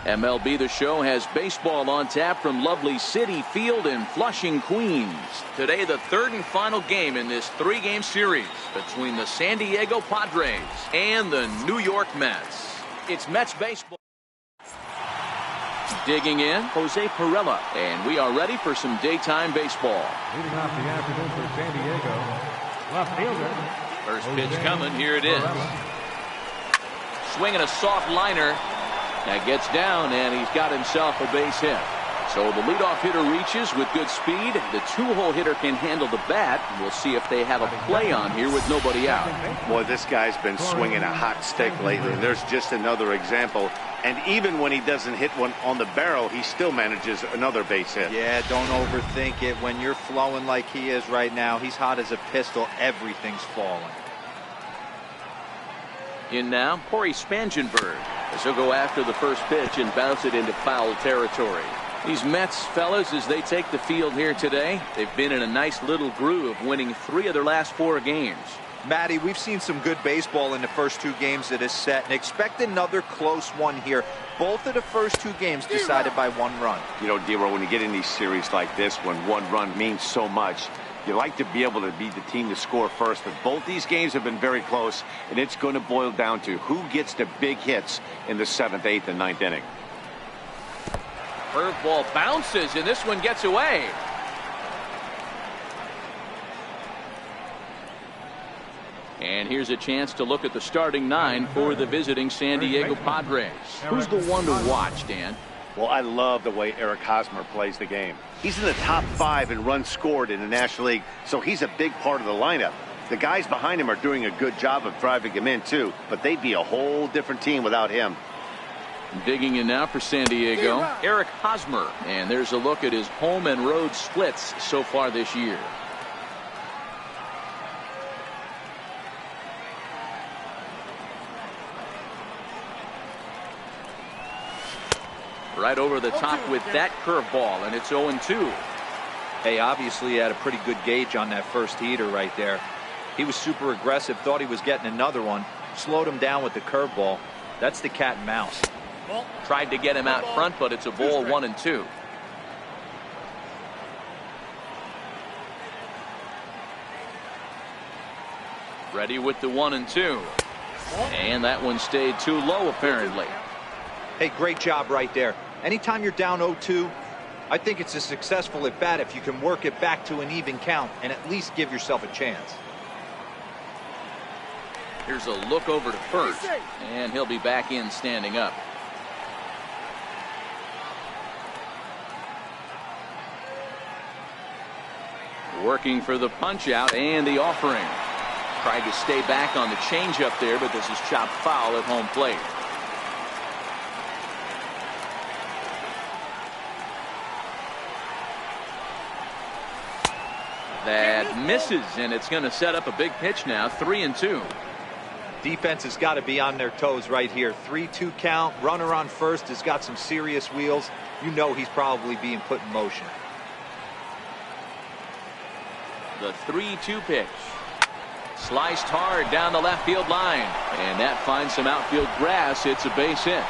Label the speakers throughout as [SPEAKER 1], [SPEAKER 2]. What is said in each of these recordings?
[SPEAKER 1] MLB The Show has baseball on tap from lovely Citi Field in Flushing, Queens. Today, the third and final game in this three-game series between the San Diego Padres and the New York Mets. It's Mets baseball. Digging in, Jose Pirela, and we are ready for some daytime baseball.
[SPEAKER 2] Leading off the afternoon for San Diego, left fielder.
[SPEAKER 1] First pitch coming, here it is. Swinging a soft liner. That gets down, and he's got himself a base hit. So the leadoff hitter reaches with good speed. The two-hole hitter can handle the bat. We'll see if they have a play on here with nobody out.
[SPEAKER 3] Boy, this guy's been swinging a hot stick lately. There's just another example. And even when he doesn't hit one on the barrel, he still manages another base hit.
[SPEAKER 4] Yeah, don't overthink it. When you're flowing like he is right now, he's hot as a pistol. Everything's falling.
[SPEAKER 1] In now, Corey Spangenberg, as he'll go after the first pitch and bounce it into foul territory. These Mets fellas, as they take the field here today, they've been in a nice little groove, winning 3 of their last 4 games.
[SPEAKER 4] Matty, we've seen some good baseball in the first 2 games of this set, and expect another close one here. Both of the first 2 games decided by 1 run.
[SPEAKER 3] You know, D-Row, when you get in these series like this, when 1 run means so much, you like to be able to be the team to score first. But both these games have been very close, and it's going to boil down to who gets the big hits in the 7th, 8th, and 9th inning.
[SPEAKER 1] Curveball bounces, and this one gets away. And here's a chance to look at the starting 9 for the visiting San Diego Padres. Who's the one to watch, Dan?
[SPEAKER 3] Well, I love the way Eric Hosmer plays the game. He's in the top 5 in runs scored in the National League, so he's a big part of the lineup. The guys behind him are doing a good job of driving him in, too, but they'd be a whole different team without him.
[SPEAKER 1] Digging in now for San Diego, Eric Hosmer. And there's a look at his home and road splits so far this year. Right over the top with that curveball, and it's 0-2.
[SPEAKER 4] Hey, obviously he had a pretty good gauge on that first heater right there. He was super aggressive, thought he was getting another one, slowed him down with the curveball. That's the cat and mouse.
[SPEAKER 1] Tried to get him out front, but it's a ball, 1-2. Ready with the 1-2. And that one stayed too low, apparently.
[SPEAKER 4] Hey, great job right there. Anytime you're down 0-2, I think it's a successful at bat if you can work it back to an even count and at least give yourself a chance.
[SPEAKER 1] Here's a look over to first, and he'll be back in standing up. Working for the punch out and the offering. Tried to stay back on the changeup there, but this is chopped foul at home plate. That misses, and it's going to set up a big pitch now. 3-2.
[SPEAKER 4] Defense has got to be on their toes right here. 3-2 count. Runner on first has got some serious wheels. You know he's probably being put in motion.
[SPEAKER 1] The 3-2 pitch. Sliced hard down the left field line, and that finds some outfield grass. It's a base hit.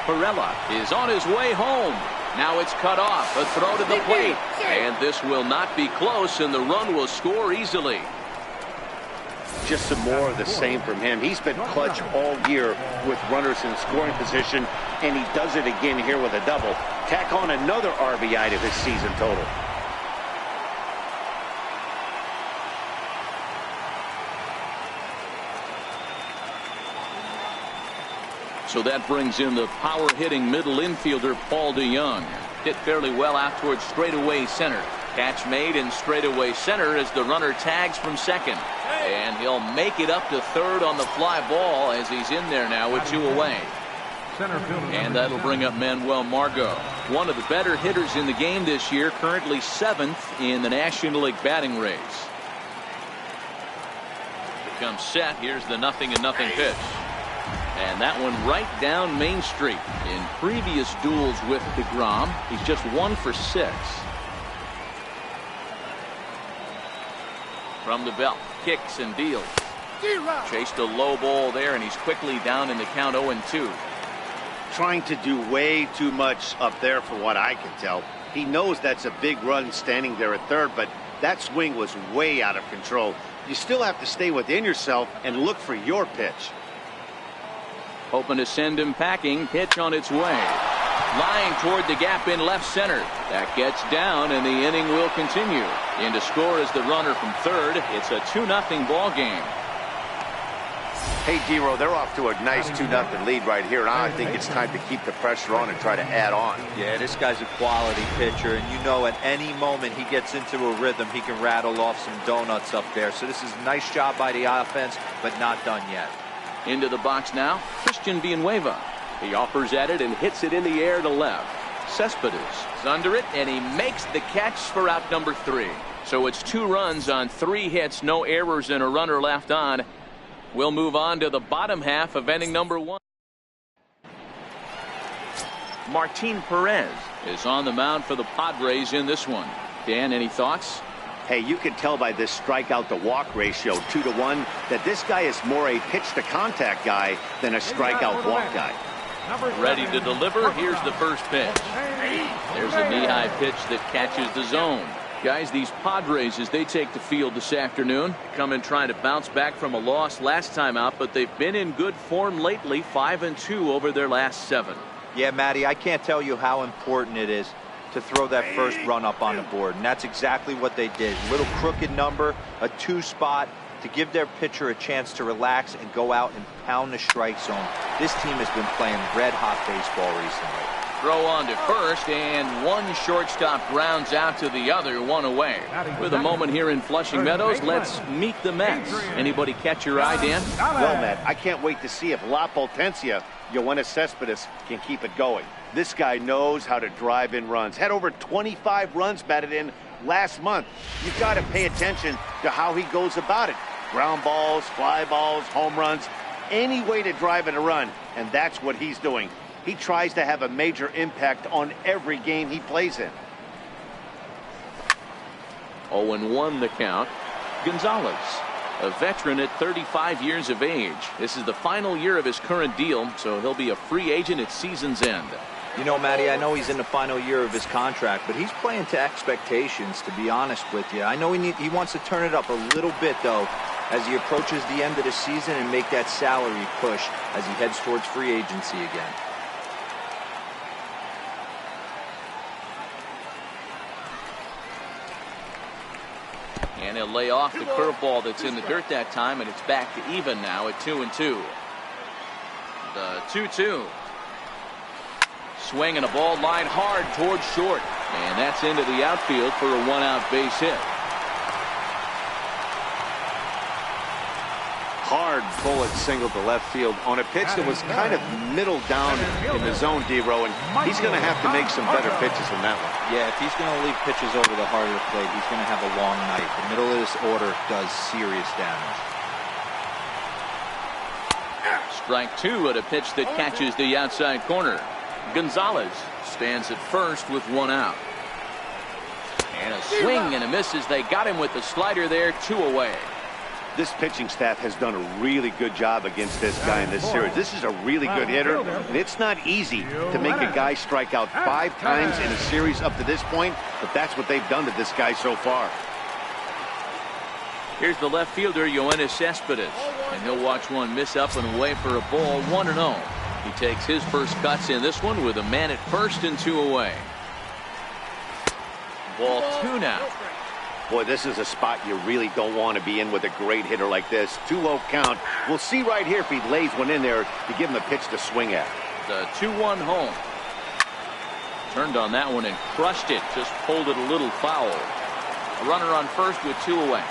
[SPEAKER 1] Pirela is on his way home. Now it's cut off. A throw to the plate. And this will not be close, and the run will score easily.
[SPEAKER 3] Just some more of the same from him. He's been clutch all year with runners in scoring position, and he does it again here with a double. Tack on another RBI to his season total.
[SPEAKER 1] So that brings in the power-hitting middle infielder Paul DeYoung. Hit fairly well out towards straightaway center. Catch made in straightaway center as the runner tags from second. And he'll make it up to third on the fly ball as he's in there now with 2 away. And that'll bring up Manuel Margot, one of the better hitters in the game this year, currently 7th in the National League batting race. Becomes set. Here's the 0-0 pitch. And that one right down Main Street. In previous duels with DeGrom, he's just 1 for 6. From the belt, kicks and deals. Chased a low ball there, and he's quickly down in the count 0-2.
[SPEAKER 3] trying to do way too much up there for what I can tell. He knows that's a big run standing there at third, but that swing was way out of control. You still have to stay within yourself and look for your pitch.
[SPEAKER 1] Hoping to send him packing. Pitch on its way. Line toward the gap in left center. That gets down, and the inning will continue. In to score is the runner from third. It's a 2-0 ball game.
[SPEAKER 3] Hey, D-Row, they're off to a nice 2-0 lead right here, and I think it's time to keep the pressure on and try to add on.
[SPEAKER 4] Yeah, this guy's a quality pitcher, and you know at any moment he gets into a rhythm, he can rattle off some donuts up there. So this is a nice job by the offense, but not done yet.
[SPEAKER 1] Into the box now, Christian Villanueva. He offers at it and hits it in the air to left. Cespedes is under it, and he makes the catch for out number 3. So it's 2 runs on 3 hits, no errors, and a runner left on. We'll move on to the bottom half of inning number 1. Martin Perez is on the mound for the Padres in this one. Dan, any thoughts?
[SPEAKER 3] Hey, you can tell by this strikeout to walk ratio 2-to-1 that this guy is more a pitch to contact guy than a strikeout walk guy.
[SPEAKER 1] Ready to deliver. Here's the first pitch. There's a knee-high pitch that catches the zone. Guys, these Padres, as they take the field this afternoon, come in trying to bounce back from a loss last time out, but they've been in good form lately, 5-2 over their last 7.
[SPEAKER 4] Yeah, Matty, I can't tell you how important it is to throw that first run up on the board, and that's exactly what they did. Little crooked number, a 2 spot to give their pitcher a chance to relax and go out and pound the strike zone. This team has been playing red-hot baseball recently.
[SPEAKER 1] Throw on to first, and one shortstop grounds out to the other, 1 away. With a moment here in Flushing Meadows, let's meet the Mets. Anybody catch your eye, Dan?
[SPEAKER 3] Well, Matt, I can't wait to see if La Potencia, Yoenis Cespedes, can keep it going. This guy knows how to drive in runs. Had over 25 runs batted in last month. You've got to pay attention to how he goes about it. Ground balls, fly balls, home runs, any way to drive in a run, and that's what he's doing. He tries to have a major impact on every game he plays in.
[SPEAKER 1] 0-1 the count. Gonzalez, a veteran at 35 years of age. This is the final year of his current deal, so he'll be a free agent at season's end.
[SPEAKER 4] You know, Matty, I know he's in the final year of his contract, but he's playing to expectations, to be honest with you. I know he wants to turn it up a little bit, though, as he approaches the end of the season and make that salary push as he heads towards free agency again.
[SPEAKER 1] And he'll lay off the curveball that's in the dirt that time, and it's back to even now at 2-2. The 2-2. Swing and a ball line hard towards short. And that's into the outfield for a 1-out base hit.
[SPEAKER 3] Hard bullet single to left field on a pitch that was kind of middle down in the zone, D-Row, and he's going to have to make some better pitches than that one.
[SPEAKER 4] Yeah, if he's going to leave pitches over the heart of the plate, he's going to have a long night. The middle of this order does serious damage.
[SPEAKER 1] Strike 2 at a pitch that catches the outside corner. Gonzalez stands at first with 1 out. And a swing and a miss as they got him with the slider there, 2 away.
[SPEAKER 3] This pitching staff has done a really good job against this guy in this series. This is a really good hitter, and it's not easy to make a guy strike out 5 times in a series up to this point, but that's what they've done to this guy so far.
[SPEAKER 1] Here's the left fielder, Yoenis Cespedes, and he'll watch one miss up and away for a ball, 1-0. He takes his first cuts in this one with a man at first and 2 away. Ball 2 now.
[SPEAKER 3] Boy, this is a spot you really don't want to be in with a great hitter like this. 2-0 count. We'll see right here if he lays one in there to give him a pitch to swing at.
[SPEAKER 1] The 2-1 home. Turned on that one and crushed it. Just pulled it a little foul. A runner on first with 2 away.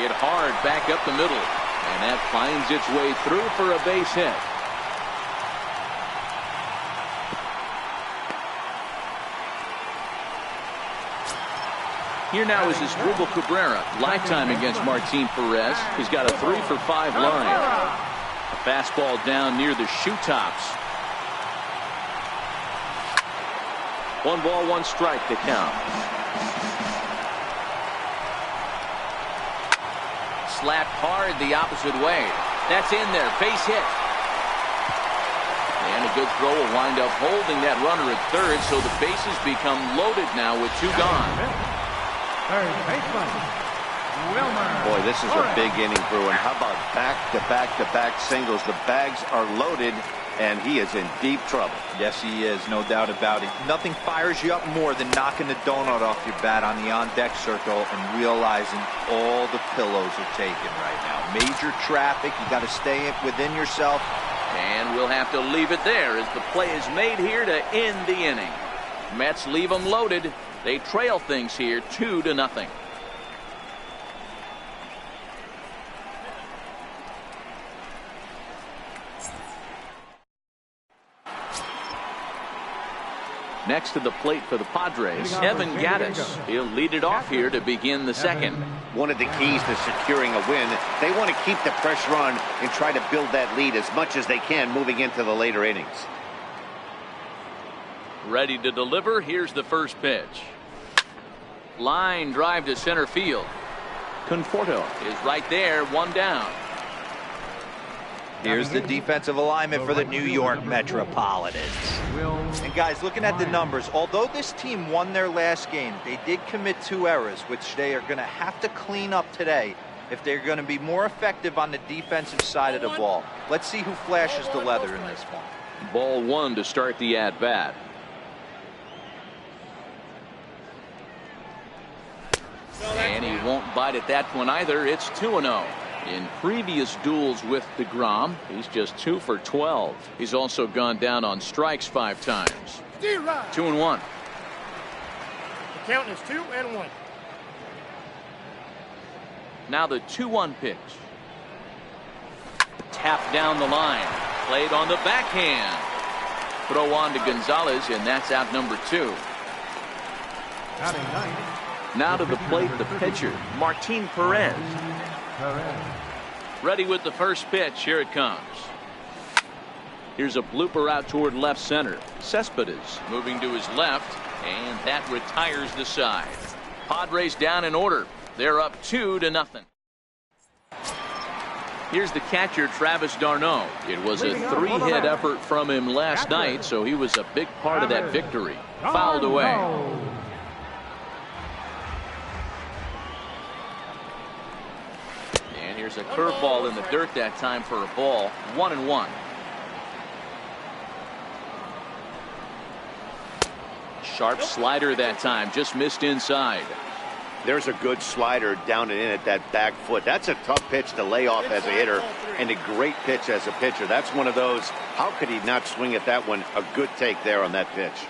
[SPEAKER 1] Hit hard back up the middle. And that finds its way through for a base hit. Here now is his Asdrubal Cabrera. Lifetime against Martin Perez. He's got a 3-for-5 line. A fastball down near the shoe tops. 1 ball, 1 strike to count. Slapped hard the opposite way. That's in there. Base hit. a good throw will wind up holding that runner at third, so the bases become loaded now with 2 gone.
[SPEAKER 2] Third baseman, Wilmer.
[SPEAKER 3] Boy, this is a big inning, Bruin. How about back-to-back-to-back singles? The bags are loaded, and he is in deep trouble.
[SPEAKER 4] Yes, he is, no doubt about it. Nothing fires you up more than knocking the donut off your bat on the on-deck circle and realizing all the pillows are taken right now. Major traffic, you got to stay within yourself.
[SPEAKER 1] And we'll have to leave it there as the play is made here to end the inning. Mets leave them loaded. They trail things here 2-0. Next to the plate for the Padres, Evan Gattis. He'll lead it off here to begin the second.
[SPEAKER 3] One of the keys to securing a win, they want to keep the pressure on and try to build that lead as much as they can moving into the later innings.
[SPEAKER 1] Ready to deliver. Here's the first pitch. Line drive to center field. Conforto is right there, 1 down.
[SPEAKER 4] Here's the defensive alignment for the New York Metropolitans. And guys, looking at the numbers, although this team won their last game, they did commit 2 errors, which they are going to have to clean up today if they're going to be more effective on the defensive side of the ball. Let's see who flashes the leather in this one.
[SPEAKER 1] Ball 1 to start the at-bat. And he won't bite at that one either. It's 2-0. In previous duels with DeGrom, he's just 2 for 12. He's also gone down on strikes 5 times. 2-1.
[SPEAKER 5] The count is 2-1.
[SPEAKER 1] Now the 2-1 pitch. Tapped down the line. Played on the backhand. Throw on to Gonzalez, and that's out number 2. Now to the plate, the pitcher, Martin Perez. Ready with the first pitch. Here it comes. Here's a blooper out toward left center. Cespedes moving to his left, and that retires the side. Padres down in order. They're up 2-0. Here's the catcher, Travis d'Arnaud. It was a 3-hit effort from him last night, so he was a big part of that victory. Fouled away. Here's a curveball in the dirt that time for a ball. 1-1. Sharp slider that time, just missed inside.
[SPEAKER 3] There's a good slider down and in at that back foot. That's a tough pitch to lay off as a hitter, and a great pitch as a pitcher. That's one of those, how could he not swing at that one? A good take there on that pitch.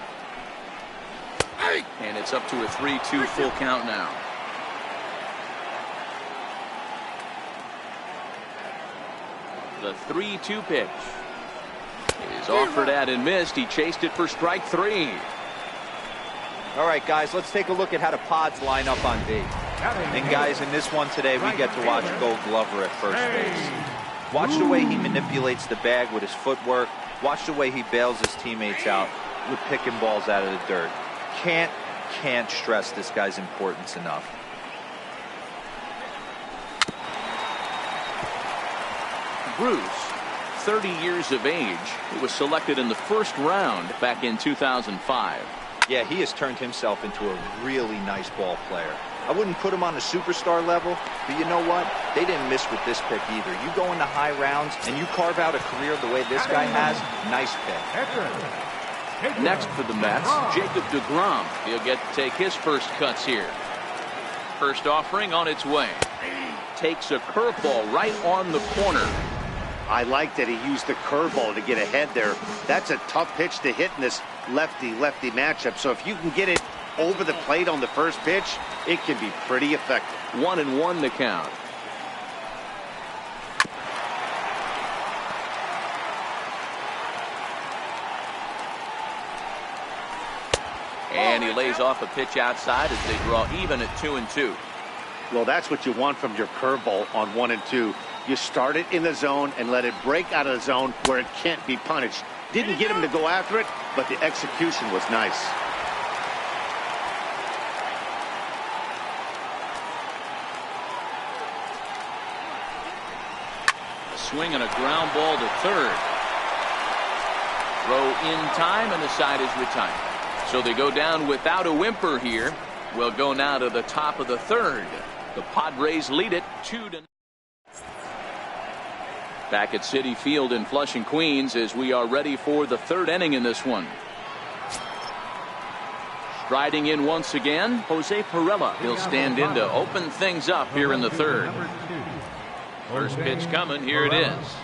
[SPEAKER 1] And it's up to a 3-2 full count now. The 3-2 pitch is offered at and missed. He chased it for strike 3.
[SPEAKER 4] All right, guys, let's take a look at how the Pods line up on D. And guys, in this one today, we get to watch Gold Glover at first base. Watch the way he manipulates the bag with his footwork. Watch the way he bails his teammates out with picking balls out of the dirt. Can't stress this guy's importance enough.
[SPEAKER 1] Bruce, 30 years of age. He was selected in the first round back in 2005.
[SPEAKER 4] Yeah, he has turned himself into a really nice ball player. I wouldn't put him on the superstar level, but you know what? They didn't miss with this pick either. You go into high rounds and you carve out a career the way this guy has, nice pick.
[SPEAKER 1] Next for the Mets, Jacob deGrom. He'll get to take his first cuts here. First offering on its way. Takes a curveball right on the corner.
[SPEAKER 3] I like that he used the curveball to get ahead there. That's a tough pitch to hit in this lefty-lefty matchup. So if you can get it over the plate on the first pitch, it can be pretty effective.
[SPEAKER 1] 1-1 the count. And he lays off a pitch outside as they draw even at 2-2.
[SPEAKER 3] Well, that's what you want from your curveball on 1 and 2. You start it in the zone and let it break out of the zone where it can't be punished. Didn't get him to go after it, but the execution was nice.
[SPEAKER 1] A swing and a ground ball to third. Throw in time, and the side is retired. So they go down without a whimper here. We'll go now to the top of the third. The Padres lead it 2-0. Back at Citi Field in Flushing, Queens, as we are ready for the third inning in this one. Striding in once again, Jose Pirela. He'll stand in to open things up here in the third. First pitch coming. Here it is.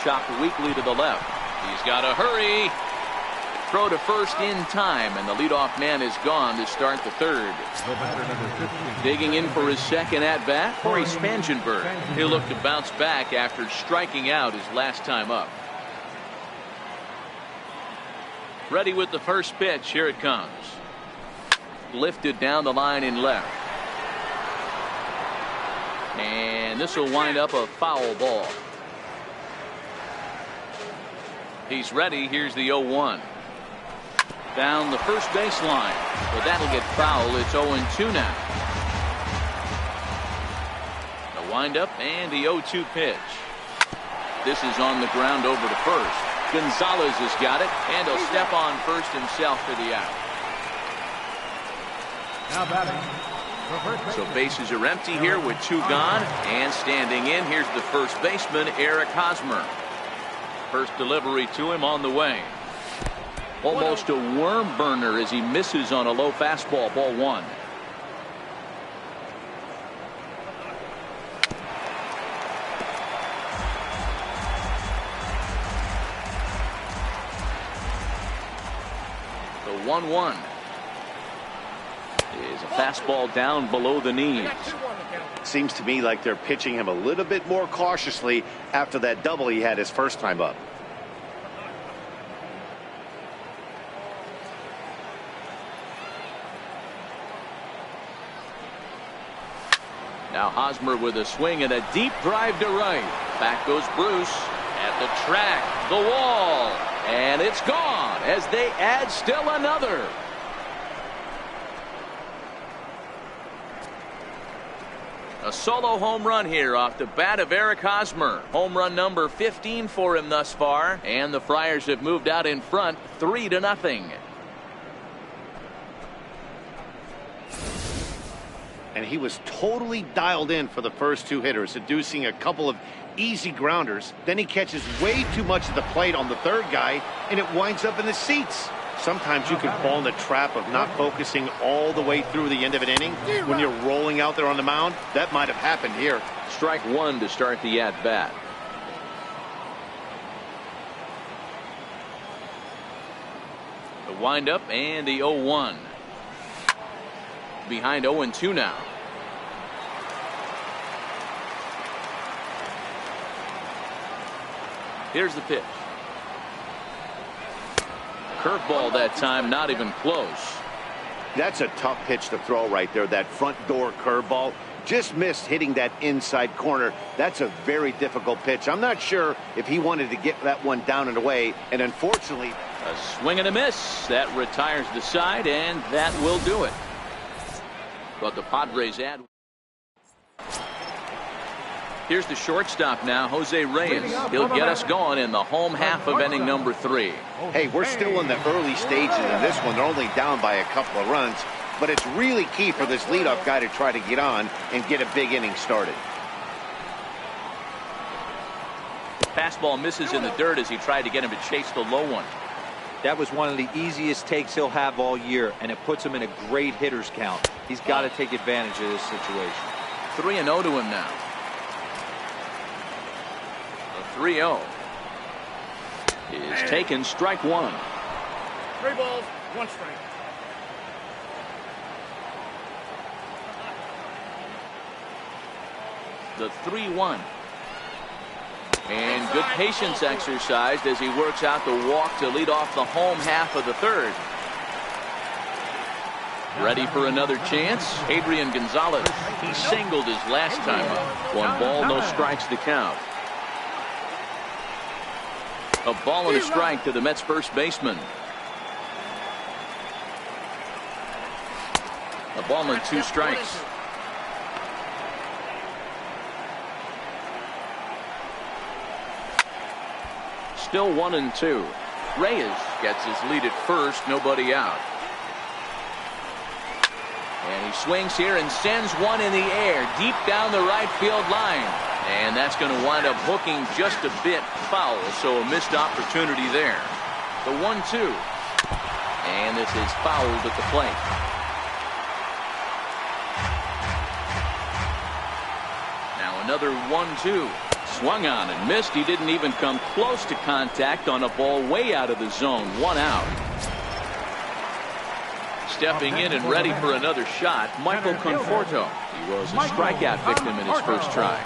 [SPEAKER 1] Chopped weakly to the left. He's got to hurry. Throw to first in time, and the leadoff man is gone to start the third. Digging in for his second at-bat, Corey Spangenberg. He'll look to bounce back after striking out his last time up. Ready with the first pitch. Here it comes. Lifted down the line in left. And this will wind up a foul ball. He's ready. Here's the 0-1. Down the first baseline. But that'll get foul. It's 0-2 now. The windup and the 0-2 pitch. This is on the ground over to first. Gonzalez has got it, and he'll step on first himself for the out.
[SPEAKER 2] Now batting.
[SPEAKER 1] So bases are empty here with 2 gone, and standing in, here's the first baseman, Eric Hosmer. First delivery to him on the way. Almost a worm burner as he misses on a low fastball. Ball 1. The 1-1 is a fastball down below the knees.
[SPEAKER 3] Seems to me like they're pitching him a little bit more cautiously after that double he had his first time up.
[SPEAKER 1] Now Hosmer with a swing and a deep drive to right. Back goes Bruce at the track, the wall, and it's gone as they add still another. A solo home run here off the bat of Eric Hosmer. Home run number 15 for him thus far, and the Friars have moved out in front 3-0.
[SPEAKER 3] And he was totally dialed in for the first 2 hitters, seducing a couple of easy grounders. Then he catches way too much of the plate on the third guy, and it winds up in the seats. Sometimes you can fall in the trap of not focusing all the way through the end of an inning when you're rolling out there on the mound. That might have happened here.
[SPEAKER 1] Strike 1 to start the at-bat. The windup and the 0-1. Behind 0-2 now. Here's the pitch. Curveball that time, not even close.
[SPEAKER 3] That's a tough pitch to throw right there. That front door curveball just missed hitting that inside corner. That's a very difficult pitch. I'm not sure if he wanted to get that one down and away, and unfortunately,
[SPEAKER 1] a swing and a miss. That retires the side, and that will do it. But the Padres add. Here's the shortstop now, Jose Reyes. He'll get us going in the home half of inning number 3.
[SPEAKER 3] Hey, we're still in the early stages of this one. They're only down by a couple of runs, but it's really key for this leadoff guy to try to get on and get a big inning started.
[SPEAKER 1] Fastball misses in the dirt as he tried to get him to chase the low one.
[SPEAKER 4] That was one of the easiest takes he'll have all year, and it puts him in a great hitter's count. He's got to take advantage of this situation.
[SPEAKER 1] 3-0 to him now. The 3-0 is taken. Strike 1.
[SPEAKER 5] 3 balls, 1 strike.
[SPEAKER 1] The 3-1. And good patience exercised as he works out the walk to lead off the home half of the third. Ready for another chance? Adrian Gonzalez. He singled his last time up. 1 ball, no strikes to count. A ball and a strike to the Mets first baseman. A ball and 2 strikes. Still 1-2. Reyes gets his lead at first, nobody out. And he swings here and sends one in the air deep down the right field line. And that's going to wind up hooking just a bit foul, so a missed opportunity there. The 1-2. And this is fouled at the plate. Now another 1-2. Swung on and missed. He didn't even come close to contact on a ball way out of the zone. 1 out. Stepping in and ready for another shot, Michael Conforto. He was a strikeout victim in his first try.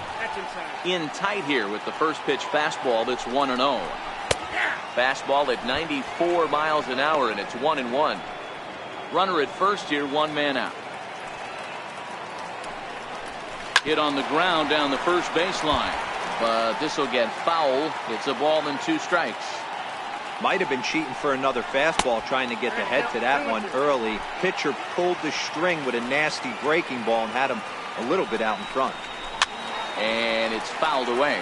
[SPEAKER 1] In tight here with the first pitch fastball that's 1-0. Fastball at 94 miles an hour, and it's 1-1. Runner at first here, 1 man out. Hit on the ground down the first baseline, but this will get foul. It's a ball and 2 strikes.
[SPEAKER 4] Might have been cheating for another fastball, trying to get the head to that one early. Pitcher pulled the string with a nasty breaking ball and had him a little bit out in front.
[SPEAKER 1] And it's fouled away.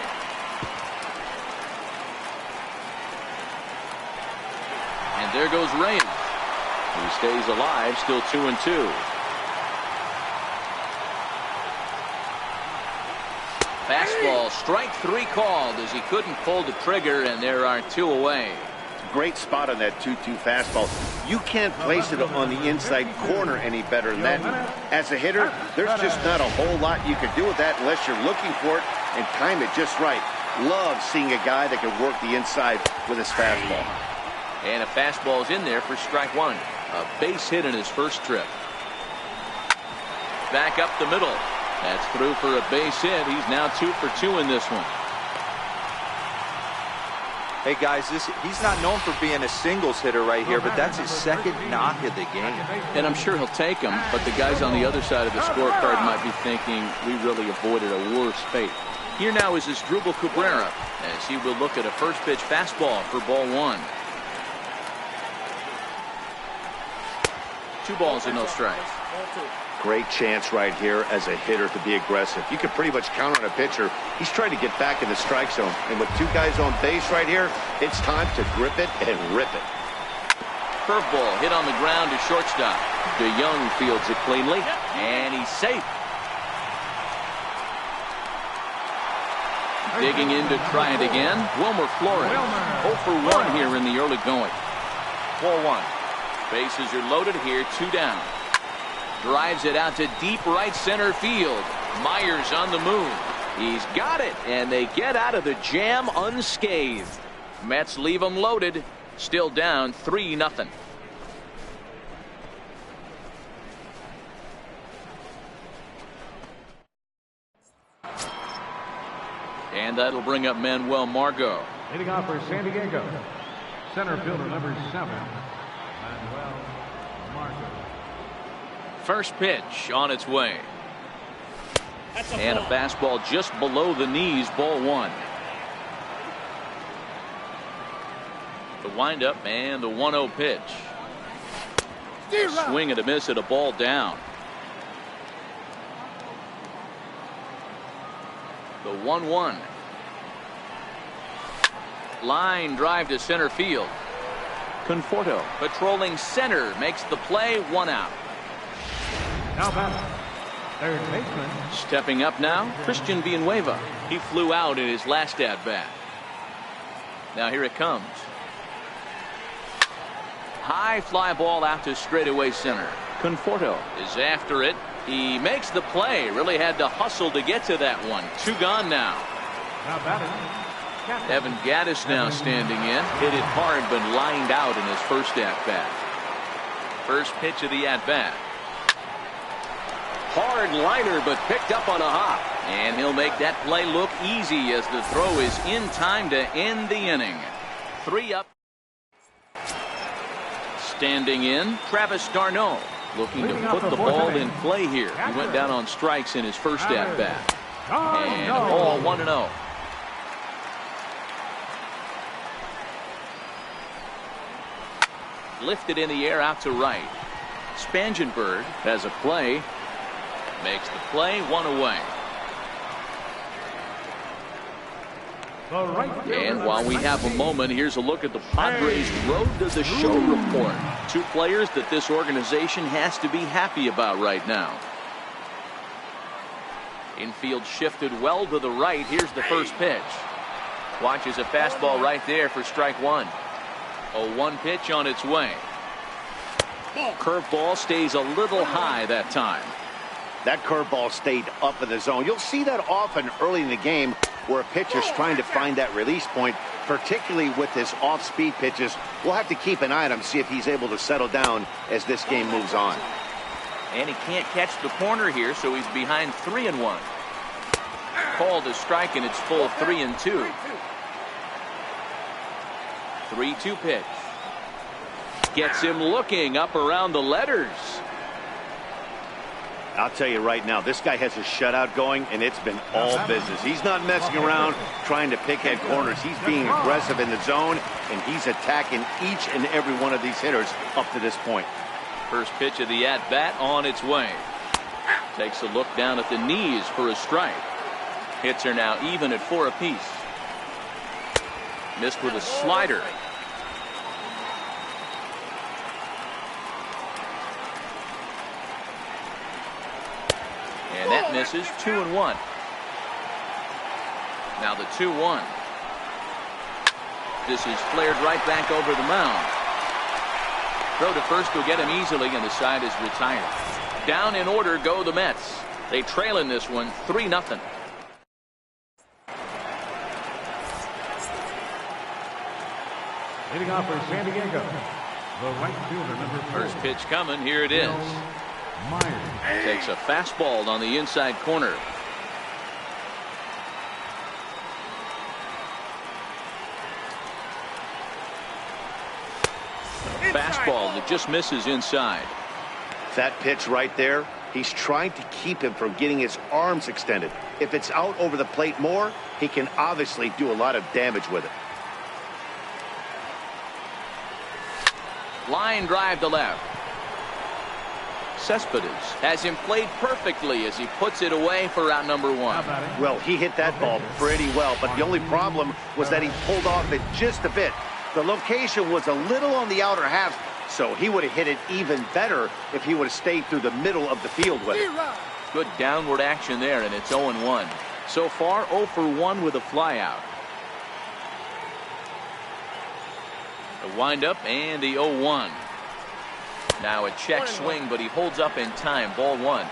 [SPEAKER 1] And there goes Reyes. He stays alive, still 2-2. Fastball, strike 3 called as he couldn't pull the trigger, and there are 2 away.
[SPEAKER 3] Great spot on that 2-2 fastball. You can't place it on the inside corner any better than that. As a hitter, there's just not a whole lot you can do with that unless you're looking for it and time it just right. Love seeing a guy that can work the inside with his fastball.
[SPEAKER 1] And a fastball's in there for strike 1. A base hit in his first trip. Back up the middle. That's through for a base hit. He's now 2 for 2 in this one.
[SPEAKER 4] Hey guys, he's not known for being a singles hitter right here, but that's his 2nd knock of the game.
[SPEAKER 1] And I'm sure he'll take them, but the guys on the other side of the scorecard might be thinking we really avoided a worse fate. Here now is Asdrubal Cabrera as he will look at a first pitch fastball for ball 1. 2 balls and no strikes.
[SPEAKER 3] Great chance right here as a hitter to be aggressive. You can pretty much count on a pitcher. He's trying to get back in the strike zone. And with 2 guys on base right here, it's time to grip it and rip it.
[SPEAKER 1] Curveball hit on the ground to shortstop. DeYoung fields it cleanly, and he's safe. Digging in to try it again, Wilmer Flores. 0 for 1 here in the early going. 4-1. Bases are loaded here, 2 down. Drives it out to deep right center field. Myers on the move. He's got it, and they get out of the jam unscathed. Mets leave them loaded. Still down 3-0. And that'll bring up Manuel Margot.
[SPEAKER 2] Hitting off for San Diego, center fielder number 7, Manuel Margot.
[SPEAKER 1] First pitch on its way. And a fastball just below the knees, ball 1. The windup and the 1-0 pitch. A swing and a miss at a ball down. The 1-1. Line drive to center field. Conforto patrolling center makes the play, 1 out.
[SPEAKER 2] Now batting, third baseman.
[SPEAKER 1] Stepping up now, Christian Villanueva. He flew out in his last at bat. Now here it comes. High fly ball out to straightaway center. Conforto is after it. He makes the play. Really had to hustle to get to that one. 2 gone now.
[SPEAKER 2] Now batting,
[SPEAKER 1] Evan Gattis now standing in. Hit it hard but lined out in his first at bat. First pitch of the at bat. Hard liner, but picked up on a hop. And he'll make that play look easy as the throw is in time to end the inning. 3 up. Standing in, Travis d'Arnaud, looking to put the ball in play here. He went down on strikes in his first at bat. And a ball, 1-0. Lifted in the air out to right. Spangenberg has a play. Makes the play, 1 away.
[SPEAKER 2] The right fielder,
[SPEAKER 1] And while we have a moment, here's a look at the Padres' Road to the Show report. Two players that this organization has to be happy about right now. Infield shifted well to the right. Here's the first pitch. Watches a fastball right there for strike one. A 1 pitch on its way. Curveball stays a little high that time.
[SPEAKER 3] That curveball stayed up in the zone. You'll see that often early in the game where a pitcher's trying to find that release point, particularly with his off-speed pitches. We'll have to keep an eye on him, see if he's able to settle down as this game moves on.
[SPEAKER 1] And he can't catch the corner here, so he's behind 3-1. Called a strike, and it's full 3-2. 3-2 pitch. Gets him looking up around the letters.
[SPEAKER 3] I'll tell you right now, this guy has a shutout going, and it's been all business. He's not messing around trying to pick at corners. He's being aggressive in the zone, and he's attacking each and every one of these hitters up to this point.
[SPEAKER 1] First pitch of the at-bat on its way. Takes a look down at the knees for a strike. Hits are now even at 4 apiece. Missed with a slider. And that misses. 2-1. Now the 2-1. This is flared right back over the mound. Throw to first will get him easily, and the side is retired. Down in order go the Mets. They trail in this one 3-0.
[SPEAKER 2] Leading off for San Diego, the right fielder, number 4.
[SPEAKER 1] First pitch coming. Here it is.
[SPEAKER 2] Myers.
[SPEAKER 1] Takes a fastball on the inside corner. Fastball that just misses inside.
[SPEAKER 3] That pitch right there, he's trying to keep him from getting his arms extended. If it's out over the plate more, he can obviously do a lot of damage with it.
[SPEAKER 1] Line drive to left. Cespedes has him played perfectly as he puts it away for out number 1.
[SPEAKER 3] Well, he hit that ball pretty well, but the only problem was that he pulled off it just a bit. The location was a little on the outer half, so he would have hit it even better if he would have stayed through the middle of the field with it.
[SPEAKER 1] Good downward action there, and it's 0-1. So far, 0 for 1 with a flyout. The windup and the 0-1. Now a check swing, but he holds up in time. Ball 1.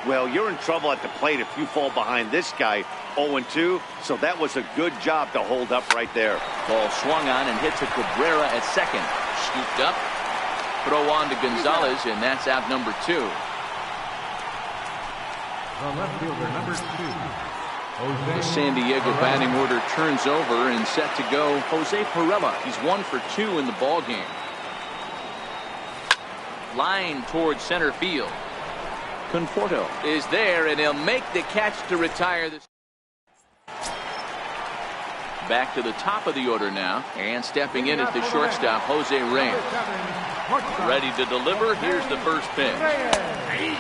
[SPEAKER 3] Well, you're in trouble at the plate if you fall behind this guy. 0-2, so that was a good job to hold up right there.
[SPEAKER 1] Ball swung on and hit to Cabrera at second. Scooped up. Throw on to Gonzalez, and that's out number 2.
[SPEAKER 2] The left fielder, number 2.
[SPEAKER 1] The San Diego batting order turns over and set to go. Jose Pirela. He's 1 for 2 in the ball game. Line towards center field. Conforto is there, and he'll make the catch to retire this. Back to the top of the order now, and stepping in at the shortstop, Jose Reyes. Ready to deliver. Here's the first pitch.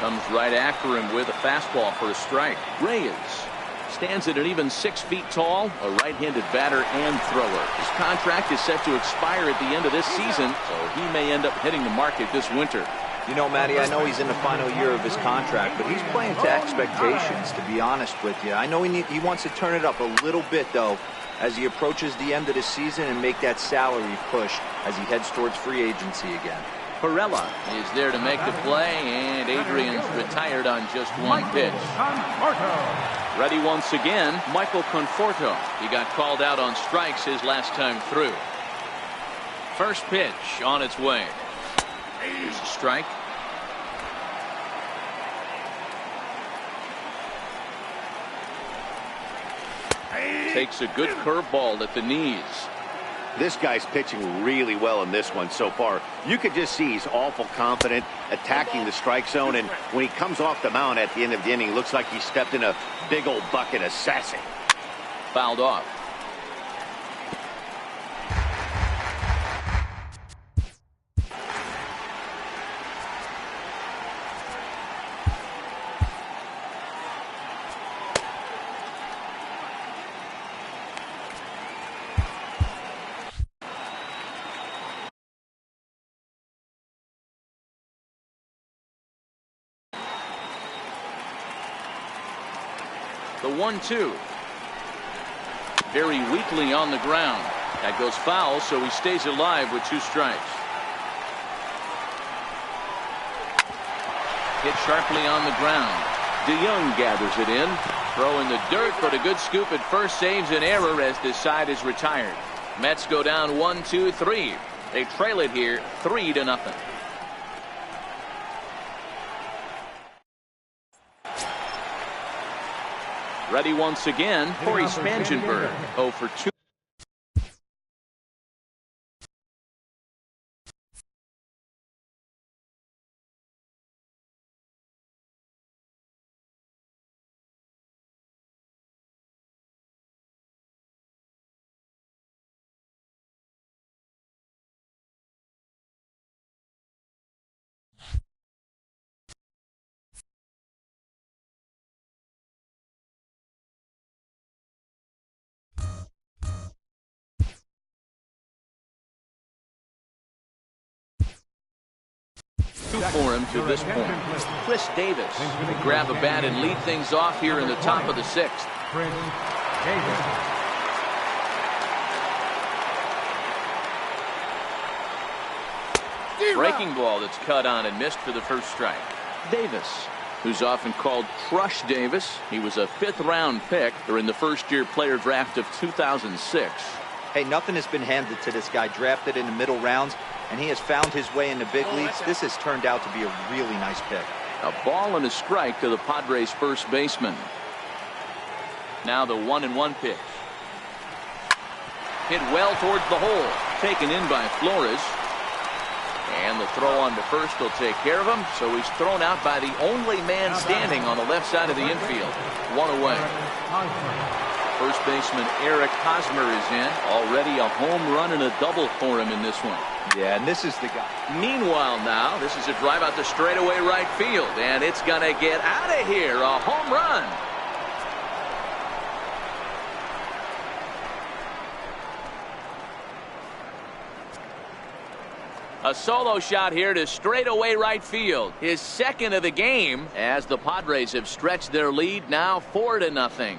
[SPEAKER 1] Comes right after him with a fastball for a strike. Reyes stands at an even 6 feet tall, a right-handed batter and thrower. His contract is set to expire at the end of this season, so he may end up hitting the market this winter.
[SPEAKER 4] You know, Matty, I know he's in the final year of his contract, but he's playing to expectations, to be honest with you. I know he wants to turn it up a little bit, though, as he approaches the end of the season and make that salary push as he heads towards free agency again.
[SPEAKER 1] Pirela is there to make the play, and Adrian's retired on just 1 pitch. Ready once again, Michael Conforto. He got called out on strikes his last time through. First pitch on its way. Here's a strike. Takes a good curveball at the knees.
[SPEAKER 3] This guy's pitching really well in this one so far. You could just see he's awful confident attacking the strike zone, and when he comes off the mound at the end of the inning, looks like he stepped in a big old bucket of sassy.
[SPEAKER 1] Fouled off. The 1-2. Very weakly on the ground. That goes foul, so he stays alive with 2 strikes. Hit sharply on the ground. DeYoung gathers it in. Throw in the dirt, but a good scoop at first saves an error as this side is retired. Mets go down 1-2-3. They trail it here 3-0. Ready once again, Corey Spangenberg, 0 for 2. For him to this point. Chris Davis will grab a bat and lead things off here in the top of the 6th. Breaking ball that's cut on and missed for the first strike. Davis, who's often called Crush Davis. He was a 5th-round pick during the first-year player draft of 2006.
[SPEAKER 4] Hey, nothing has been handed to this guy. Drafted in the middle rounds, and he has found his way in the big leagues. This has turned out to be a really nice pick.
[SPEAKER 1] A ball and a strike to the Padres' first baseman. Now the 1-1 pitch. Hit well towards the hole. Taken in by Flores. And the throw on to first will take care of him. So he's thrown out by the only man standing on the left side of the infield. 1 away. First baseman Eric Hosmer is in. Already a home run and a double for him in this one.
[SPEAKER 4] Yeah, and this is the guy.
[SPEAKER 1] Meanwhile now, this is a drive out to straightaway right field. And it's going to get out of here. A home run. A solo shot here to straightaway right field. His second of the game as the Padres have stretched their lead now 4-0.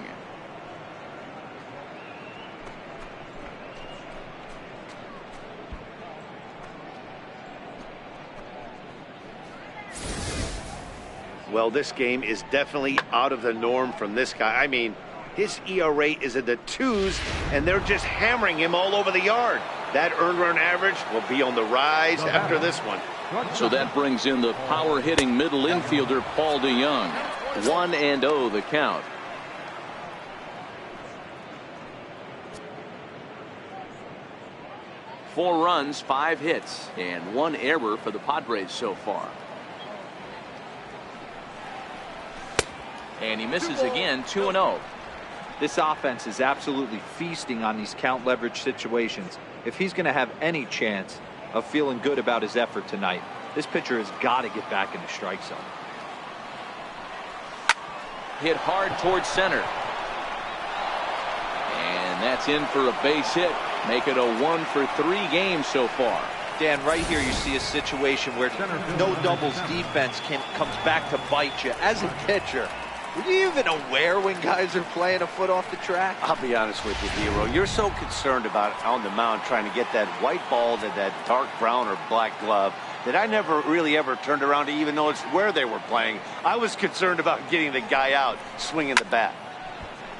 [SPEAKER 3] Well, this game is definitely out of the norm from this guy. I mean, his ERA is in the 2s, and they're just hammering him all over the yard. That earned run average will be on the rise after this one.
[SPEAKER 1] So that brings in the power hitting middle infielder Paul DeYoung. 1-0 the count. Four runs, 5 hits, and 1 error for the Padres so far. And he misses again, 2-0.
[SPEAKER 4] This offense is absolutely feasting on these count leverage situations. If he's going to have any chance of feeling good about his effort tonight, this pitcher has got to get back in the strike zone.
[SPEAKER 1] Hit hard towards center. And that's in for a base hit. Make it a 1 for 3 games so far.
[SPEAKER 4] Dan, right here you see a situation where no doubles defense comes back to bite you. As a pitcher, were you even aware when guys are playing a foot off the track?
[SPEAKER 3] I'll be honest with you, Hero. You're so concerned about on the mound trying to get that white ball to that dark brown or black glove that I never really ever turned around to even notice where they were playing. I was concerned about getting the guy out swinging the bat.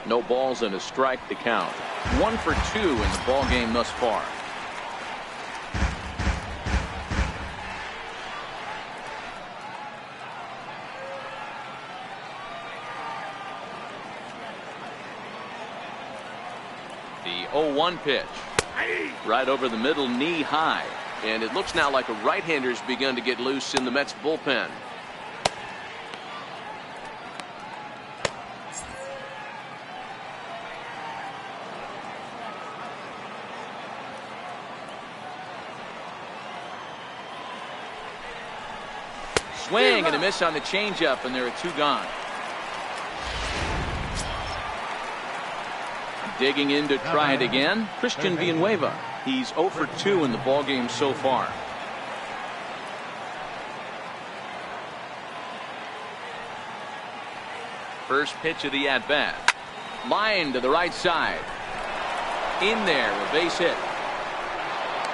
[SPEAKER 1] No balls and a strike to count. 1 for 2 in the ball game thus far. The 0-1 pitch. Right over the middle, knee high. And it looks now like a right-hander's begun to get loose in the Mets bullpen. Swing and a miss on the changeup, and there are 2 gone. Digging in to try it again, Christian Villanueva. He's 0 for 2 in the ballgame so far. First pitch of the at-bat. Line to the right side. In there, a base hit.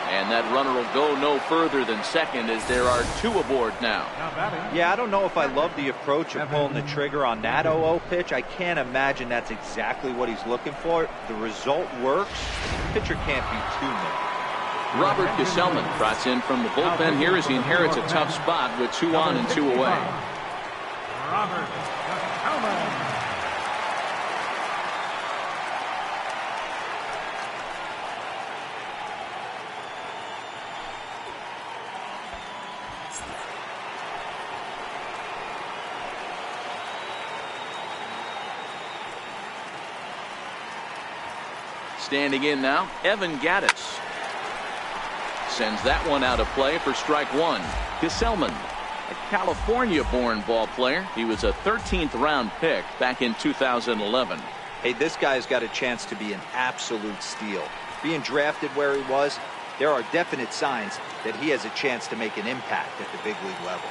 [SPEAKER 1] And that runner will go no further than second as there are 2 aboard now.
[SPEAKER 4] Yeah, I don't know if I love the approach of pulling the trigger on that 0-0 pitch. I can't imagine that's exactly what he's looking for. The result works. The pitcher can't be too mad.
[SPEAKER 1] Robert Gesellman trots in from the bullpen here as he inherits a tough spot with 2 on and 2 away.
[SPEAKER 2] Robert Gesellman.
[SPEAKER 1] Standing in now, Evan Gattis. Sends that one out of play for strike 1. Gesellman, a California-born ball player. He was a 13th round pick back in 2011.
[SPEAKER 4] Hey, this guy's got a chance to be an absolute steal. Being drafted where he was, there are definite signs that he has a chance to make an impact at the big league level.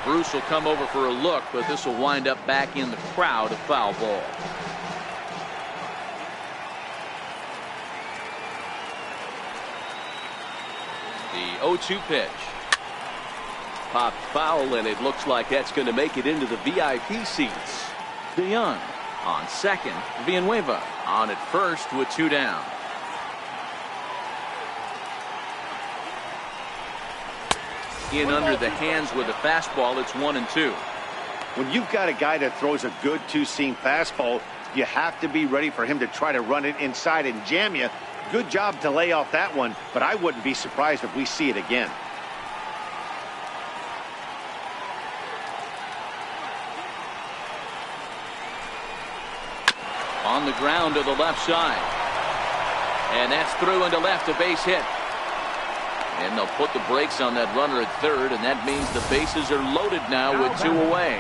[SPEAKER 1] Bruce will come over for a look, but this will wind up back in the crowd, a foul ball. The 0-2 pitch. Popped foul, and it looks like that's going to make it into the VIP seats. DeYoung on second. Villanueva on at first with 2 down. In under the hands with a fastball. It's 1-2.
[SPEAKER 3] When you've got a guy that throws a good 2-seam fastball, you have to be ready for him to try to run it inside and jam you. Good job to lay off that one, but I wouldn't be surprised if we see it again.
[SPEAKER 1] On the ground to the left side. And that's through into left, a base hit. And they'll put the brakes on that runner at third, and that means the bases are loaded now with 2 away.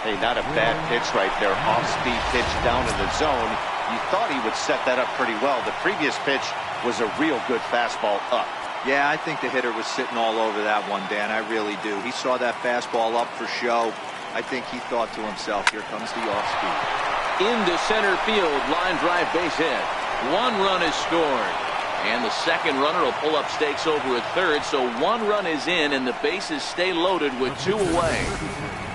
[SPEAKER 3] Hey, not a bad pitch right there. Off-speed pitch down in the zone. You thought he would set that up pretty well. The previous pitch was a real good fastball up.
[SPEAKER 4] Yeah, I think the hitter was sitting all over that one, Dan. I really do. He saw that fastball up for show. I think he thought to himself, here comes the off-speed.
[SPEAKER 1] Into center field, line drive base hit. 1 run is scored. And the second runner will pull up stakes over at third, so 1 run is in, and the bases stay loaded with 2 away.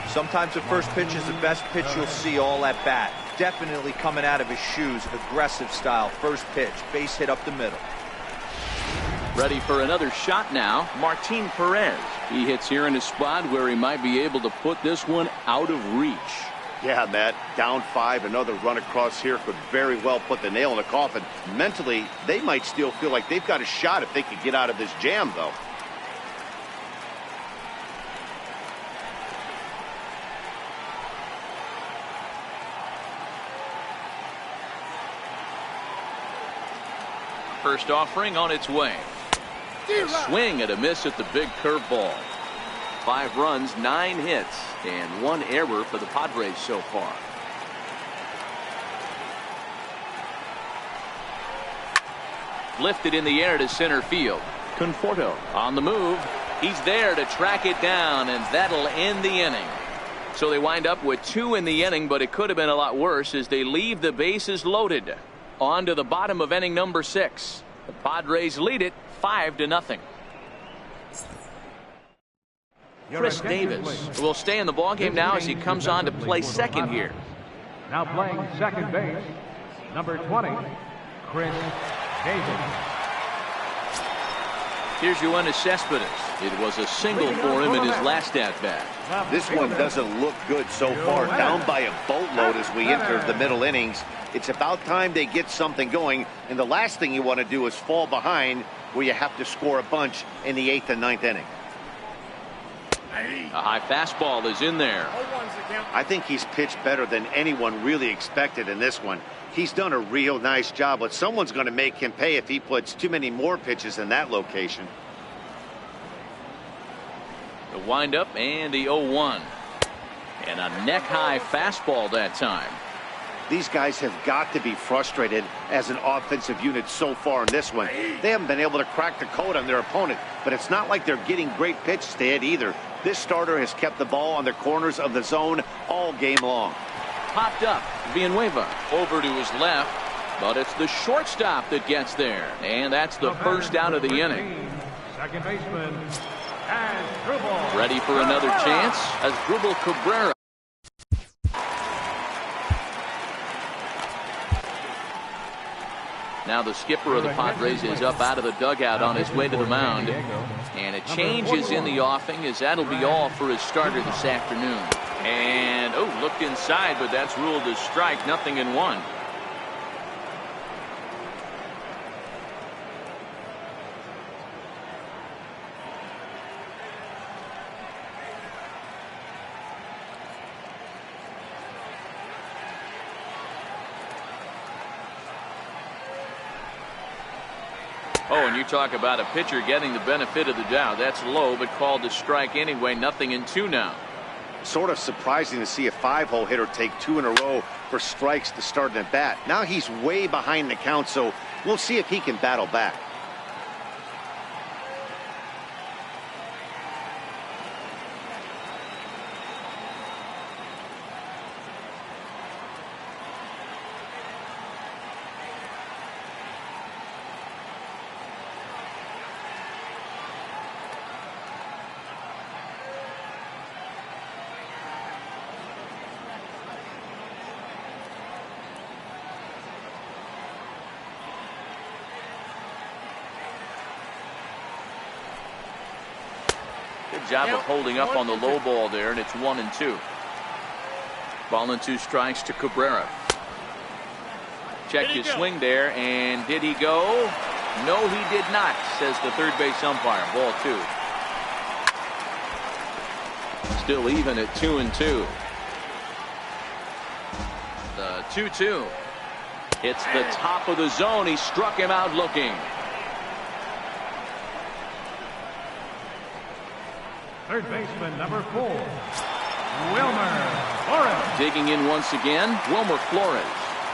[SPEAKER 4] Sometimes the first pitch is the best pitch you'll see all at bat. Definitely coming out of his shoes, aggressive style. First pitch, base hit up the middle.
[SPEAKER 1] Ready for another shot now, Martin Perez. He hits here in a spot where he might be able to put this one out of reach.
[SPEAKER 3] Yeah, Matt, down 5, another run across here could very well put the nail in the coffin. Mentally, they might still feel like they've got a shot if they could get out of this jam, though.
[SPEAKER 1] First offering on its way. A swing and a miss at the big curveball. 5 runs, 9 hits, and 1 error for the Padres so far. Lifted in the air to center field. Conforto on the move. He's there to track it down, and that'll end the inning. So they wind up with 2 in the inning, but it could have been a lot worse as they leave the bases loaded. On to the bottom of inning number 6. The Padres lead it 5-0. Chris Davis will stay in the ballgame now as he comes on to play second here.
[SPEAKER 2] Now playing second base, number 20, Chris Davis.
[SPEAKER 1] Here's Yoenis Cespedes. It was a single for him in his last at-bat.
[SPEAKER 3] This one doesn't look good so far. Down by a boatload as we enter the middle innings. It's about time they get something going, and the last thing you want to do is fall behind where you have to score a bunch in the 8th and 9th inning.
[SPEAKER 1] A high fastball is in there.
[SPEAKER 3] I think he's pitched better than anyone really expected in this one. He's done a real nice job, but someone's going to make him pay if he puts too many more pitches in that location.
[SPEAKER 1] The windup and the 0-1. And a neck-high fastball that time.
[SPEAKER 3] These guys have got to be frustrated as an offensive unit so far in this one. They haven't been able to crack the code on their opponent, but it's not like they're getting great pitches to hit either. This starter has kept the ball on the corners of the zone all game long.
[SPEAKER 1] Popped up. Villanueva over to his left, but it's the shortstop that gets there. And that's the first out of the inning.
[SPEAKER 2] Second baseman, Asdrubal.
[SPEAKER 1] Ready for another chance? Asdrubal Cabrera. Now the skipper of the Padres is up out of the dugout on his way to the mound. And a change is in the offing, as that'll be all for his starter this afternoon. And, oh, looked inside, but that's ruled a strike, 0-1. Oh, and you talk about a pitcher getting the benefit of the doubt. That's low, but called a strike anyway. 0-2 now.
[SPEAKER 3] Sort of surprising to see a 5-hole hitter take 2 in a row for strikes to start an at bat. Now he's way behind the count, so we'll see if he can battle back.
[SPEAKER 1] Good job of holding up on the low ball there, and it's 1-2. Ball and 2 strikes to Cabrera. Checked his swing there, and did he go? No, he did not, says the third base umpire. Ball 2. Still even at 2-2. The 2-2. It's the top of the zone. He struck him out looking.
[SPEAKER 2] Third baseman, number 4, Wilmer Flores.
[SPEAKER 1] Digging in once again, Wilmer Flores.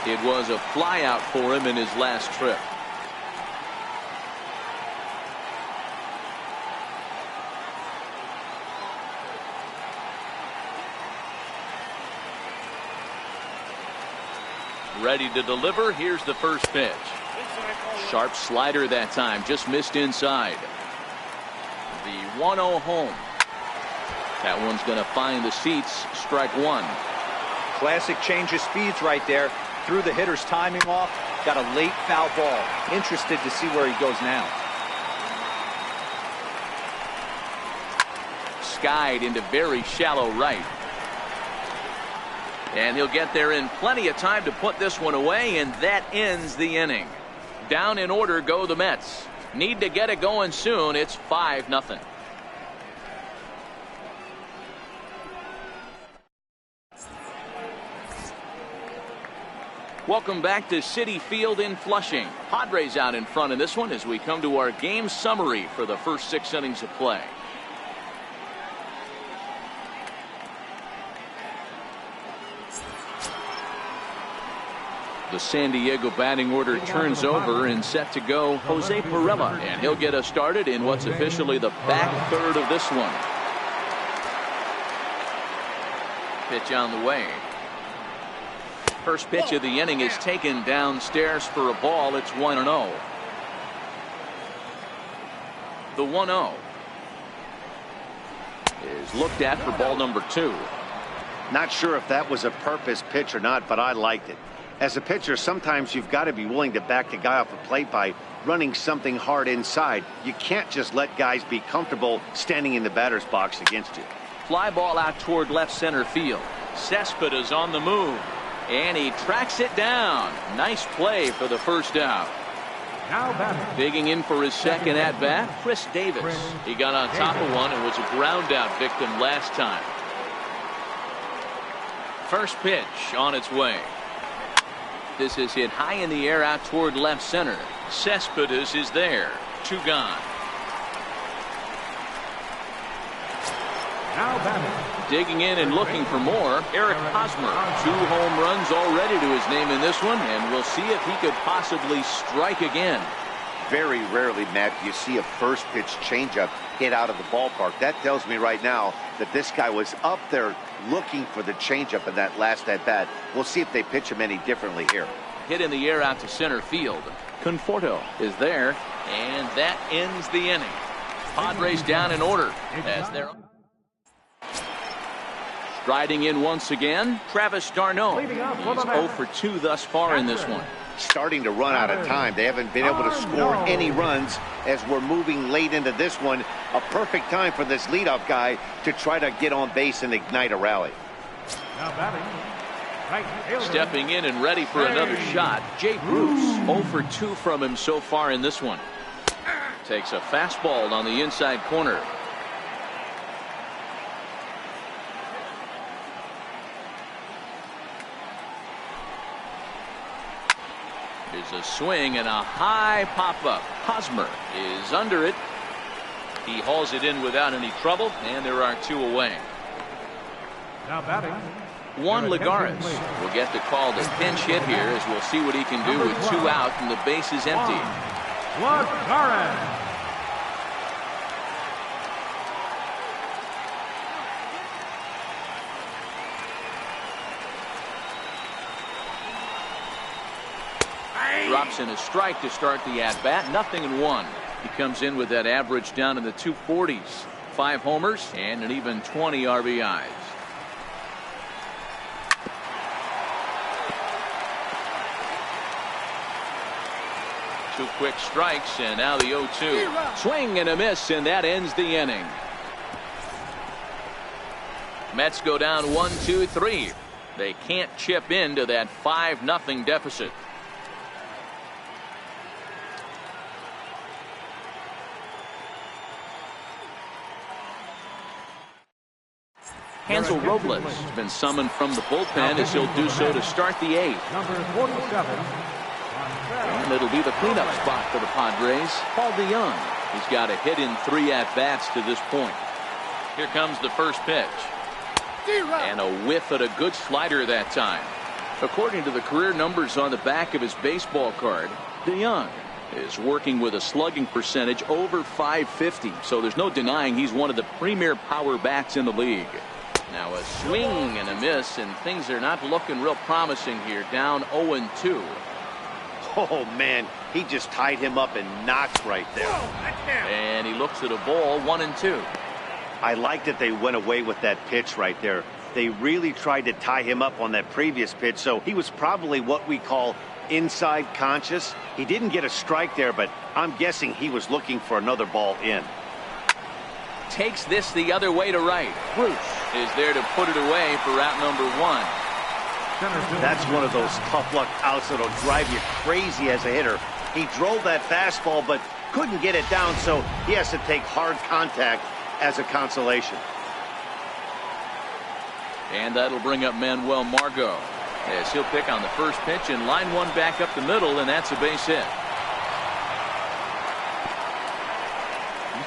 [SPEAKER 1] It was a flyout for him in his last trip. Ready to deliver. Here's the first pitch. Sharp slider that time, just missed inside. The 1-0 home. That one's going to find the seats. Strike 1.
[SPEAKER 4] Classic change of speeds right there. Threw the hitter's timing off. Got a late foul ball. Interested to see where he goes now.
[SPEAKER 1] Skied into very shallow right. And he'll get there in plenty of time to put this one away, and that ends the inning. Down in order go the Mets. Need to get it going soon. It's 5-0. Welcome back to Citi Field in Flushing. Padres out in front in this one as we come to our game summary for the first 6 innings of play. The San Diego batting order turns over and set to go Jose Pirela, and he'll get us started in what's officially the back third of this one. Pitch on the way. First pitch of the inning is taken downstairs for a ball. It's 1-0. The 1-0 is looked at for ball number 2.
[SPEAKER 3] Not sure if that was a purpose pitch or not, but I liked it. As a pitcher, sometimes you've got to be willing to back the guy off the plate by running something hard inside. You can't just let guys be comfortable standing in the batter's box against you.
[SPEAKER 1] Fly ball out toward left center field. Cespedes on the move, and he tracks it down. Nice play for the first out.
[SPEAKER 2] Now batting.
[SPEAKER 1] Digging in for his second at bat, Chris Davis. He got on top of one and was a ground out victim last time. First pitch on its way. This is hit high in the air out toward left center. Cespedes is there. 2 gone.
[SPEAKER 2] Now batting.
[SPEAKER 1] Digging in and looking for more, Eric Hosmer. 2 home runs already to his name in this one, and we'll see if he could possibly strike again.
[SPEAKER 3] Very rarely, Matt, do you see a first pitch changeup hit out of the ballpark. That tells me right now that this guy was up there looking for the changeup in that last at bat. We'll see if they pitch him any differently here.
[SPEAKER 1] Hit in the air out to center field. Conforto is there, and that ends the inning. Padres down in order as they're striding in once again. Travis d'Arnaud. He's 0 for 2 thus far in this one.
[SPEAKER 3] Starting to run out of time. They haven't been able to score any runs as we're moving late into this one. A perfect time for this leadoff guy to try to get on base and ignite a rally.
[SPEAKER 1] Stepping in and ready for another shot, Jay Bruce. 0 for 2 from him so far in this one. Takes a fastball on the inside corner. There's a swing and a high pop-up. Hosmer is under it. He hauls it in without any trouble, and there are 2 away.
[SPEAKER 2] Now batting.
[SPEAKER 1] Juan Lagares will get the call to pinch hit here as we'll see what he can do with 2 out and the base is empty.
[SPEAKER 2] Lagares.
[SPEAKER 1] Drops in a strike to start the at-bat. 0-1. He comes in with that average down in the 240s. 5 homers and an even 20 RBIs. Two quick strikes, and now the 0-2. Swing and a miss, and that ends the inning. Mets go down 1-2-3. They can't chip into that 5-0 deficit. Hansel Robles has been summoned from the bullpen as he'll do so to start the 8th.
[SPEAKER 2] Number 47.
[SPEAKER 1] And it'll be the cleanup spot for the Padres. Paul DeYoung. He's got a hit in 3 at-bats to this point. Here comes the first pitch. And a whiff at a good slider that time. According to the career numbers on the back of his baseball card, DeYoung is working with a slugging percentage over .550. So there's no denying he's one of the premier power bats in the league. Now a swing and a miss, and things are not looking real promising here. Down 0-2.
[SPEAKER 3] Oh, man, he just tied him up in knots right there.
[SPEAKER 1] And he looks at a ball, 1-2.
[SPEAKER 3] I like that they went away with that pitch right there. They really tried to tie him up on that previous pitch, so he was probably what we call inside conscious. He didn't get a strike there, but I'm guessing he was looking for another ball in.
[SPEAKER 1] Takes this the other way to right. Bruce is there to put it away for out number 1.
[SPEAKER 3] That's one of those tough luck outs that'll drive you crazy as a hitter. He drove that fastball but couldn't get it down, so he has to take hard contact as a consolation.
[SPEAKER 1] And that'll bring up Manuel Margot as he'll pick on the first pitch and line one back up the middle, and that's a base hit.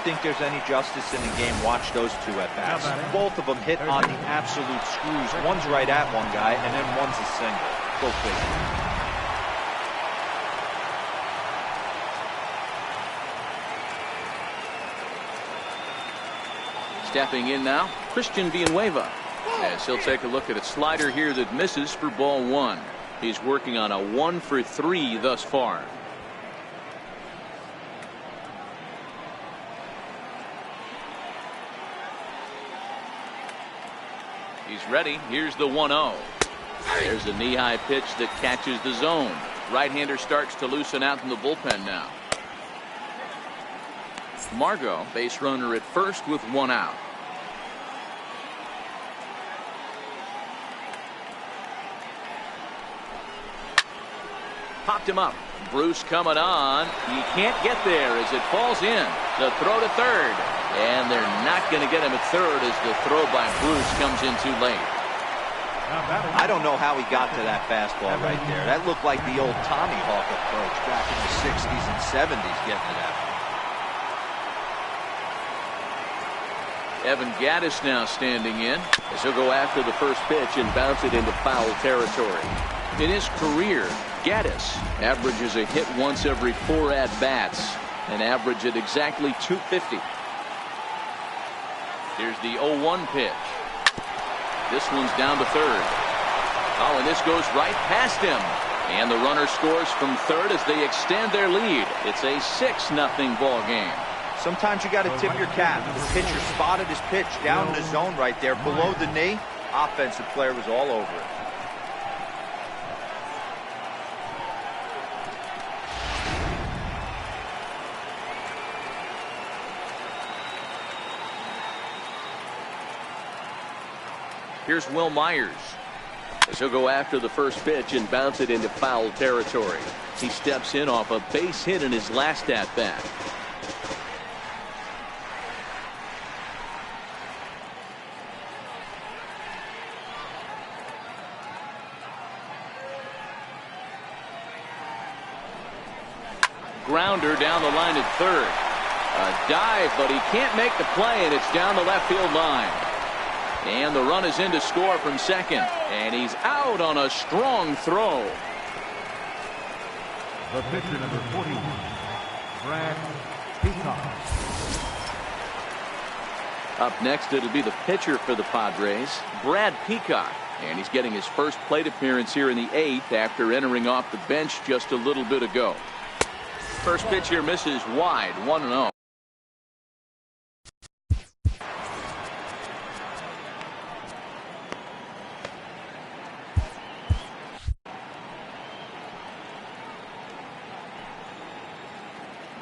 [SPEAKER 4] Think there's any justice in the game, watch those 2 at bats. Both of them hit on the absolute screws. One's right at one guy, and then one's a single. Go figure.
[SPEAKER 1] Stepping in now, Christian Villanueva, as he'll take a look at a slider here that misses for ball 1. He's working on a 1 for 3 thus far. He's ready. Here's the 1-0. There's a knee-high pitch that catches the zone. Right-hander starts to loosen out in the bullpen now. Margot, base runner at first with 1 out. Popped him up. Bruce coming on. He can't get there as it falls in. The throw to third. And they're not going to get him at third as the throw by Bruce comes in too late.
[SPEAKER 4] I don't know how he got to that fastball right there. That looked like the old Tommy Hawk approach back in the 60s and 70s getting it out.
[SPEAKER 1] Evan Gaddis now standing in, as he'll go after the first pitch and bounce it into foul territory. In his career, Gaddis averages a hit once every 4 at-bats, an average at exactly .250. Here's the 0-1 pitch. This one's down to third. Oh, and this goes right past him. And the runner scores from third as they extend their lead. It's a 6-0 ball game.
[SPEAKER 4] Sometimes you got to tip your cap. The pitcher spotted his pitch down in the zone right there below the knee. Offensive player was all over it.
[SPEAKER 1] Here's Will Myers, as he'll go after the first pitch and bounce it into foul territory. He steps in off a base hit in his last at-bat. Grounder down the line at third. A dive, but he can't make the play, and it's down the left field line. And the run is in to score from second. And he's out on a strong throw.
[SPEAKER 2] The pitcher, number 41, Brad Peacock.
[SPEAKER 1] Up next, it'll be the pitcher for the Padres, Brad Peacock. And he's getting his first plate appearance here in the 8th after entering off the bench just a little bit ago. First pitch here misses wide, 1-0.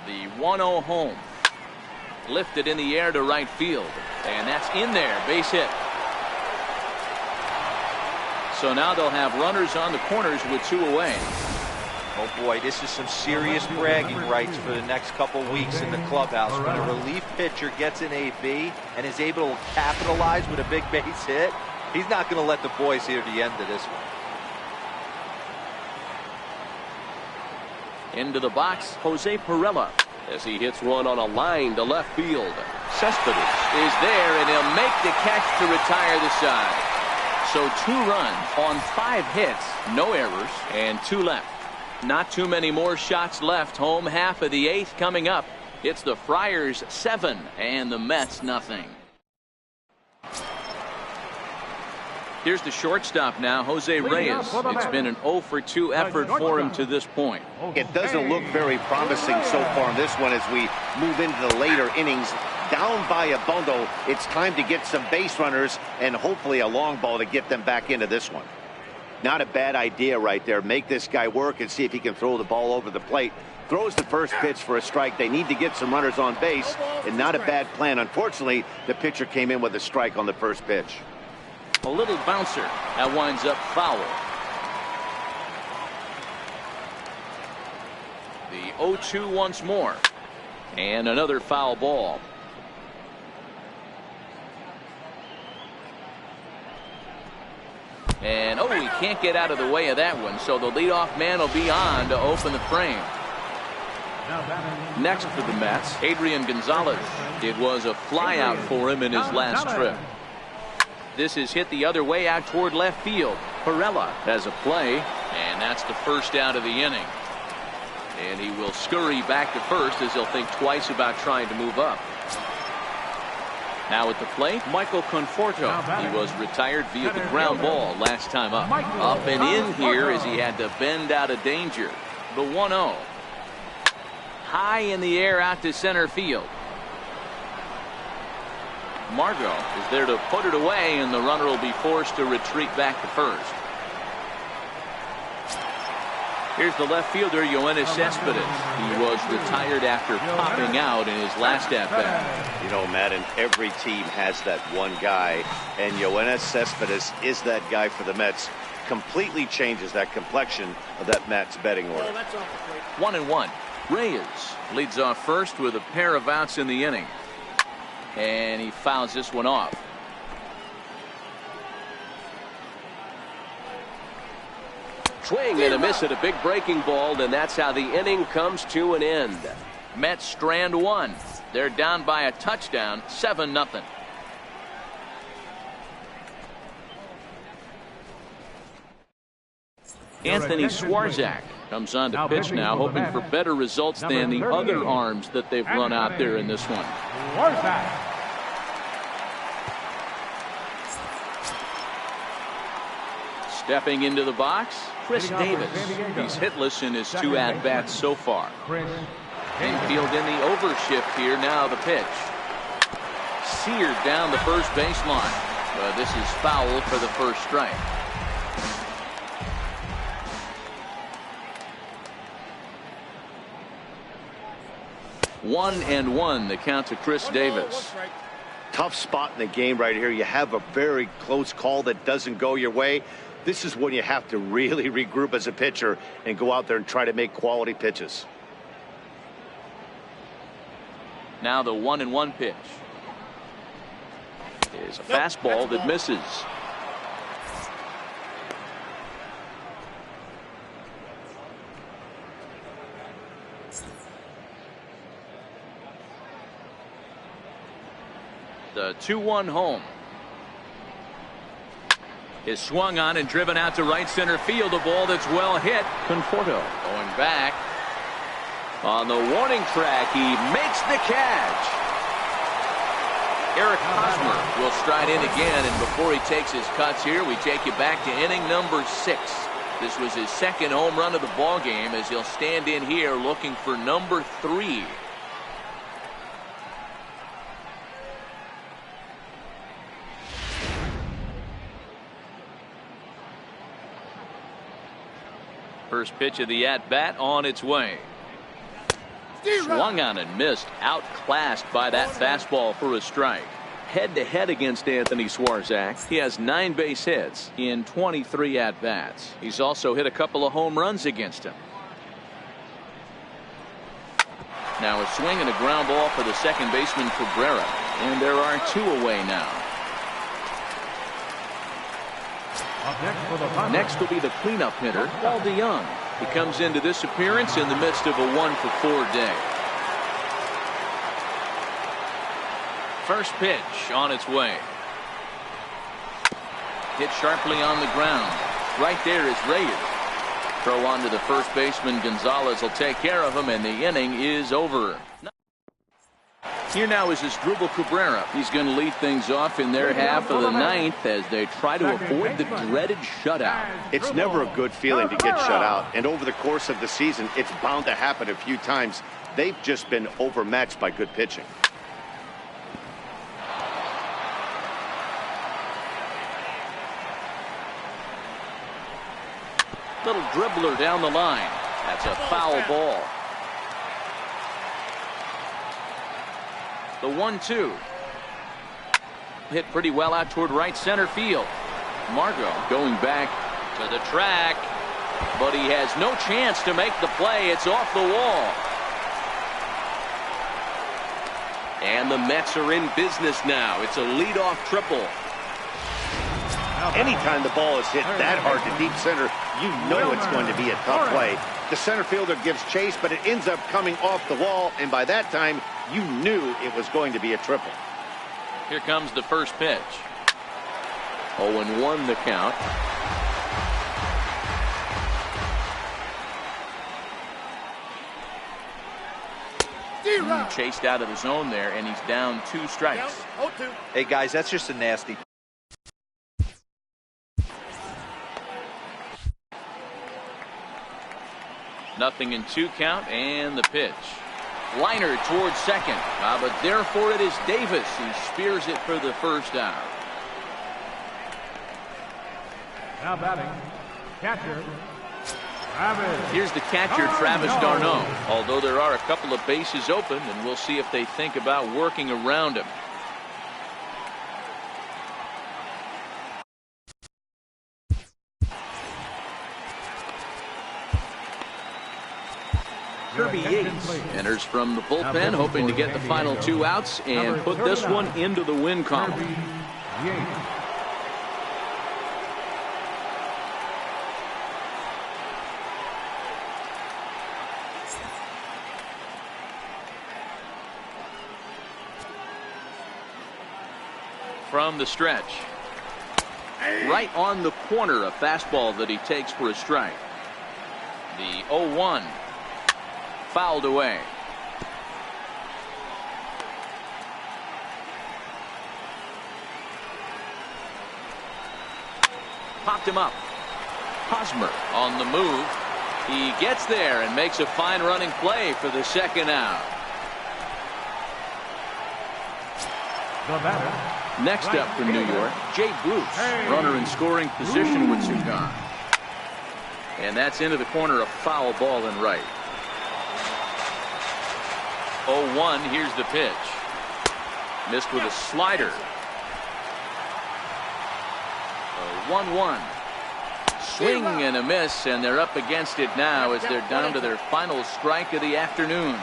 [SPEAKER 1] The 1-0 home. Lifted in the air to right field. And that's in there. Base hit. So now they'll have runners on the corners with 2 away.
[SPEAKER 4] Oh boy, this is some serious bragging rights for the next couple weeks in the clubhouse. When a relief pitcher gets an AB and is able to capitalize with a big base hit, he's not going to let the boys hear the end of this one.
[SPEAKER 1] Into the box, Jose Pirela, as he hits one on a line to left field. Cespedes is there, and he'll make the catch to retire the side. So 2 runs on 5 hits, no errors, and 2 left. Not too many more shots left. Home half of the 8th coming up. It's the Friars 7 and the Mets nothing. Here's the shortstop now, Jose Reyes. It's been an 0-for-2 effort for him to this point.
[SPEAKER 3] It doesn't look very promising so far in this one as we move into the later innings. Down by a bundle, it's time to get some base runners and hopefully a long ball to get them back into this one. Not a bad idea right there. Make this guy work and see if he can throw the ball over the plate. Throws the first pitch for a strike. They need to get some runners on base, and not a bad plan. Unfortunately, the pitcher came in with a strike on the first pitch.
[SPEAKER 1] A little bouncer. That winds up foul. The 0-2 once more. And another foul ball. And, oh, he can't get out of the way of that one, so the leadoff man will be on to open the frame. Next for the Mets, Adrian Gonzalez. It was a flyout for him in his last trip. This is hit the other way out toward left field. Pirela has a play, and that's the first out of the inning. And he will scurry back to first as he'll think twice about trying to move up. Now at the plate, Michael Conforto. He was retired via the ground ball last time up. Up and in here as he had to bend out of danger. The 1-0. High in the air out to center field. Margot is there to put it away, and the runner will be forced to retreat back to first. Here's the left fielder, Yoenis Cespedes. He was retired after popping out in his last at-bat.
[SPEAKER 3] You know, Matt, and every team has that one guy, and Yoenis Cespedes is that guy for the Mets. Completely changes that complexion of that Mets betting order.
[SPEAKER 1] 1-1. Reyes leads off first with a pair of outs in the inning. And he fouls this one off. Swing and a miss at a big breaking ball, and that's how the inning comes to an end. Mets strand 1. They're down by a touchdown, 7-0. Anthony Swarzak comes on to pitch now, hoping for better results than the other arms that they've run out there in this one. Stepping into the box, Chris Davis. He's hitless in his 2 at-bats so far. Infield in the overshift here. Now the pitch. Seared down the first baseline. But this is foul for the first strike. One and one, the count to Chris Davis.
[SPEAKER 3] Tough spot in the game right here. You have a very close call that doesn't go your way. This is when you have to really regroup as a pitcher and go out there and try to make quality pitches.
[SPEAKER 1] Now the 1-1 pitch is a fastball that misses. The 2-1 home is swung on and driven out to right center field. A ball that's well hit. Conforto going back on the warning track. He makes the catch. Eric Hosmer will stride in again, and before he takes his cuts here, we take you back to inning number 6. This was his second home run of the ball game, as he'll stand in here looking for number 3. First pitch of the at-bat on its way. Swung on and missed. Outclassed by that fastball for a strike. Head-to-head against Anthony Swarzak. He has 9 base hits in 23 at-bats. He's also hit a couple of home runs against him. Now a swing and a ground ball for the second baseman Cabrera. And there are 2 away now. Next will be the cleanup hitter, Paul DeYoung. He comes into this appearance in the midst of a 1-for-4 day. First pitch on its way. Hit sharply on the ground. Right there is Reyes. Throw on to the first baseman. Gonzalez will take care of him, and the inning is over. Here now is Asdrubal Cabrera. He's going to lead things off in their half of the 9th as they try to avoid the dreaded shutout.
[SPEAKER 3] It's never a good feeling to get shut out, and over the course of the season, it's bound to happen a few times. They've just been overmatched by good pitching.
[SPEAKER 1] Little dribbler down the line. That's a foul ball. The 1-2. Hit pretty well out toward right center field. Margot going back to the track, but he has no chance to make the play. It's off the wall. And the Mets are in business now. It's a leadoff triple.
[SPEAKER 3] Anytime the ball is hit that hard to deep center, you know it's going to be a tough play. The center fielder gives chase, but it ends up coming off the wall, and by that time, you knew it was going to be a triple.
[SPEAKER 1] Here comes the first pitch. 0-1 the count. Chased out of the zone there, and he's down 2 strikes.
[SPEAKER 4] Hey, guys, that's just a nasty.
[SPEAKER 1] Nothing in 2 count, and the pitch. Liner towards second. But therefore it is Davis who spears it for the first out.
[SPEAKER 2] Now batting, catcher, Travis.
[SPEAKER 1] Here's the catcher, Travis d'Arnaud. Although there are a couple of bases open, and we'll see if they think about working around him. Kirby Yates enters from the bullpen, hoping to get the final 2 outs and put this one into the win column. From the stretch. Right on the corner, a fastball that he takes for a strike. The 0-1 fouled away. Popped him up. Hosmer on the move. He gets there and makes a fine running play for the second out.
[SPEAKER 2] The batter.
[SPEAKER 1] Next up for New York, Jay Bruce, runner in scoring position with Jugón. And that's into the corner, a foul ball and right. 0-1, here's the pitch. Missed with a slider. 1-1. Swing and a miss, and they're up against it now as they're down to their final strike of the afternoon.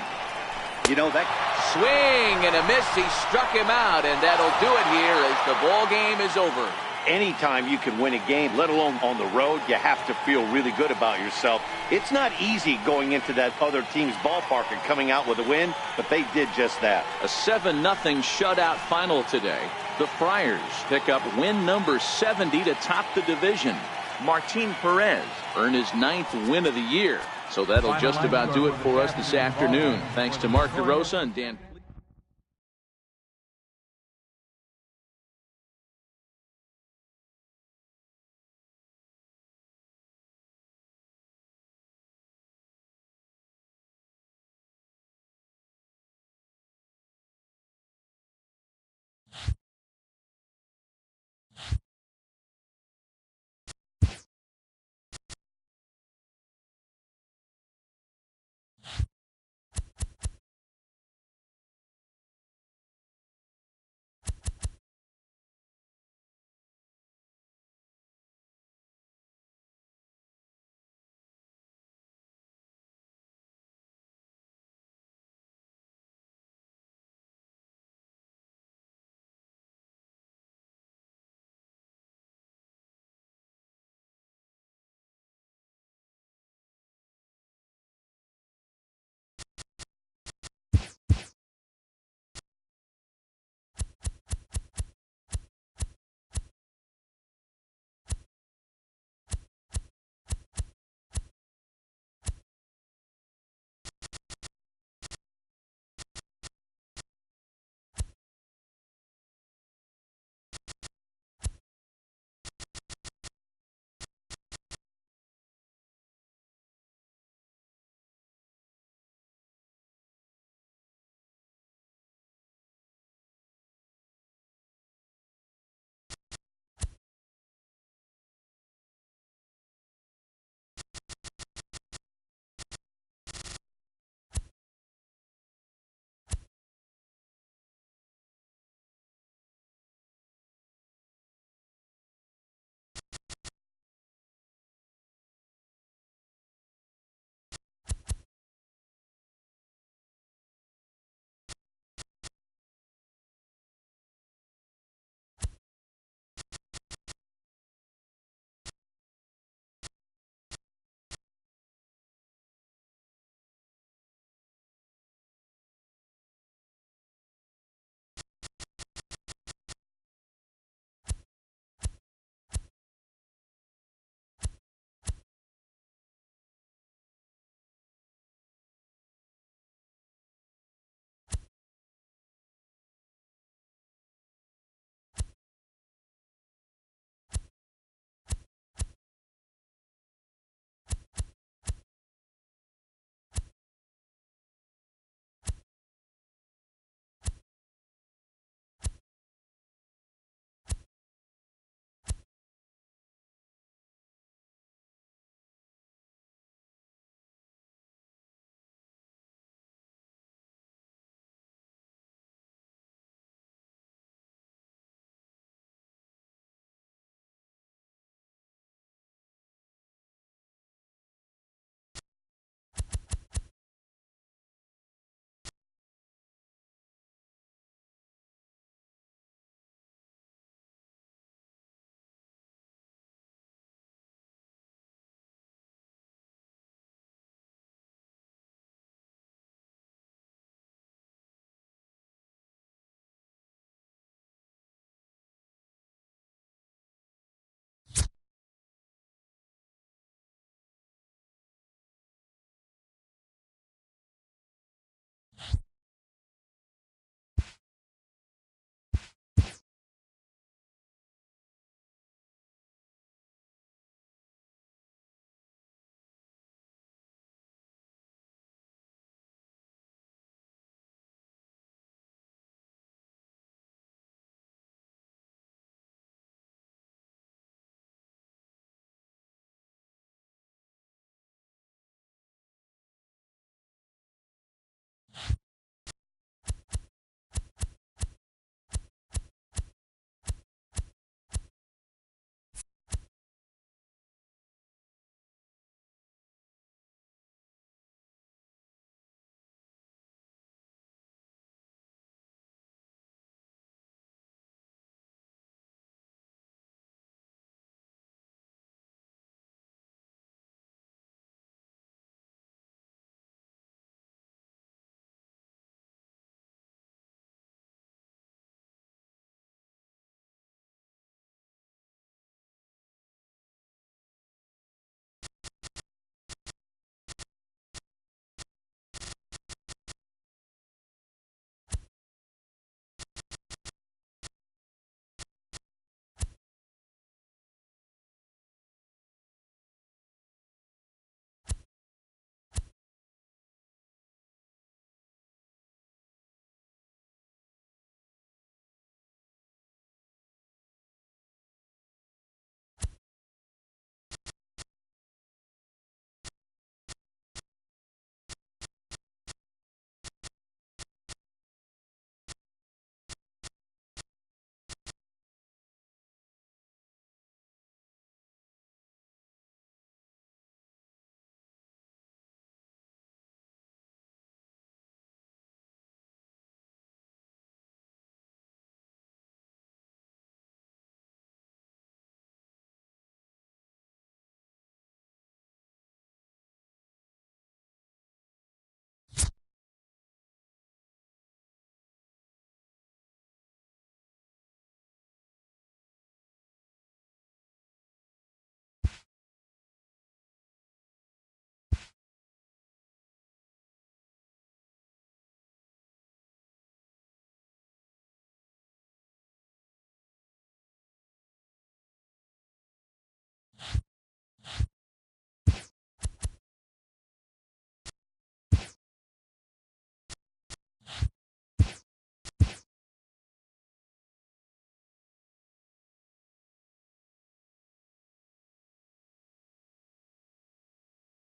[SPEAKER 3] You know that
[SPEAKER 1] swing and a miss. He struck him out, and that'll do it here as the ball game is over.
[SPEAKER 3] anytime you can win a game, let alone on the road, you have to feel really good about yourself. It's not easy going into that other team's ballpark and coming out with a win, but they did just that.
[SPEAKER 1] A 7-0 shutout final today. The Friars pick up win number 70 to top the division. Martin Perez earned his 9th win of the year. So that'll just about do it for us this afternoon. Thanks to Mark DeRosa and Dan.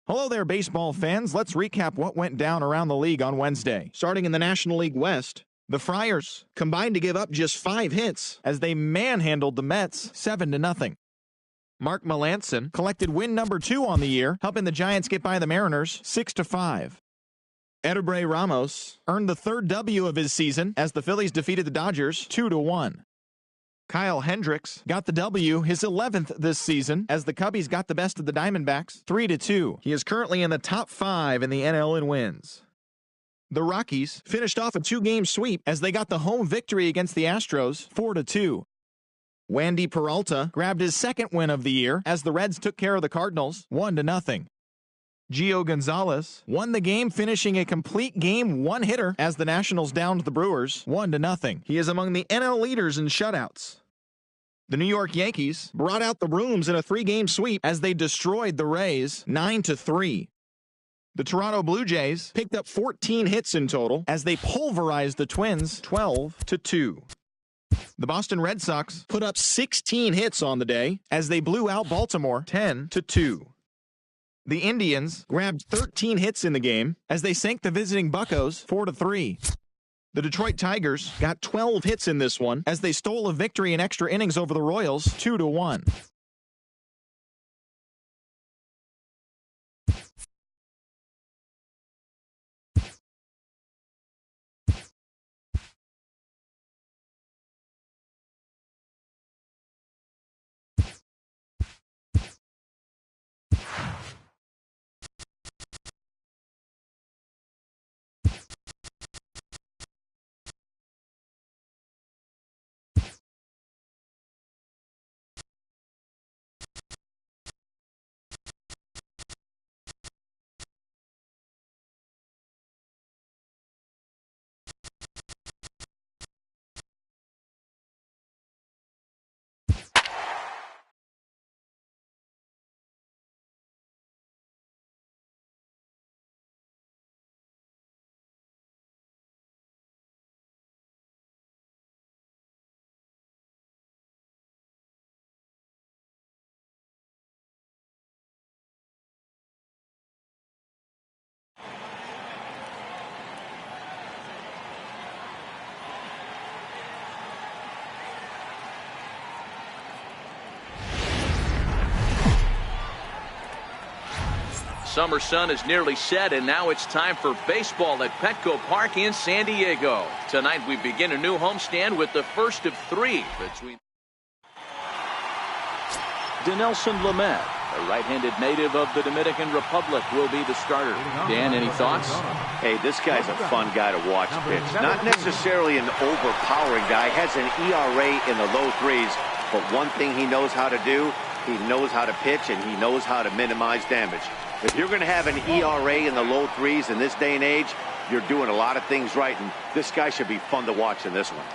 [SPEAKER 6] Hello there, baseball fans. Let's recap what went down around the league on Wednesday. Starting in the National League West, the Friars combined to give up just 5 hits as they manhandled the Mets 7-0. Mark Melancon collected win number 2 on the year, helping the Giants get by the Mariners 6-5. Edebrey Ramos earned the 3rd W of his season as the Phillies defeated the Dodgers 2-1. Kyle Hendricks got the W, his 11th this season, as the Cubbies got the best of the Diamondbacks 3-2. He is currently in the top 5 in the NL in wins. The Rockies finished off a 2-game sweep as they got the home victory against the Astros 4-2. Wandy Peralta grabbed his 2nd win of the year as the Reds took care of the Cardinals 1-0. Gio Gonzalez won the game, finishing a complete game one-hitter as the Nationals downed the Brewers 1-0. He is among the NL leaders in shutouts. The New York Yankees brought out the brooms in a 3-game sweep as they destroyed the Rays 9-3. The Toronto Blue Jays picked up 14 hits in total as they pulverized the Twins 12-2. The Boston Red Sox put up 16 hits on the day as they blew out Baltimore 10-2. The Indians grabbed 13 hits in the game as they sank the visiting Buccos 4-3. The Detroit Tigers got 12 hits in this one as they stole a victory in extra innings over the Royals 2-1.
[SPEAKER 1] Summer sun is nearly set, and now it's time for baseball at Petco Park in San Diego. Tonight we begin a new homestand with the first of 3 between Dinelson Lamet, a right-handed native of the Dominican Republic, will be the starter. Dan, any thoughts?
[SPEAKER 3] Hey, this guy's a fun guy to watch pitch. Not necessarily an overpowering guy. Has an ERA in the low 3s, but one thing he knows how to do, he knows how to pitch, and he knows how to minimize damage. If you're going to have an ERA in the low 3s in this day and age, you're doing a lot of things right, and this guy should be fun to watch in this one.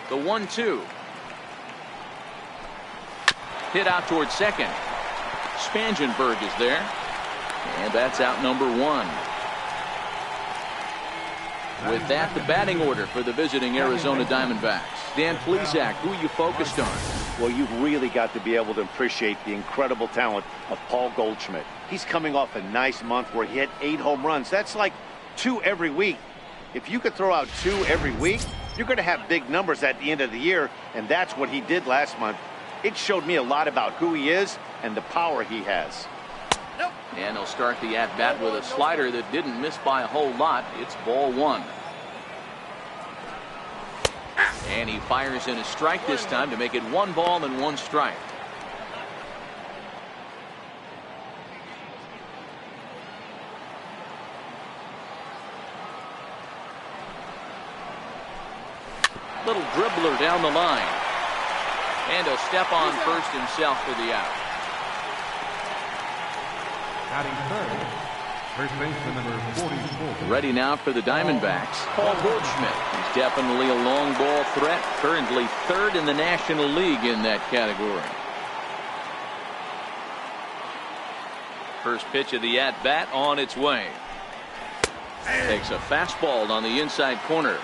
[SPEAKER 1] The 1-2. Hit out towards second. Spangenberg is there. And that's out number 1. With that, the batting order for the visiting Arizona Diamondbacks. Dan Plesac, who you focused on?
[SPEAKER 3] Well, you've really got to be able to appreciate the incredible talent of Paul Goldschmidt. He's coming off a nice month where he had 8 home runs. That's like 2 every week. If you could throw out 2 every week, you're going to have big numbers at the end of the year, and that's what he did last month. It showed me a lot about who he is and the power he has.
[SPEAKER 1] And he'll start the at-bat with a slider that didn't miss by a whole lot. It's ball 1. And he fires in a strike this time to make it 1 ball and 1 strike. Little dribbler down the line. And he'll step on first himself for the out.
[SPEAKER 2] Batting third, first baseman number 44.
[SPEAKER 1] Ready now for the Diamondbacks, Paul Goldschmidt. He's definitely a long ball threat, currently 3rd in the National League in that category. First pitch of the at-bat on its way. Takes a fastball on the inside corner.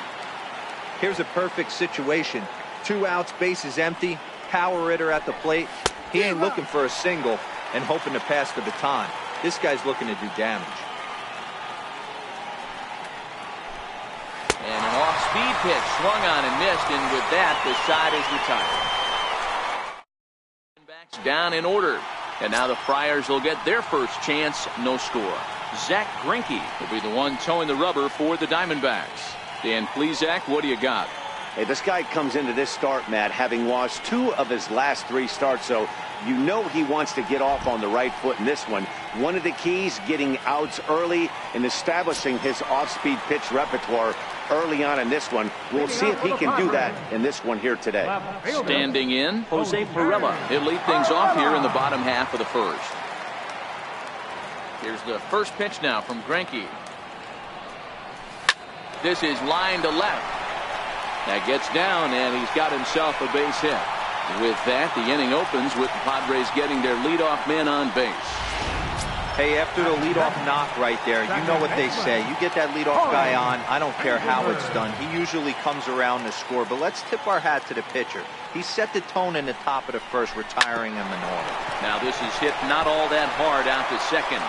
[SPEAKER 4] Here's a perfect situation. 2 outs, bases empty, power hitter at the plate. He ain't looking for a single and hoping to pass the baton. This guy's looking to do damage.
[SPEAKER 1] And an off-speed pitch swung on and missed, and with that, the side is retired. Backs down in order, and now the Friars will get their first chance. No score. Zach Greinke will be the one towing the rubber for the Diamondbacks. Dan, please, Zach, what do you got?
[SPEAKER 3] Hey, this guy comes into this start, Matt, having lost 2 of his last 3 starts, so you know he wants to get off on the right foot in this one. One of the keys, getting outs early and establishing his off-speed pitch repertoire early on in this one. We'll see if he can do that in this one here today.
[SPEAKER 1] Standing in, Jose Pirela. He'll lead things off here in the bottom half of the first. Here's the first pitch now from Greinke. This is line to left. That gets down, and he's got himself a base hit. With that, the inning opens with the Padres getting their leadoff man on base.
[SPEAKER 4] Hey, after the leadoff knock right there, you know what they say. You get that leadoff guy on, I don't care how it's done. He usually comes around to score, but let's tip our hat to the pitcher. He set the tone in the top of the first, retiring him in order.
[SPEAKER 1] Now this is hit not all that hard out to second.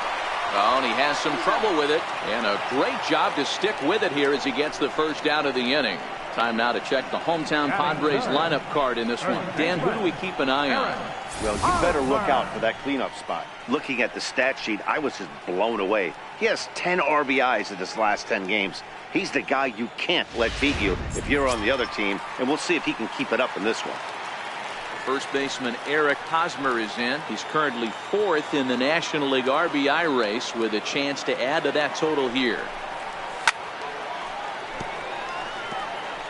[SPEAKER 1] Oh, and he has some trouble with it, and a great job to stick with it here as he gets the first out of the inning. Time now to check the hometown Padres lineup card in this one. Dan, who do we keep an eye on?
[SPEAKER 3] Well, you better look out for that cleanup spot. Looking at the stat sheet, I was just blown away. He has 10 RBIs in his last 10 games. He's the guy you can't let beat you if you're on the other team, and we'll see if he can keep it up in this one.
[SPEAKER 1] First baseman Eric Hosmer is in. He's currently 4th in the National League RBI race with a chance to add to that total here.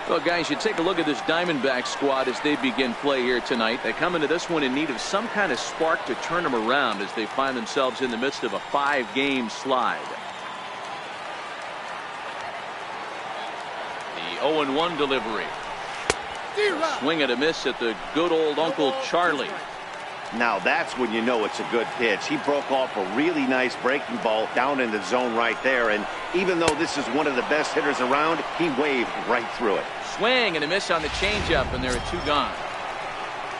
[SPEAKER 1] Well, guys, you take a look at this Diamondback squad as they begin play here tonight. They come into this one in need of some kind of spark to turn them around as they find themselves in the midst of a 5-game slide. The 0-1 delivery. Swing and a miss at the good old Uncle Charlie.
[SPEAKER 3] Now that's when you know it's a good pitch. He broke off a really nice breaking ball down in the zone right there, and even though this is one of the best hitters around, he waved right through it.
[SPEAKER 1] Swing and a miss on the changeup, and there are 2 gone.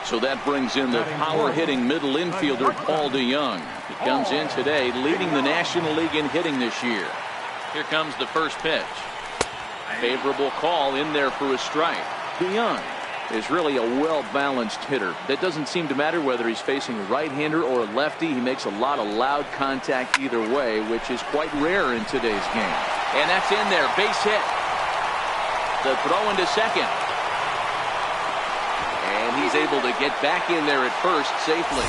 [SPEAKER 1] So that brings in the power-hitting middle infielder Paul DeJong. He comes in today leading the National League in hitting this year. Here comes the first pitch. Favorable call in there for a strike. DeJong is really a well-balanced hitter. That doesn't seem to matter whether he's facing a right-hander or a lefty. He makes a lot of loud contact either way, which is quite rare in today's game. And that's in there. Base hit. The throw into second. And he's able to get back in there at first safely.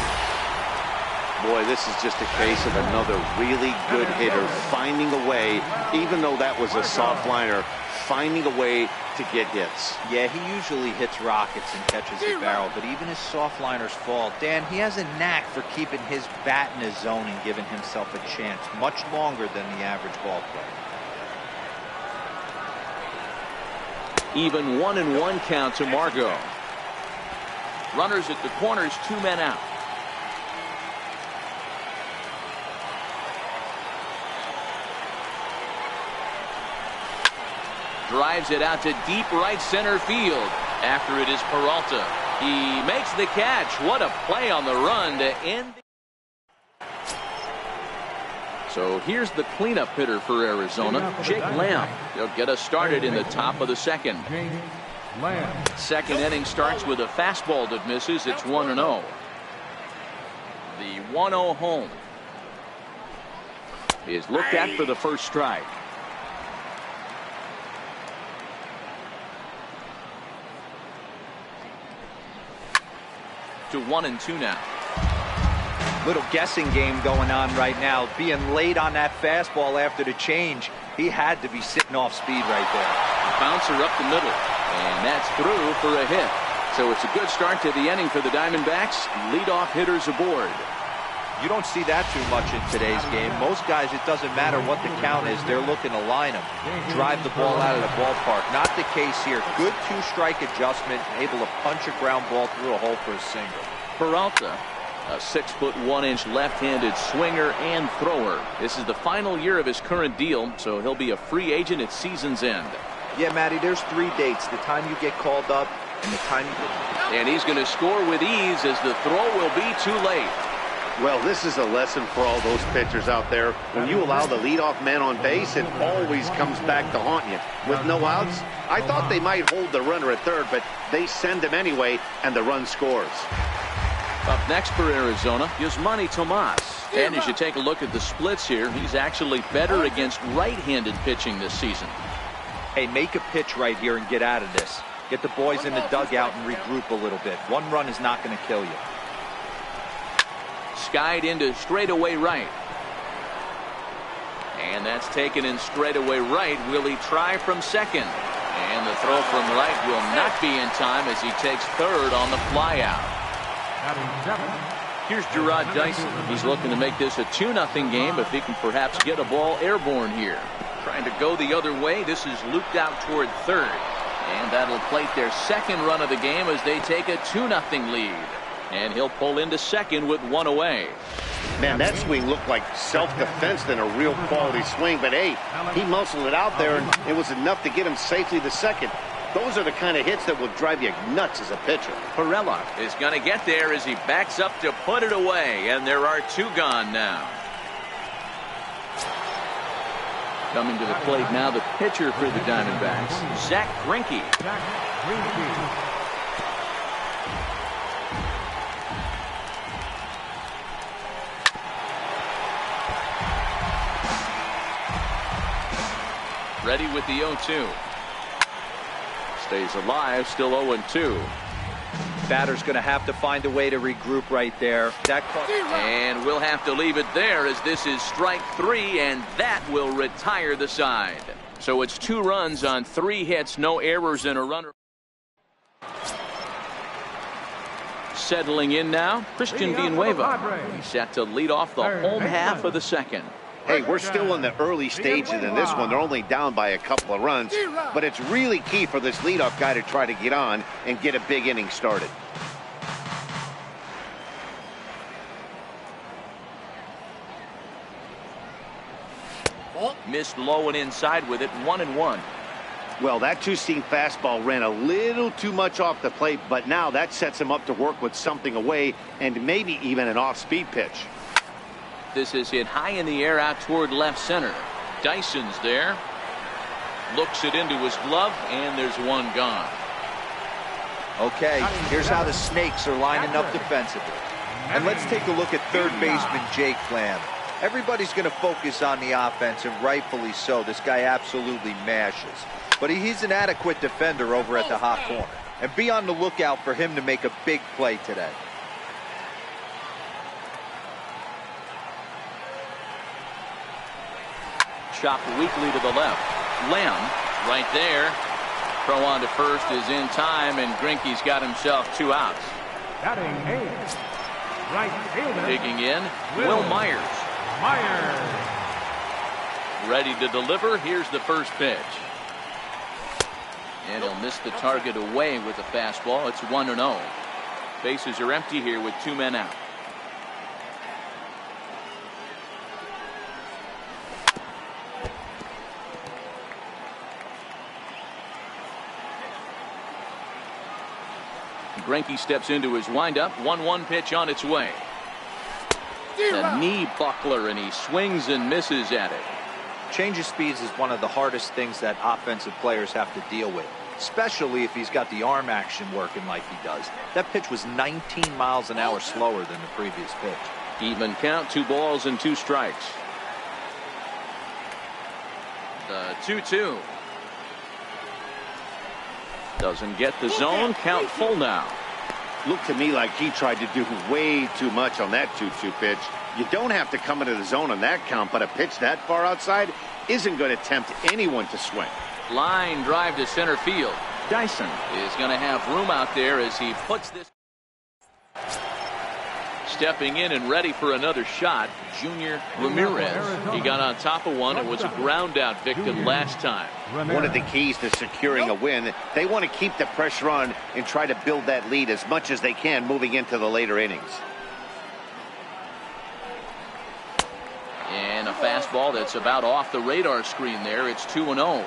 [SPEAKER 3] Boy, this is just a case of another really good hitter finding a way, even though that was a soft liner, finding a way to get hits.
[SPEAKER 4] Yeah, he usually hits rockets and catches the barrel, but even his soft liners fall. Dan, he has a knack for keeping his bat in his zone and giving himself a chance much longer than the average ball player.
[SPEAKER 1] Even 1-1 count to Margot. Runners at the corners, 2 men out. Drives it out to deep right center field. After it is Peralta. He makes the catch. What a play on the run to end. So here's the cleanup hitter for Arizona, Jake Lamb. He'll get us started in the top of the second. Second inning starts with a fastball that misses. It's 1-0. The 1-0 home is looked at for the first strike. To 1-2 now.
[SPEAKER 4] Little guessing game going on right now. Being late on that fastball after the change. He had to be sitting off speed right there.
[SPEAKER 1] Bouncer up the middle. And that's through for a hit. So it's a good start to the inning for the Diamondbacks. Leadoff hitters aboard.
[SPEAKER 4] You don't see that too much in today's game. Most guys, it doesn't matter what the count is. They're looking to line them. Drive the ball out of the ballpark. Not the case here. Good 2-strike adjustment. Able to punch a ground ball through a hole for a single.
[SPEAKER 1] Peralta A 6'1" left-handed swinger and thrower. This is the final year of his current deal, so he'll be a free agent at season's end.
[SPEAKER 4] Yeah, Matty, there's 3 dates. The time you get called up and the time you get...
[SPEAKER 1] And he's going to score with ease as the throw will be too late.
[SPEAKER 3] Well, this is a lesson for all those pitchers out there. When you allow the leadoff man on base, it always comes back to haunt you. With no outs, I thought they might hold the runner at third, but they send him anyway, and the run scores.
[SPEAKER 1] Up next for Arizona, Yasmani Tomas. And as you take a look at the splits here, he's actually better against right-handed pitching this season.
[SPEAKER 4] Hey, make a pitch right here and get out of this. Get the boys in the dugout and regroup a little bit. One run is not going to kill you.
[SPEAKER 1] Skied into straightaway right. And that's taken in straightaway right. Will he try from second? And the throw from right will not be in time as he takes third on the flyout. Here's Gerard Dyson. He's looking to make this a 2-0 game if he can perhaps get a ball airborne here. Trying to go the other way. This is looped out toward third. And that'll plate their second run of the game as they take a 2-0 lead. And he'll pull into second with 1 away.
[SPEAKER 3] Man, that swing looked like self-defense than a real quality swing. But, hey, he muscled it out there, and it was enough to get him safely to second. Those are the kind of hits that will drive you nuts as a pitcher.
[SPEAKER 1] Perella is going to get there as he backs up to put it away. And there are 2 gone now. Coming to the plate now, the pitcher for the Diamondbacks, Zach Greinke. Ready with the 0-2. Stays alive, still 0-2.
[SPEAKER 4] Batter's going to have to find a way to regroup right there.
[SPEAKER 1] And we'll have to leave it there as this is strike 3, and that will retire the side. So it's 2 runs on 3 hits, no errors and a runner. Settling in now, Christian Villanueva. He's set to lead off the home half of the second.
[SPEAKER 3] Hey, we're still in the early stages in this one. They're only down by a couple of runs, but it's really key for this leadoff guy to try to get on and get a big inning started.
[SPEAKER 1] Missed low and inside with it, 1-1.
[SPEAKER 3] Well, that 2-seam fastball ran a little too much off the plate, but now that sets him up to work with something away and maybe even an off-speed pitch.
[SPEAKER 1] This is hit high in the air out toward left center. Dyson's there. Looks it into his glove, and there's 1 gone.
[SPEAKER 4] Okay, here's how the Snakes are lining up defensively. And let's take a look at third baseman Jake Lamb. Everybody's going to focus on the offense, and rightfully so. This guy absolutely mashes. But he's an adequate defender over at the hot corner. And be on the lookout for him to make a big play today.
[SPEAKER 1] Chopped weakly to the left. Lamb right there. Throw on to first is in time, and Greinke's got himself 2 outs.
[SPEAKER 2] Batting 8th, right fielder.
[SPEAKER 1] Digging in, Will Myers. Ready to deliver. Here's the first pitch. And he'll miss the target away with the fastball. It's 1-0. Bases are empty here with 2 men out. Greinke steps into his windup. 1-1 pitch on its way. The knee buckler, and he swings and misses at it.
[SPEAKER 4] Change of speeds is one of the hardest things that offensive players have to deal with, especially if he's got the arm action working like he does. That pitch was 19 miles an hour slower than the previous pitch.
[SPEAKER 1] Even count, 2 balls and 2 strikes. The 2-2. Doesn't get the zone. Count full now.
[SPEAKER 3] Looked to me like he tried to do way too much on that 2-2 pitch. You don't have to come into the zone on that count, but a pitch that far outside isn't going to tempt anyone to swing.
[SPEAKER 1] Line drive to center field. Dyson is going to have room out there as he puts this. Stepping in and ready for another shot, Junior Ramirez. He got on top of one and was a ground out victim last time.
[SPEAKER 3] One of the keys to securing a win, they want to keep the pressure on and try to build that lead as much as they can moving into the later innings.
[SPEAKER 1] fastball that's about off the radar screen there. It's 2-0.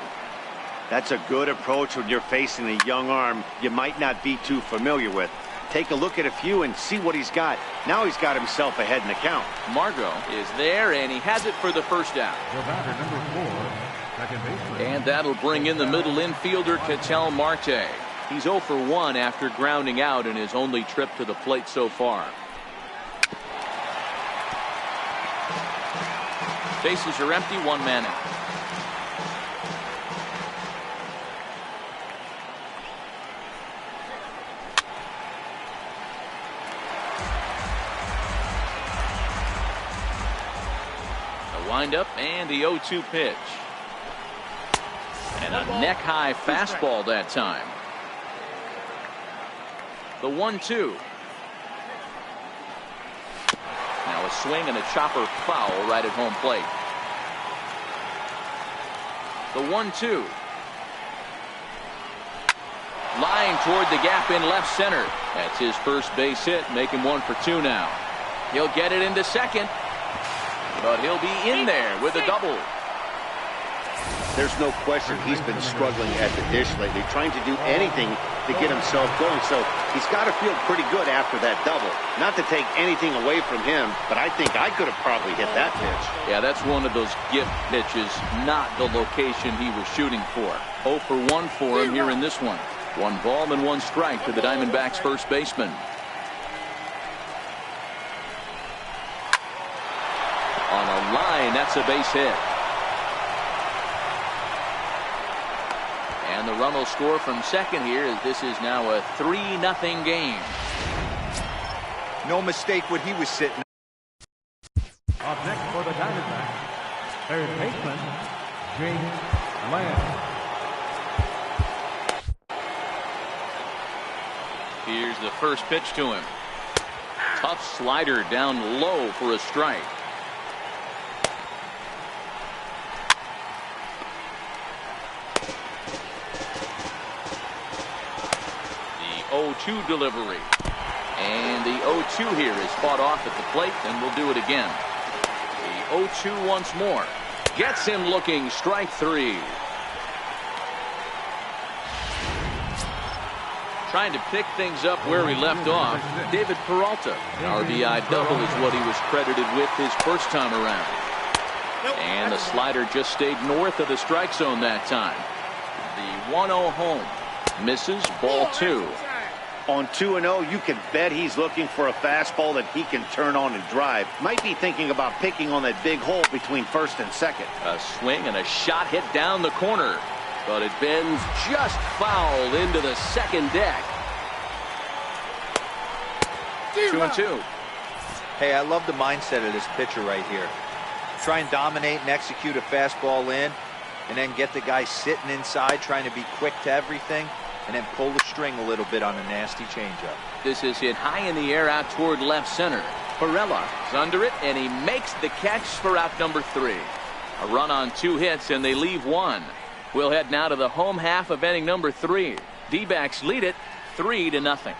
[SPEAKER 3] That's a good approach when you're facing a young arm you might not be too familiar with. Take a look at a few and see what he's got. Now he's got himself ahead in the count.
[SPEAKER 1] Margot is there, and he has it for the first out.
[SPEAKER 2] The batter, number 4, second baseman.
[SPEAKER 1] And that'll bring in the middle infielder, Ketel Marte. He's 0 for 1 after grounding out in his only trip to the plate so far. Bases are empty, 1 man out. The windup and the 0-2 pitch. And a neck-high fastball that time. The 1-2. Now a swing and a chopper foul right at home plate. The 1-2. Line toward the gap in left center. That's his first base hit, making 1 for 2 now. He'll get it into second, but he'll be in there with a double.
[SPEAKER 3] There's no question he's been struggling at the dish lately, trying to do anything to get himself going. So he's got to feel pretty good after that double. Not to take anything away from him, but I think I could have probably hit that pitch.
[SPEAKER 1] Yeah, that's one of those gift pitches, not the location he was shooting for. 0 for 1 for him here in this one. 1 ball and 1 strike to the Diamondbacks first baseman. On a line, that's a base hit. And the run will score from second here, as this is now a 3-0 game.
[SPEAKER 4] No mistake what he was sitting.
[SPEAKER 2] Up next for the Diamondbacks, third baseman, James Lamb.
[SPEAKER 1] Here's the first pitch to him. Tough slider down low for a strike. The 0-2 delivery. And the 0-2 here is fought off at the plate, and we'll do it again. The 0-2 once more. Gets him looking, strike 3. Trying to pick things up where he left off. David Peralta. An RBI double is what he was credited with his first time around. And the slider just stayed north of the strike zone that time. The 1-0 home. Misses, ball 2.
[SPEAKER 3] On 2-0, you can bet he's looking for a fastball that he can turn on and drive. Might be thinking about picking on that big hole between first and second.
[SPEAKER 1] A swing and a shot hit down the corner, but it bends just foul into the second deck. 2-2.
[SPEAKER 4] Hey, I love the mindset of this pitcher right here. Try and dominate and execute a fastball in, and then get the guy sitting inside trying to be quick to everything, and then pull the string a little bit on a nasty changeup.
[SPEAKER 1] This is hit high in the air out toward left center. Perella is under it, and he makes the catch for out number 3. A run on 2 hits, and they leave 1. We'll head now to the home half of inning number 3. D-backs lead it 3-0.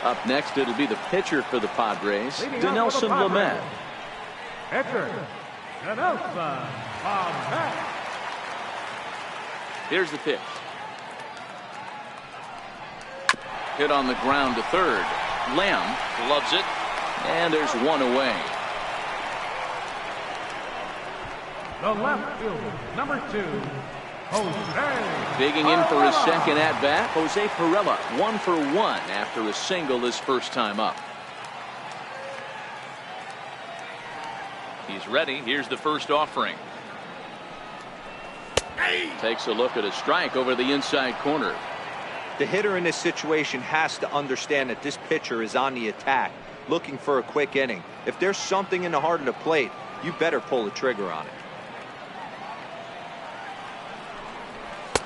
[SPEAKER 1] Up next, it'll be the pitcher for the Padres, Dinelson Lamet.
[SPEAKER 2] Pitcher, Dinelson Lamet.
[SPEAKER 1] Here's the pitch. Hit on the ground to third. Lamb loves it, and there's 1 away.
[SPEAKER 2] The left fielder, number 2, Jose.
[SPEAKER 1] Digging in for his second at-bat, Jose Perella, 1 for 1 after a single his first time up. He's ready. Here's the first offering. Takes a look at a strike over the inside corner.
[SPEAKER 4] The hitter in this situation has to understand that this pitcher is on the attack, looking for a quick inning. If there's something in the heart of the plate, you better pull the trigger on it.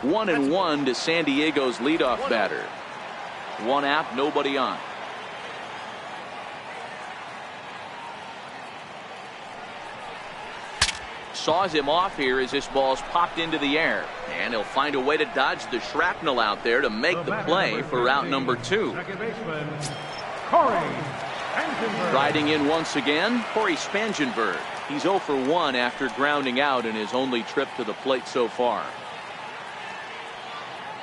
[SPEAKER 1] 1-1 to San Diego's leadoff batter. 1 out, nobody on. saws him off here as this ball's popped into the air. And he'll find a way to dodge the shrapnel out there to make the play for out number 2.
[SPEAKER 2] Second baseman, Corey Spangenberg.
[SPEAKER 1] Riding in once again, Corey Spangenberg. He's 0 for 1 after grounding out in his only trip to the plate so far.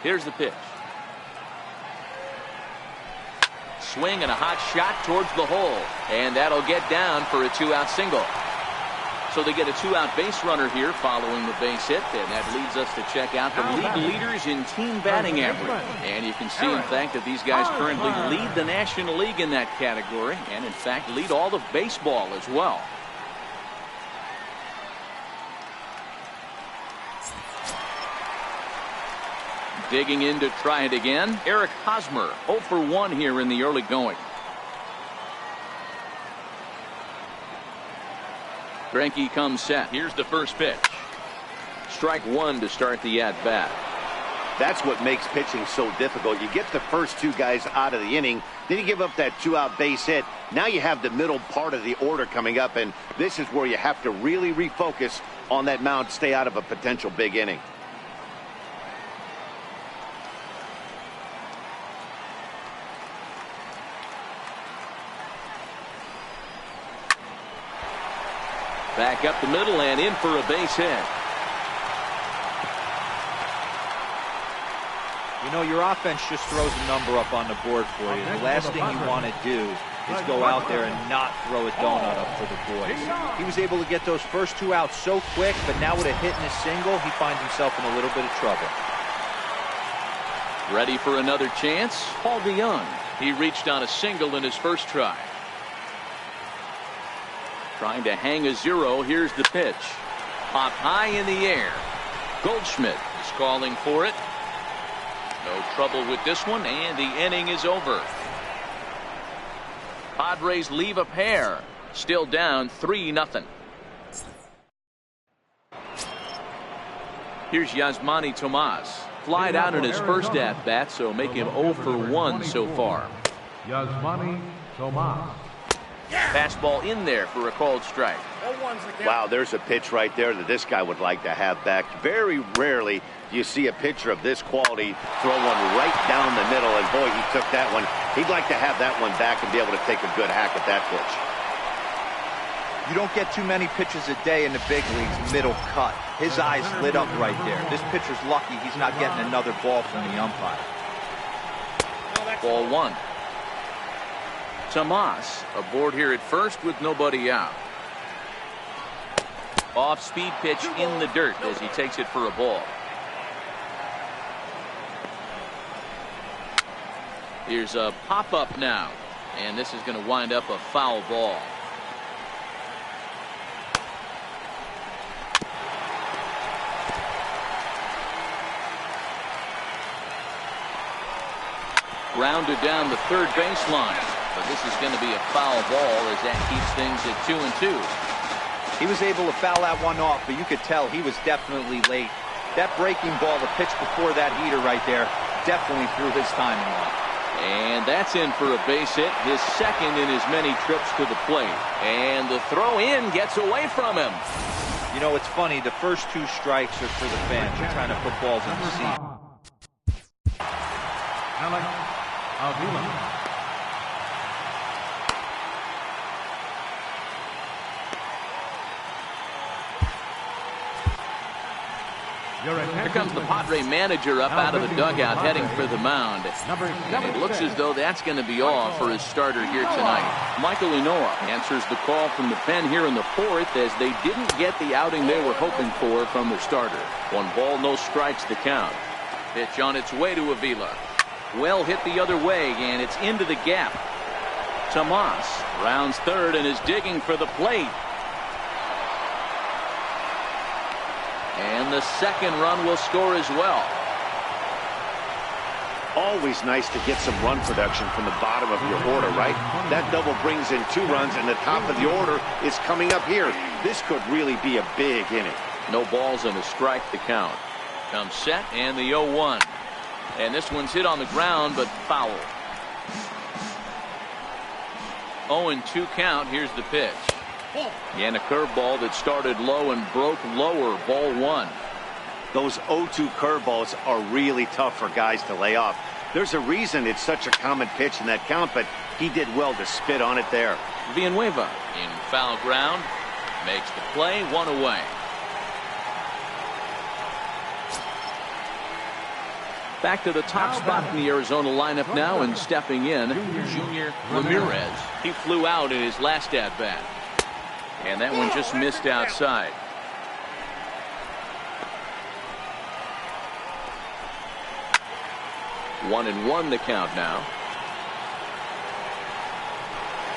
[SPEAKER 1] Here's the pitch. Swing and a hot shot towards the hole. And that'll get down for a 2-out single. So they get a 2-out base runner here following the base hit, and that leads us to check out the league leaders in team batting average. And you can see, in fact, that these guys currently lead the National League in that category, and in fact lead all of baseball as well. Digging in to try it again, Eric Hosmer, 0 for 1 here in the early going. Greinke comes set. Here's the first pitch. Strike 1 to start the at-bat.
[SPEAKER 3] That's what makes pitching so difficult. You get the first 2 guys out of the inning, then you give up that 2-out base hit. Now you have the middle part of the order coming up, and this is where you have to really refocus on that mound, stay out of a potential big inning.
[SPEAKER 1] Back up the middle and in for a base hit.
[SPEAKER 4] You know, your offense just throws a number up on the board for you. The last thing you want to do is go out there and not throw a donut up for the boys. He was able to get those first 2 outs so quick, but now with a hit and a single, he finds himself in a little bit of trouble.
[SPEAKER 1] Ready for another chance? Paul DeYoung. He reached on a single in his first try. Trying to hang a 0. Here's the pitch. Pop high in the air. Goldschmidt is calling for it. No trouble with this one, and the inning is over. Padres leave a pair. Still down 3-0. Here's Yasmani Tomas. Flied out in his first at-bat, so make him 0 for 1 so far.
[SPEAKER 2] Yasmani Tomas.
[SPEAKER 1] Fastball in there for a called strike.
[SPEAKER 3] Wow, there's a pitch right there that this guy would like to have back. Very rarely do you see a pitcher of this quality throw one right down the middle, and boy, he took that one. He'd like to have that one back and be able to take a good hack at that pitch.
[SPEAKER 4] You don't get too many pitches a day in the big leagues middle cut. His eyes lit up right there. This pitcher's lucky he's not getting another ball from the umpire.
[SPEAKER 1] Ball 1. Tomas aboard here at first with nobody out. Off-speed pitch in the dirt as he takes it for a ball. Here's a pop-up now, and this is going to wind up a foul ball. Grounded down the third baseline. But this is going to be a foul ball as that keeps things at 2-2.
[SPEAKER 4] He was able to foul that one off, but you could tell he was definitely late. That breaking ball, the pitch before that heater right there, definitely threw his timing off.
[SPEAKER 1] And that's in for a base hit, his second in as many trips to the plate. And the throw in gets away from him.
[SPEAKER 4] You know, it's funny, the first 2 strikes are for the fans. They're trying to put balls in the seat.
[SPEAKER 2] Alex Avila.
[SPEAKER 1] Here comes the Padre manager up out of the dugout heading for the mound. And it looks as though that's going to be all for his starter here tonight. Michael Inoa answers the call from the pen here in the 4th as they didn't get the outing they were hoping for from their starter. 1 ball, no strikes to count. Pitch on its way to Avila. Well hit the other way, and it's into the gap. Tomas rounds third and is digging for the plate. And the second run will score as well.
[SPEAKER 3] Always nice to get some run production from the bottom of your order, right? That double brings in 2 runs, and the top of the order is coming up here. This could really be a big inning.
[SPEAKER 1] No balls and a strike to count. Comes set and the 0-1. And this one's hit on the ground, but foul. 0-2 count. Here's the pitch. And a curveball that started low and broke lower. Ball 1.
[SPEAKER 3] Those 0-2 curveballs are really tough for guys to lay off. There's a reason it's such a common pitch in that count, but he did well to spit on it there.
[SPEAKER 1] Villanueva in foul ground makes the play, 1 away. Back to the top spot in the Arizona lineup now, and stepping in, Junior Ramirez. He flew out in his last at-bat. And that one just missed outside. One and one the count now.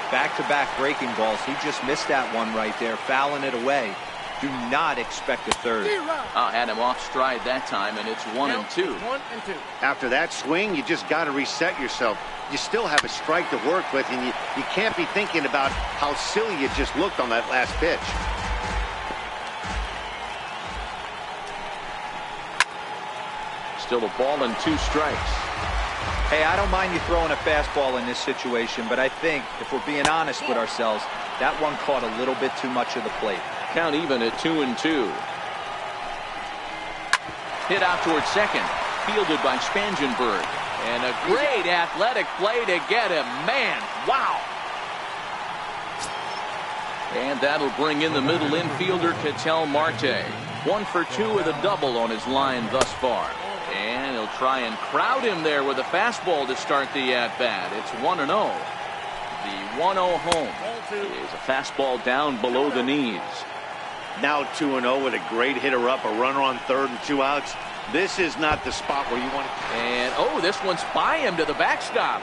[SPEAKER 4] Back-to-back breaking balls. He just missed that one right there, fouling it away. Do not expect a third.
[SPEAKER 1] Had him off stride that time, and it's 1 and 2.
[SPEAKER 3] After that swing, you just got to reset yourself. You still have a strike to work with, and you can't be thinking about how silly you just looked on that last pitch.
[SPEAKER 1] Still a ball and 2 strikes.
[SPEAKER 4] Hey, I don't mind you throwing a fastball in this situation, but I think if we're being honest with ourselves, that one caught a little bit too much of the plate.
[SPEAKER 1] Count even at 2 and 2. Hit out towards second. Fielded by Spangenberg. And a great athletic play to get him. Man, wow. And that'll bring in the middle infielder, Ketel Marte. 1 for 2 with a double on his line thus far. And he'll try and crowd him there with a fastball to start the at-bat. It's 1-0. The 1-0 home is a fastball down below the knees.
[SPEAKER 3] Now 2-0 with a great hitter up, a runner on third and 2 outs. This is not the spot where you want to.
[SPEAKER 1] And this one's by him to the backstop.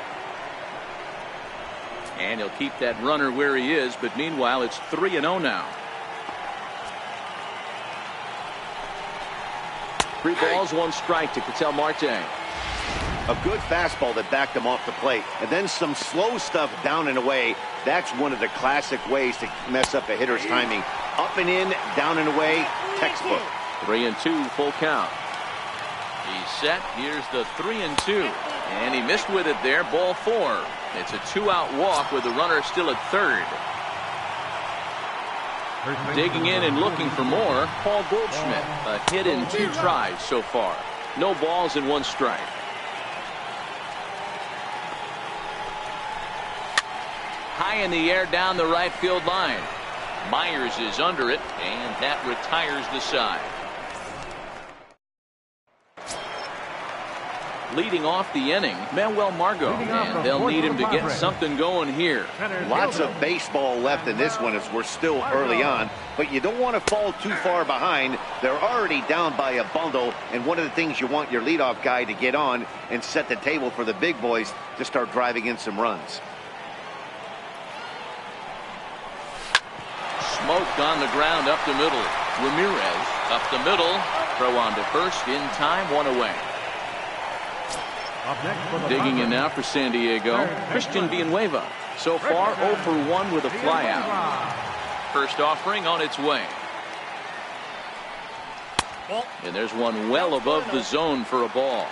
[SPEAKER 1] And he'll keep that runner where he is, but meanwhile it's 3-0 now. 3 balls, 1 strike to Ketel Marte.
[SPEAKER 3] A good fastball that backed him off the plate, and then some slow stuff down and away. That's one of the classic ways to mess up a hitter's timing. Up and in, down and away, textbook.
[SPEAKER 1] 3 and 2, full count. He's set. Here's the 3 and 2, and he missed with it there. Ball 4. It's a 2-out walk with the runner still at third. Digging in and looking for more, Paul Goldschmidt. A hit in 2 tries so far. No balls and 1 strike. High in the air down the right field line. Myers is under it, and that retires the side. Leading off the inning, Manuel Margot, and they'll need him to get something going here.
[SPEAKER 3] Lots of baseball left in this one as we're still early on, but you don't want to fall too far behind. They're already down by a bundle, and one of the things you want your leadoff guy to get on and set the table for the big boys to start driving in some runs.
[SPEAKER 1] Smoke on the ground up the middle. Ramirez up the middle. Throw on to first in time, 1 away. Digging in now for San Diego, Christian Villanueva. So far 0 for 1 with a flyout. First offering on its way. And there's one well above the zone for a ball.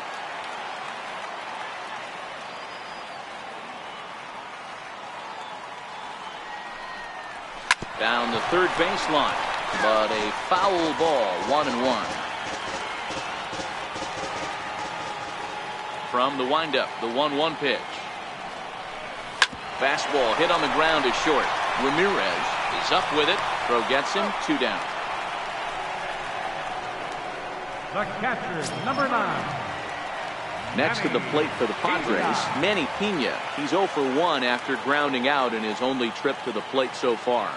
[SPEAKER 1] Down the third baseline, but a foul ball, 1-1. From the windup, the 1-1 pitch. Fastball hit on the ground is short. Ramirez is up with it. Throw gets him, 2 down.
[SPEAKER 2] The catcher, number 9.
[SPEAKER 1] Next to the plate for the Padres, Manny Pena. He's 0 for 1 after grounding out in his only trip to the plate so far.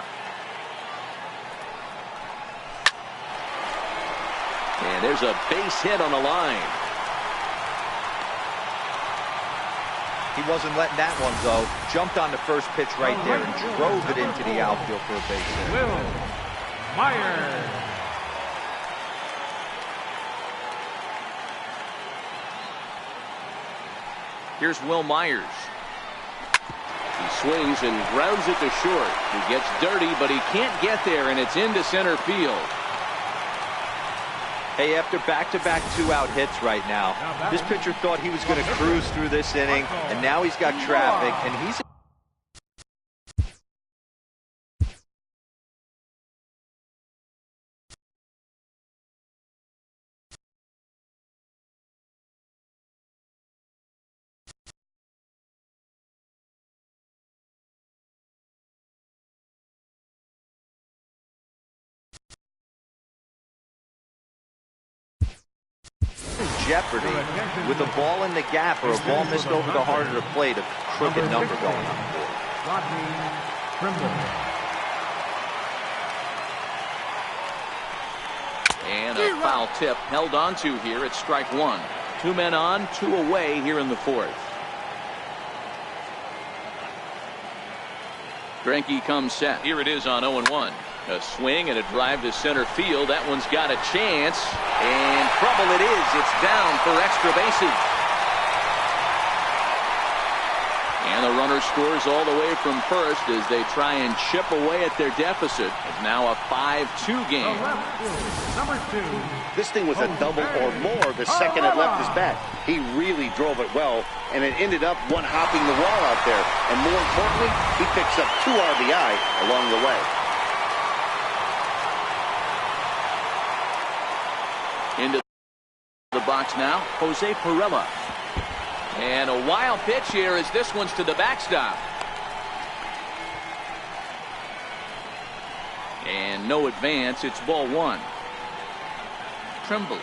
[SPEAKER 1] And there's a base hit on the line.
[SPEAKER 4] He wasn't letting that one go. Jumped on the first pitch right there and drove it into the outfield for a base hit.
[SPEAKER 2] Will Myers.
[SPEAKER 1] Here's Will Myers. He swings and grounds it to short. He gets dirty, but he can't get there, and it's into center field.
[SPEAKER 4] Hey, after back-to-back 2-out hits right now, this pitcher thought he was going to cruise through this inning, and now he's got traffic, and he's jeopardy with a ball in the gap or a ball missed over the heart of the plate, a crooked number going on the board.
[SPEAKER 1] And a foul tip held on to here at strike one. 2 men on, 2 away here in the fourth. Greinke comes set. Here it is on 0-1. A swing and a drive to center field. That one's got a chance. And trouble it is. It's down for extra bases. And the runner scores all the way from first as they try and chip away at their deficit. It's now a 5-2 game.
[SPEAKER 2] Number 2.
[SPEAKER 7] This thing was a double or more the second it left his bat. He really drove it well, and it ended up one hopping the wall out there. And more importantly, he picks up 2 RBI along the way.
[SPEAKER 1] Into the box now, Jose Pirela. And a wild pitch here as this one's to the backstop. And no advance. It's ball 1. Trimble.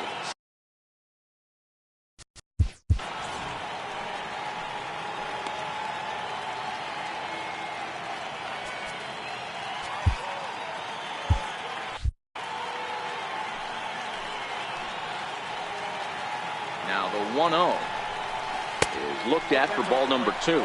[SPEAKER 1] Now the 1-0 is looked at for ball number 2.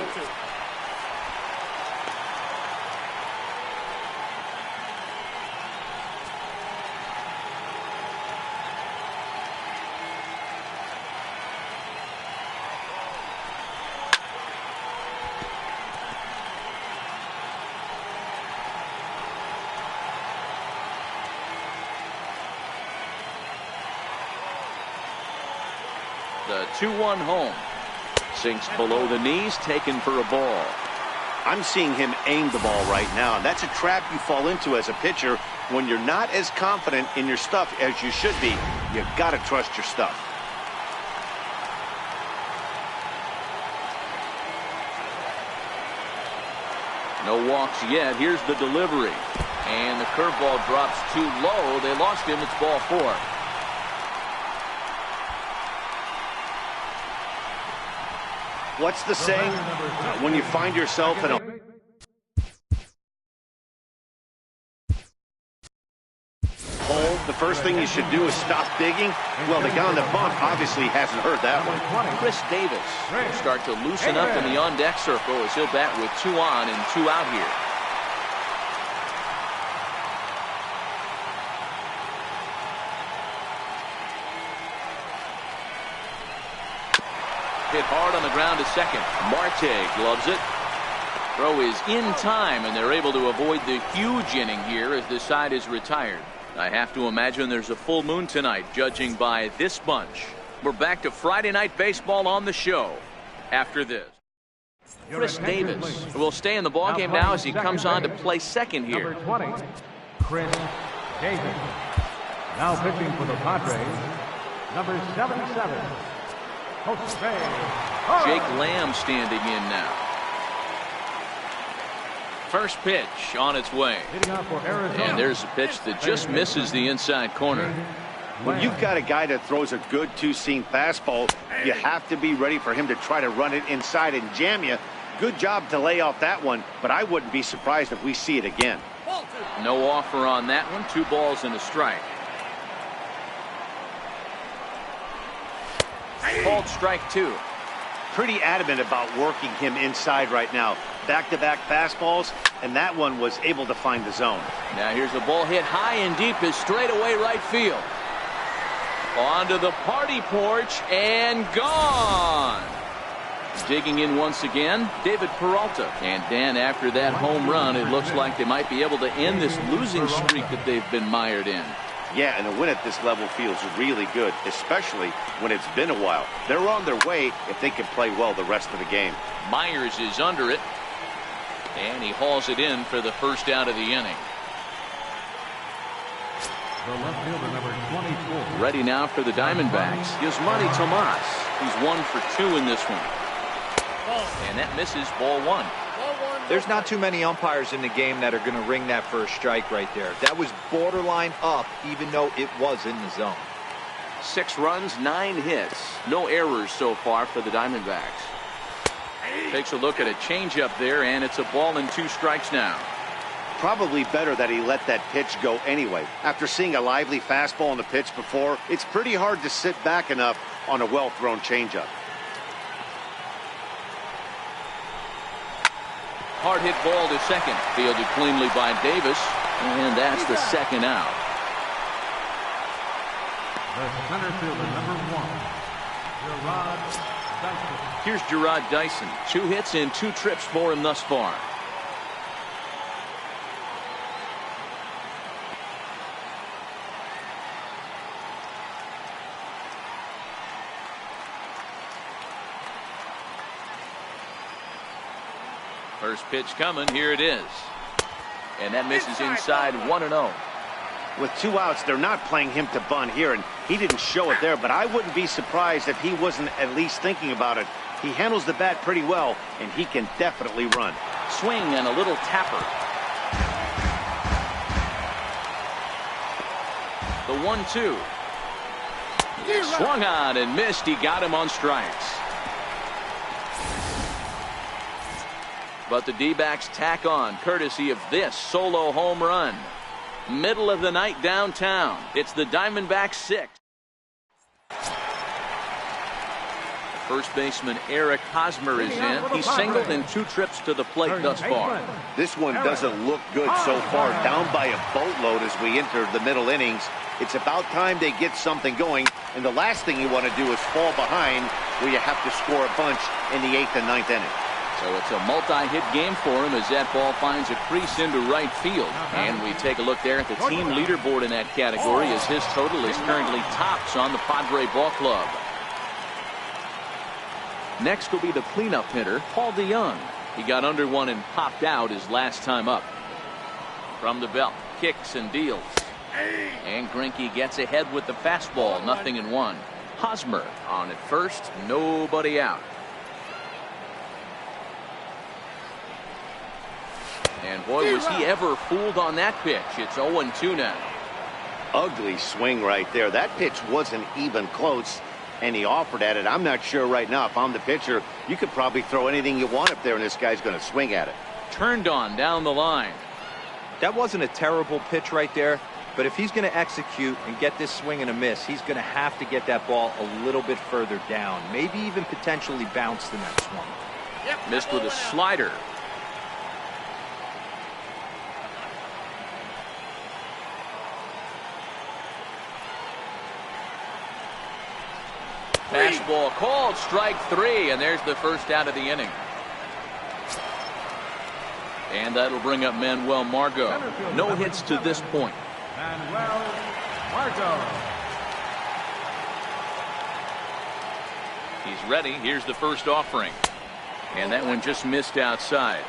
[SPEAKER 1] The 2-1 home. Sinks below the knees, taken for a ball.
[SPEAKER 7] I'm seeing him aim the ball right now, and that's a trap you fall into as a pitcher when you're not as confident in your stuff as you should be. You've got to trust your stuff.
[SPEAKER 1] No walks yet. Here's the delivery. And the curveball drops too low. They lost him. It's ball 4.
[SPEAKER 7] What's the saying? When you find yourself in a hole, the first thing you should do is stop digging. Well, the guy on the bump obviously hasn't heard that one.
[SPEAKER 1] Chris Davis will start to loosen up in the on-deck circle as he'll bat with 2 on and 2 out here. Hit hard on the ground to second. Marte gloves it. Throw is in time, and they're able to avoid the huge inning here as the side is retired. I have to imagine there's a full moon tonight, judging by this bunch. We're back to Friday Night Baseball on the show after this. Chris Davis will stay in the ballgame now as he comes on to play second here.
[SPEAKER 2] Number 20, Chris Davis. Now pitching for the Padres, number 77.
[SPEAKER 1] Jake Lamb standing in now. First pitch on its way. And there's a pitch that just misses the inside corner.
[SPEAKER 7] When you've got a guy that throws a good two-seam fastball, you have to be ready for him to try to run it inside and jam you. Good job to lay off that one, but I wouldn't be surprised if we see it again.
[SPEAKER 1] No offer on that one. 2 balls and a strike. Called strike 2.
[SPEAKER 7] Pretty adamant about working him inside right now. Back-to-back fastballs, and that one was able to find the zone.
[SPEAKER 1] Now here's a ball hit high and deep is straightaway right field. Onto the party porch and gone. Digging in once again, David Peralta. And Dan, after that home run, it looks like they might be able to end this losing streak that they've been mired in.
[SPEAKER 7] Yeah, and a win at this level feels really good, especially when it's been a while. They're on their way if they can play well the rest of the game.
[SPEAKER 1] Myers is under it, and he hauls it in for the first out of the inning.
[SPEAKER 2] The left fielder, number 24.
[SPEAKER 1] Ready now for the Diamondbacks. Yasmani Tomas. He's 1 for 2 in this one. And that misses ball 1.
[SPEAKER 4] There's not too many umpires in the game that are going to ring that first strike right there. That was borderline up, even though it was in the zone.
[SPEAKER 1] 6 runs, 9 hits. No errors so far for the Diamondbacks. Takes a look at a changeup there, and it's a ball and 2 strikes now.
[SPEAKER 7] Probably better that he let that pitch go anyway. After seeing a lively fastball on the pitch before, it's pretty hard to sit back enough on a well-thrown changeup.
[SPEAKER 1] Hard hit ball to second. Fielded cleanly by Davis, and that's the second out.
[SPEAKER 2] The center fielder, number 1, Gerard Dyson.
[SPEAKER 1] Here's Gerard Dyson. 2 hits and 2 trips for him thus far. First pitch coming. Here it is. And that misses inside 1-0.
[SPEAKER 7] With 2 outs, they're not playing him to bunt here, and he didn't show it there, but I wouldn't be surprised if he wasn't at least thinking about it. He handles the bat pretty well, and he can definitely run.
[SPEAKER 1] Swing and a little tapper. The 1-2. Swung on and missed. He got him on strikes. But the D-backs tack on, courtesy of this solo home run. Middle of the night downtown. It's the Diamondbacks 6. First baseman Eric Hosmer is in. He's singled in 2 trips to the plate thus far.
[SPEAKER 7] This one doesn't look good so far. Down by a boatload as we enter the middle innings. It's about time they get something going, and the last thing you want to do is fall behind where you have to score a bunch in the 8th and 9th inning.
[SPEAKER 1] So it's a multi-hit game for him as that ball finds a crease into right field. And we take a look there at the team leaderboard in that category as his total is currently tops on the Padre Ball Club. Next will be the cleanup hitter, Paul DeYoung. He got under one and popped out his last time up. From the belt, kicks and deals. And Greinke gets ahead with the fastball, 0-1. Hosmer on at first, nobody out. And boy, was he ever fooled on that pitch. It's 0-2 now.
[SPEAKER 7] Ugly swing right there. That pitch wasn't even close, and he offered at it. I'm not sure right now if I'm the pitcher. You could probably throw anything you want up there, and this guy's going to swing at it.
[SPEAKER 1] Turned on down the line.
[SPEAKER 4] That wasn't a terrible pitch right there, but if he's going to execute and get this swing and a miss, he's going to have to get that ball a little bit further down, maybe even potentially bounce the next one.
[SPEAKER 1] Missed with a slider. Fastball called, strike 3, and there's the first out of the inning. And that'll bring up Manuel Margot. No hits to this point.
[SPEAKER 2] Manuel Margot.
[SPEAKER 1] He's ready. Here's the first offering. And that one just missed outside.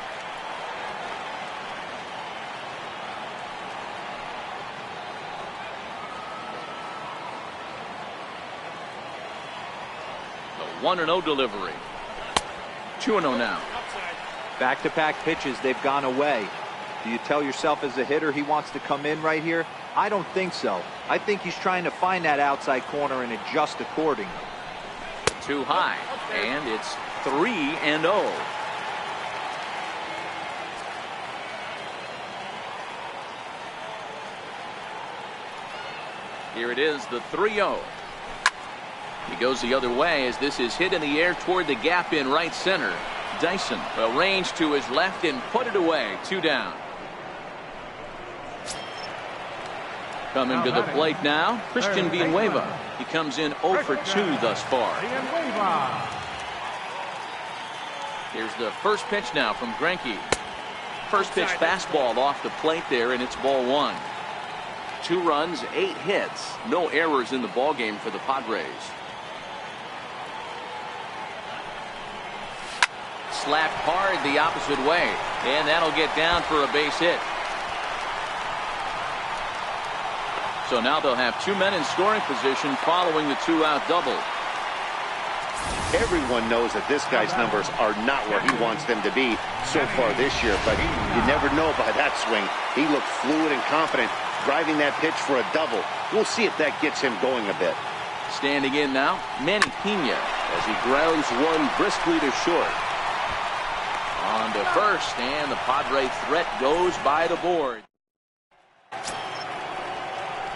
[SPEAKER 1] The 1-0 delivery. 2-0 now.
[SPEAKER 4] Back-to-back pitches, they've gone away. Do you tell yourself as a hitter he wants to come in right here? I don't think so. I think he's trying to find that outside corner and adjust accordingly.
[SPEAKER 1] Too high, and it's 3-0. Here it is, the 3-0. He goes the other way as this is hit in the air toward the gap in right center. Dyson will range to his left and put it away. 2 down. Coming to the plate now, Christian Villanueva. He comes in 0 for 2 thus far. Here's the first pitch now from Greinke. First pitch fastball off the plate there, and it's ball 1. 2 runs, 8 hits, no errors in the ballgame for the Padres. Slapped hard the opposite way, and that'll get down for a base hit. So now they'll have 2 men in scoring position following the 2-out double.
[SPEAKER 7] Everyone knows that this guy's numbers are not where he wants them to be so far this year, but you never know by that swing. He looked fluid and confident, driving that pitch for a double. We'll see if that gets him going a bit.
[SPEAKER 1] Standing in now, Manny Pena as he grounds one briskly to short. On to first, and the Padre threat goes by the board.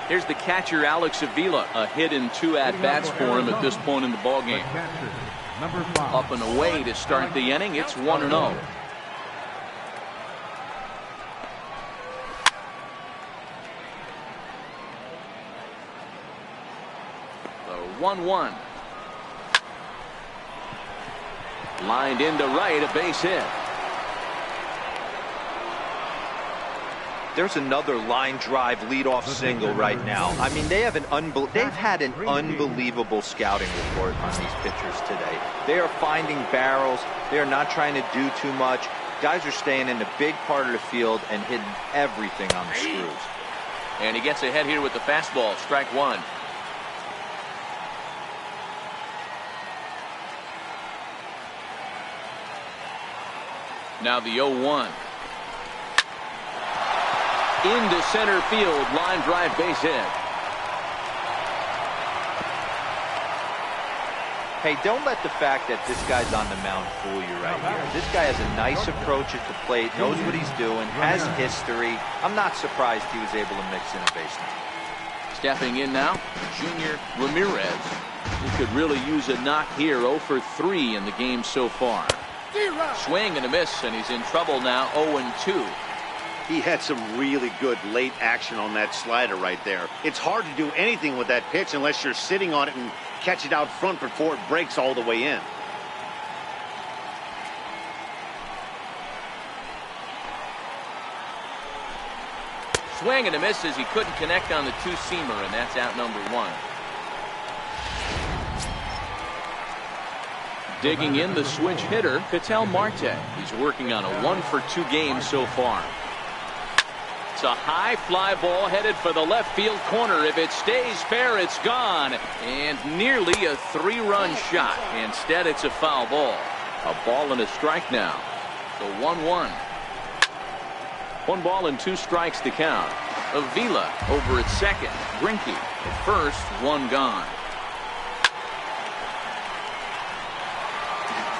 [SPEAKER 1] Here's the catcher, Alex Avila. A hit in 2 at-bats for him at this point in the ballgame. Up and away to start the inning. It's 1-0. The 1-1. Lined into right, a base hit.
[SPEAKER 4] There's another line drive leadoff single right now. I mean, they've had an unbelievable scouting report on these pitchers today. They are finding barrels. They are not trying to do too much. Guys are staying in the big part of the field and hitting everything on the screws.
[SPEAKER 1] And he gets ahead here with the fastball. Strike one. Now the 0-1. Into center field, line drive, base hit.
[SPEAKER 4] Hey, don't let the fact that this guy's on the mound fool you right here. This guy has a nice approach at the plate, knows what he's doing, has history. I'm not surprised he was able to mix in a base now.
[SPEAKER 1] Stepping in now, Junior Ramirez. He could really use a knock here. 0 for 3 in the game so far. Swing and a miss, and he's in trouble now. 0-2.
[SPEAKER 7] He had some really good late action on that slider right there. It's hard to do anything with that pitch unless you're sitting on it and catch it out front before it breaks all the way in.
[SPEAKER 1] Swing and a miss as he couldn't connect on the two-seamer, and that's out number 1. Digging in the switch hitter, Ketel Marte. He's working on a 1-for-2 game so far. It's a high fly ball headed for the left field corner. If it stays fair, it's gone. And nearly a 3-run shot. Instead, it's a foul ball. A ball and a strike now. The 1-1. 1 ball and 2 strikes to count. Avila over at second. Greinke at first. 1 gone.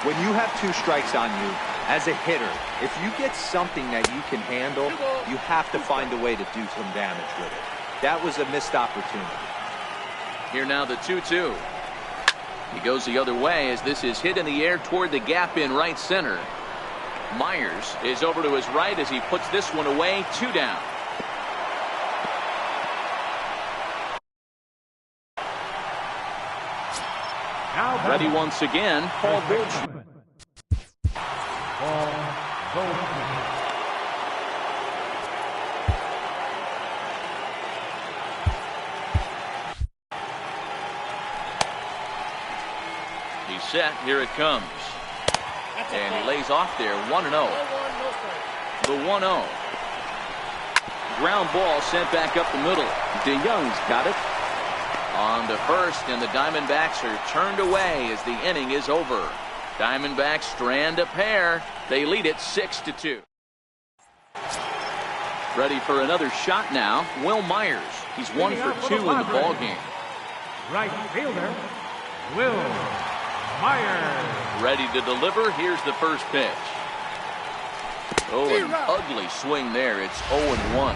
[SPEAKER 4] When you have 2 strikes on you, as a hitter, if you get something that you can handle, you have to find a way to do some damage with it. That was a missed opportunity.
[SPEAKER 1] Here now the 2-2. He goes the other way as this is hit in the air toward the gap in right center. Myers is over to his right as he puts this one away. 2 down. Ready once again, Paul Goldschmidt. He's set. Here it comes. And he lays off there. 1-0. The 1-0. Ground ball sent back up the middle. DeYoung's got it. On to first, and the Diamondbacks are turned away as the inning is over. Diamondbacks strand a pair. They lead it 6-2. Ready for another shot now, Will Myers. He's 1 for 2 in the ballgame.
[SPEAKER 2] Right fielder, Will Myers.
[SPEAKER 1] Ready to deliver. Here's the first pitch. Oh, an ugly swing there. It's 0-1.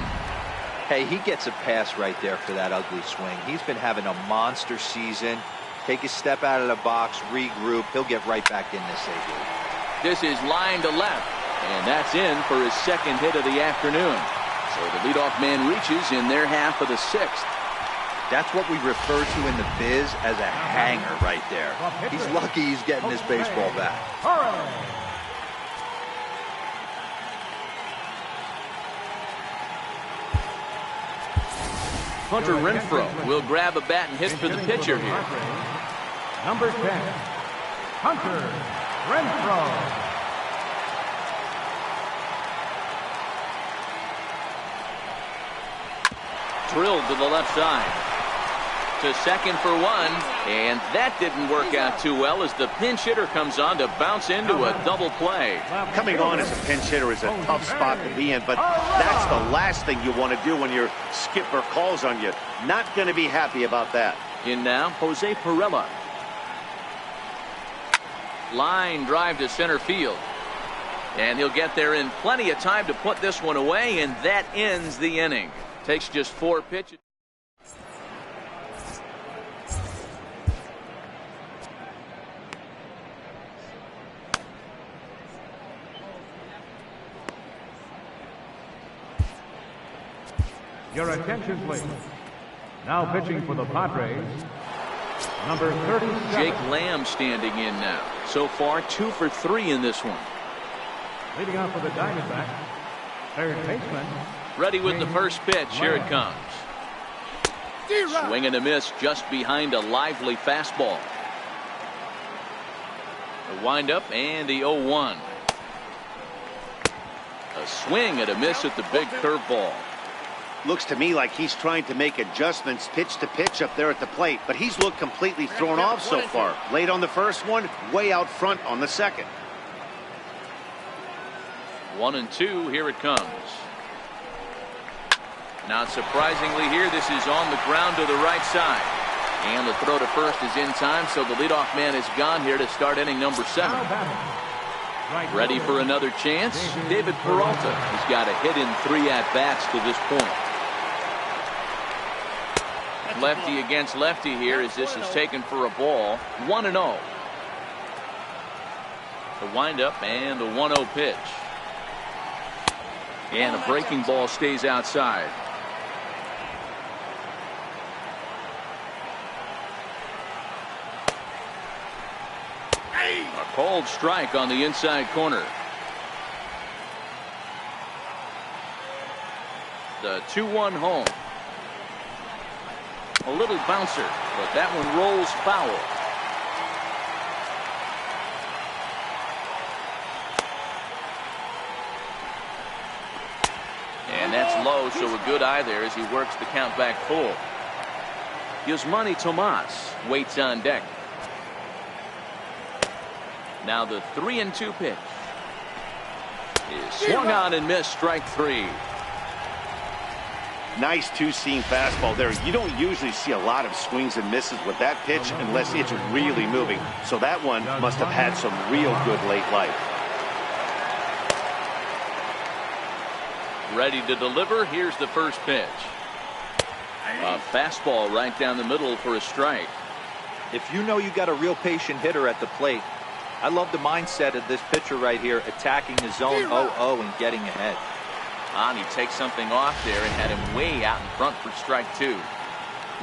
[SPEAKER 4] Hey, he gets a pass right there for that ugly swing. He's been having a monster season. Take a step out of the box, regroup. He'll get right back in this A-game.
[SPEAKER 1] This is line to left, and that's in for his second hit of the afternoon. So the leadoff man reaches in their half of the 6th.
[SPEAKER 4] That's what we refer to in the biz as a hanger right there. He's lucky he's getting his baseball back.
[SPEAKER 1] Hunter Renfroe will grab a bat and hit for the pitcher here.
[SPEAKER 2] Number 10, Hunter Renfroe.
[SPEAKER 1] Drilled to the left side. To second for 1, and that didn't work out too well as the pinch hitter comes on to bounce into a double play.
[SPEAKER 7] Coming on as a pinch hitter is a tough spot to be in, but that's the last thing you want to do when your skipper calls on you. Not going to be happy about that.
[SPEAKER 1] In now, Jose Perella. Line drive to center field. And he'll get there in plenty of time to put this one away, and that ends the inning. Takes just 4 pitches.
[SPEAKER 2] Your attention, please. Now pitching for the Padres, number 37.
[SPEAKER 1] Jake Lamb standing in now. So far, 2 for 3 in this one.
[SPEAKER 2] Leading off for the Diamondbacks, third baseman.
[SPEAKER 1] Ready with the first pitch. Here it comes. Swing and a miss just behind a lively fastball. The windup and the 0-1. A swing and a miss at the big curveball.
[SPEAKER 7] Looks to me like he's trying to make adjustments pitch to pitch up there at the plate, but he's looked completely thrown off so far. Late on the first one, way out front on the second.
[SPEAKER 1] 1-2. Here it comes. Not surprisingly here, this is on the ground to the right side. And the throw to first is in time, so the leadoff man is gone here to start inning number 7. Ready for another chance? David Peralta. He's got a hit in 3 at-bats to this point. Lefty against lefty here as this is taken for a ball. 1-0. The windup and the 1-0 pitch. And the breaking ball stays outside. A cold strike on the inside corner. The 2-1 home. A little bouncer, but that one rolls foul. And that's low, so a good eye there as he works the count back full. Yasmani Tomas waits on deck. Now the 3-2 pitch is swung on and missed, strike 3.
[SPEAKER 7] Nice two-seam fastball there. You don't usually see a lot of swings and misses with that pitch unless it's really moving. So that one must have had some real good late life.
[SPEAKER 1] Ready to deliver. Here's the first pitch. A fastball right down the middle for a strike.
[SPEAKER 4] If you know you got a real patient hitter at the plate, I love the mindset of this pitcher right here, attacking the zone 0-0 and getting ahead.
[SPEAKER 1] And he takes something off there and had him way out in front for strike 2.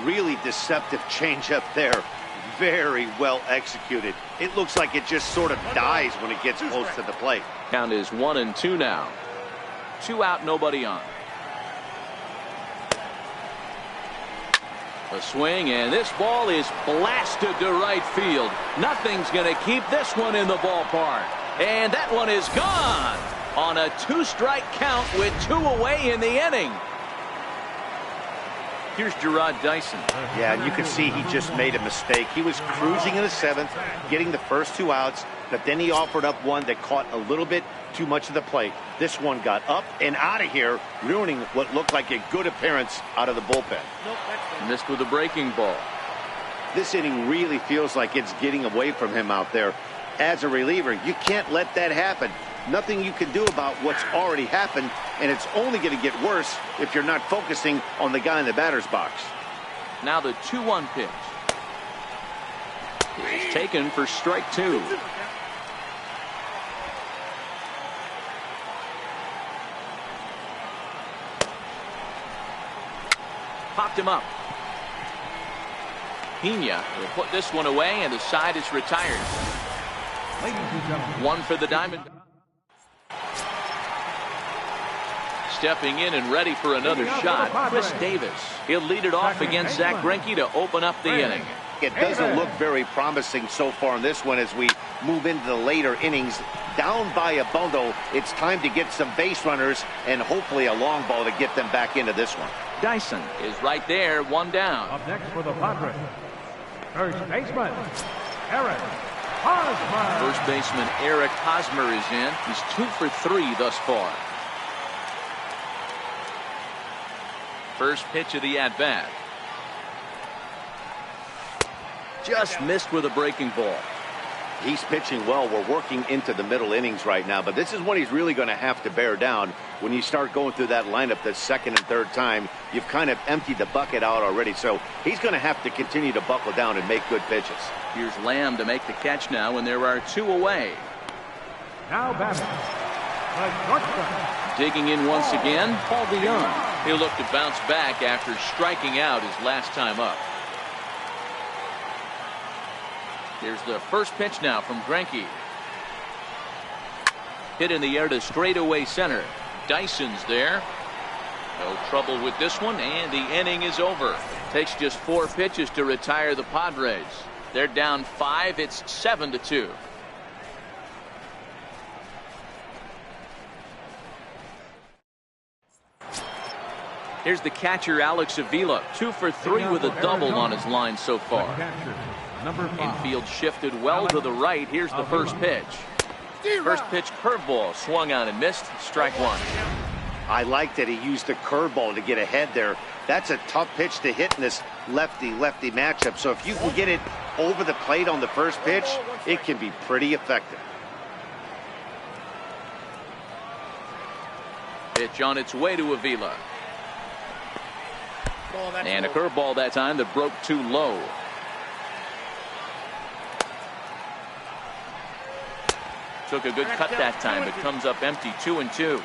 [SPEAKER 7] Really deceptive changeup there. Very well executed. It looks like it just sort of dies when it gets close to the plate.
[SPEAKER 1] Count is 1-2 now. 2 out, nobody on. A swing, and this ball is blasted to right field. Nothing's going to keep this one in the ballpark. And that one is gone on a 2-strike count with 2 away in the inning. Here's Gerard Dyson.
[SPEAKER 7] Yeah, and you can see he just made a mistake. He was cruising in the 7th, getting the first 2 outs, but then he offered up one that caught a little bit too much of the plate. This one got up and out of here, ruining what looked like a good appearance out of the bullpen.
[SPEAKER 1] Missed with a breaking ball.
[SPEAKER 7] This inning really feels like it's getting away from him out there. As a reliever, you can't let that happen. Nothing you can do about what's already happened, and it's only going to get worse if you're not focusing on the guy in the batter's box.
[SPEAKER 1] Now the 2-1 pitch is taken for strike 2. Popped him up. Pena will put this one away, and the side is retired. 1 for the Diamond. Stepping in and ready for another shot, Chris Davis. He'll lead it off against Zach Greinke to open up the inning.
[SPEAKER 7] It doesn't look very promising so far in this one as we move into the later innings. Down by a bundle, it's time to get some base runners and hopefully a long ball to get them back into this one.
[SPEAKER 1] Dyson is right there, 1 down.
[SPEAKER 2] Up next for the Padres, first baseman, Eric Hosmer.
[SPEAKER 1] First baseman Eric Hosmer is in. He's 2 for 3 thus far. First pitch of the at-bat. Just missed with a breaking ball.
[SPEAKER 3] He's pitching well. We're working into the middle innings right now, but this is when he's really going to have to bear down. When you start going through that lineup the second and third time, you've kind of emptied the bucket out already, so he's going to have to continue to buckle down and make good pitches.
[SPEAKER 1] Here's Lamb to make the catch now, and there are 2 away.
[SPEAKER 2] Now batting, the shortstop.
[SPEAKER 1] Digging in once again, Paul DeYoung. He'll look to bounce back after striking out his last time up. Here's the first pitch now from Greinke. Hit in the air to straightaway center. Dyson's there. No trouble with this one, and the inning is over. Takes just 4 pitches to retire the Padres. They're down 5. It's 7-2. Here's the catcher, Alex Avila. 2 for 3 with a double on his line so far. Infield shifted well to the right. Here's the first pitch. First pitch curveball swung on and missed. Strike 1.
[SPEAKER 7] I like that he used the curveball to get ahead there. That's a tough pitch to hit in this lefty-lefty matchup. So if you can get it over the plate on the first pitch, it can be pretty effective.
[SPEAKER 1] Pitch on its way to Avila. And a curveball that time that broke too low. Took a good cut that time, but comes up empty. 2-2.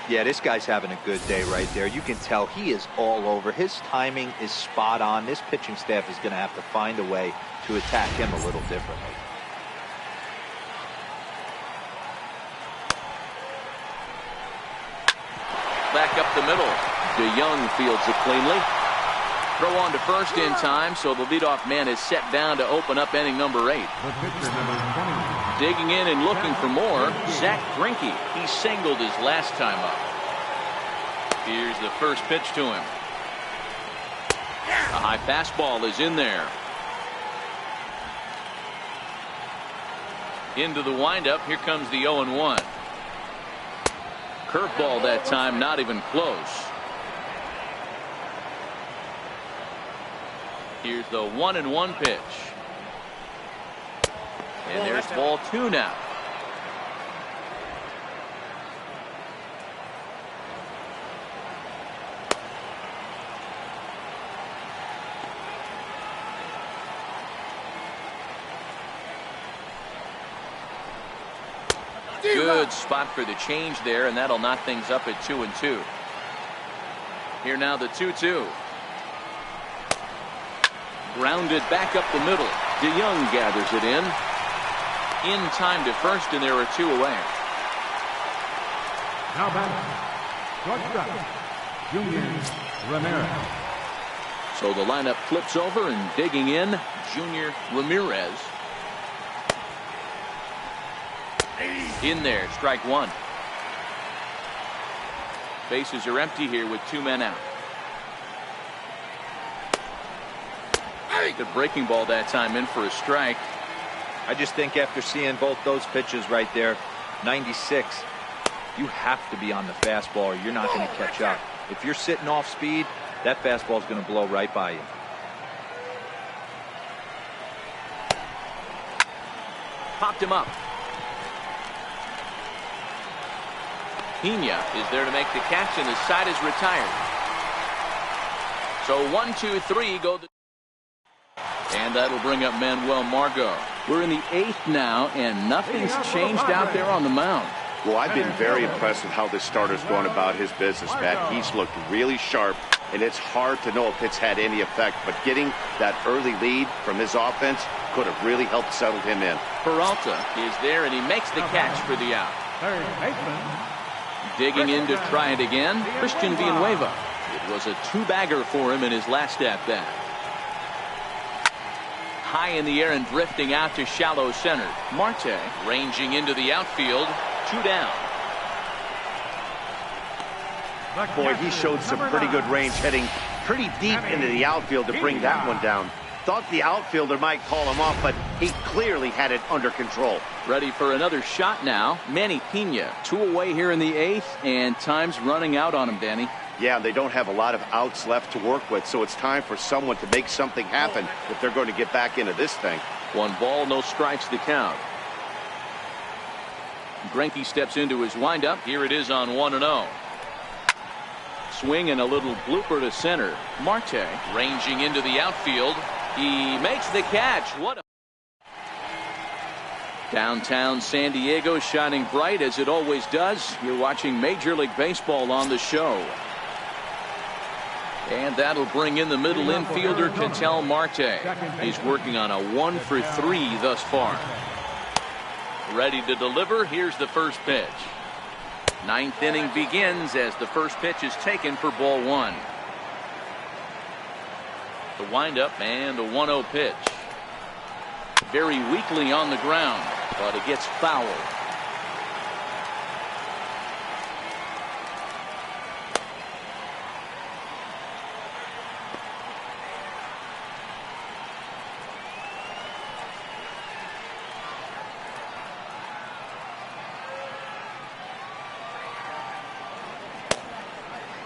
[SPEAKER 4] Yeah, this guy's having a good day right there. You can tell he is all over. His timing is spot on. This pitching staff is going to have to find a way to attack him a little differently.
[SPEAKER 1] Back up the middle. DeYoung fields it cleanly. Throw on to first in time, so the leadoff man is set down to open up inning number 8. Digging in and looking for more, Zach Greinke. He singled his last time up. Here's the first pitch to him. A high fastball is in there. Into the windup. Here comes the 0-1. Curveball that time, not even close. Here's the 1-1 pitch. And there's ball 2 now. Good spot for the change there, and that'll knock things up at 2-2. Here now the 2-2. Grounded back up the middle. DeYoung gathers it in. In time to first, and there are 2 away.
[SPEAKER 2] Now batting, shortstop, Junior Ramirez.
[SPEAKER 1] So the lineup flips over, and digging in, Junior Ramirez. In there, strike 1. Bases are empty here with 2 men out. Good breaking ball that time, in for a strike.
[SPEAKER 4] I just think after seeing both those pitches right there, 96, you have to be on the fastball or you're not going to catch up. If you're sitting off speed, that fastball is going to blow right by you.
[SPEAKER 1] Popped him up. Pena is there to make the catch, and the side is retired. So 1, 2, 3 go. And that'll bring up Manuel Margot. We're in the 8th now, and nothing's changed out there on the mound.
[SPEAKER 3] Well, I've been very impressed with how this starter's going about his business, Pat. He's looked really sharp, and it's hard to know if it's had any effect. But getting that early lead from his offense could have really helped settle him in.
[SPEAKER 1] Peralta is there, and he makes the catch for the out.
[SPEAKER 2] Third baseman.
[SPEAKER 1] Digging in to try it again, Christian Villanueva. It was a 2-bagger for him in his last at-bat. High in the air and drifting out to shallow center. Marte ranging into the outfield. 2 down.
[SPEAKER 7] Boy, he showed some pretty good range, heading pretty deep into the outfield to bring that one down. Thought the outfielder might call him off, but he clearly had it under control.
[SPEAKER 1] Ready for another shot now. Manny Pena, 2 away here in the 8th, and time's running out on him, Danny.
[SPEAKER 7] Yeah, they don't have a lot of outs left to work with, so it's time for someone to make something happen if they're going to get back into this thing.
[SPEAKER 1] 1 ball, no strikes the count. Greinke steps into his windup. Here it is on 1-0. Swing and a little blooper to center. Marte ranging into the outfield. He makes the catch. What a downtown San Diego shining bright as it always does. You're watching Major League Baseball on the show. And that'll bring in the middle infielder, Ketel Marte. He's working on a 1-for-3 thus far. Ready to deliver. Here's the first pitch. 9th inning begins as the first pitch is taken for ball 1. The windup and the 1-0 pitch. Very weakly on the ground, but it gets fouled.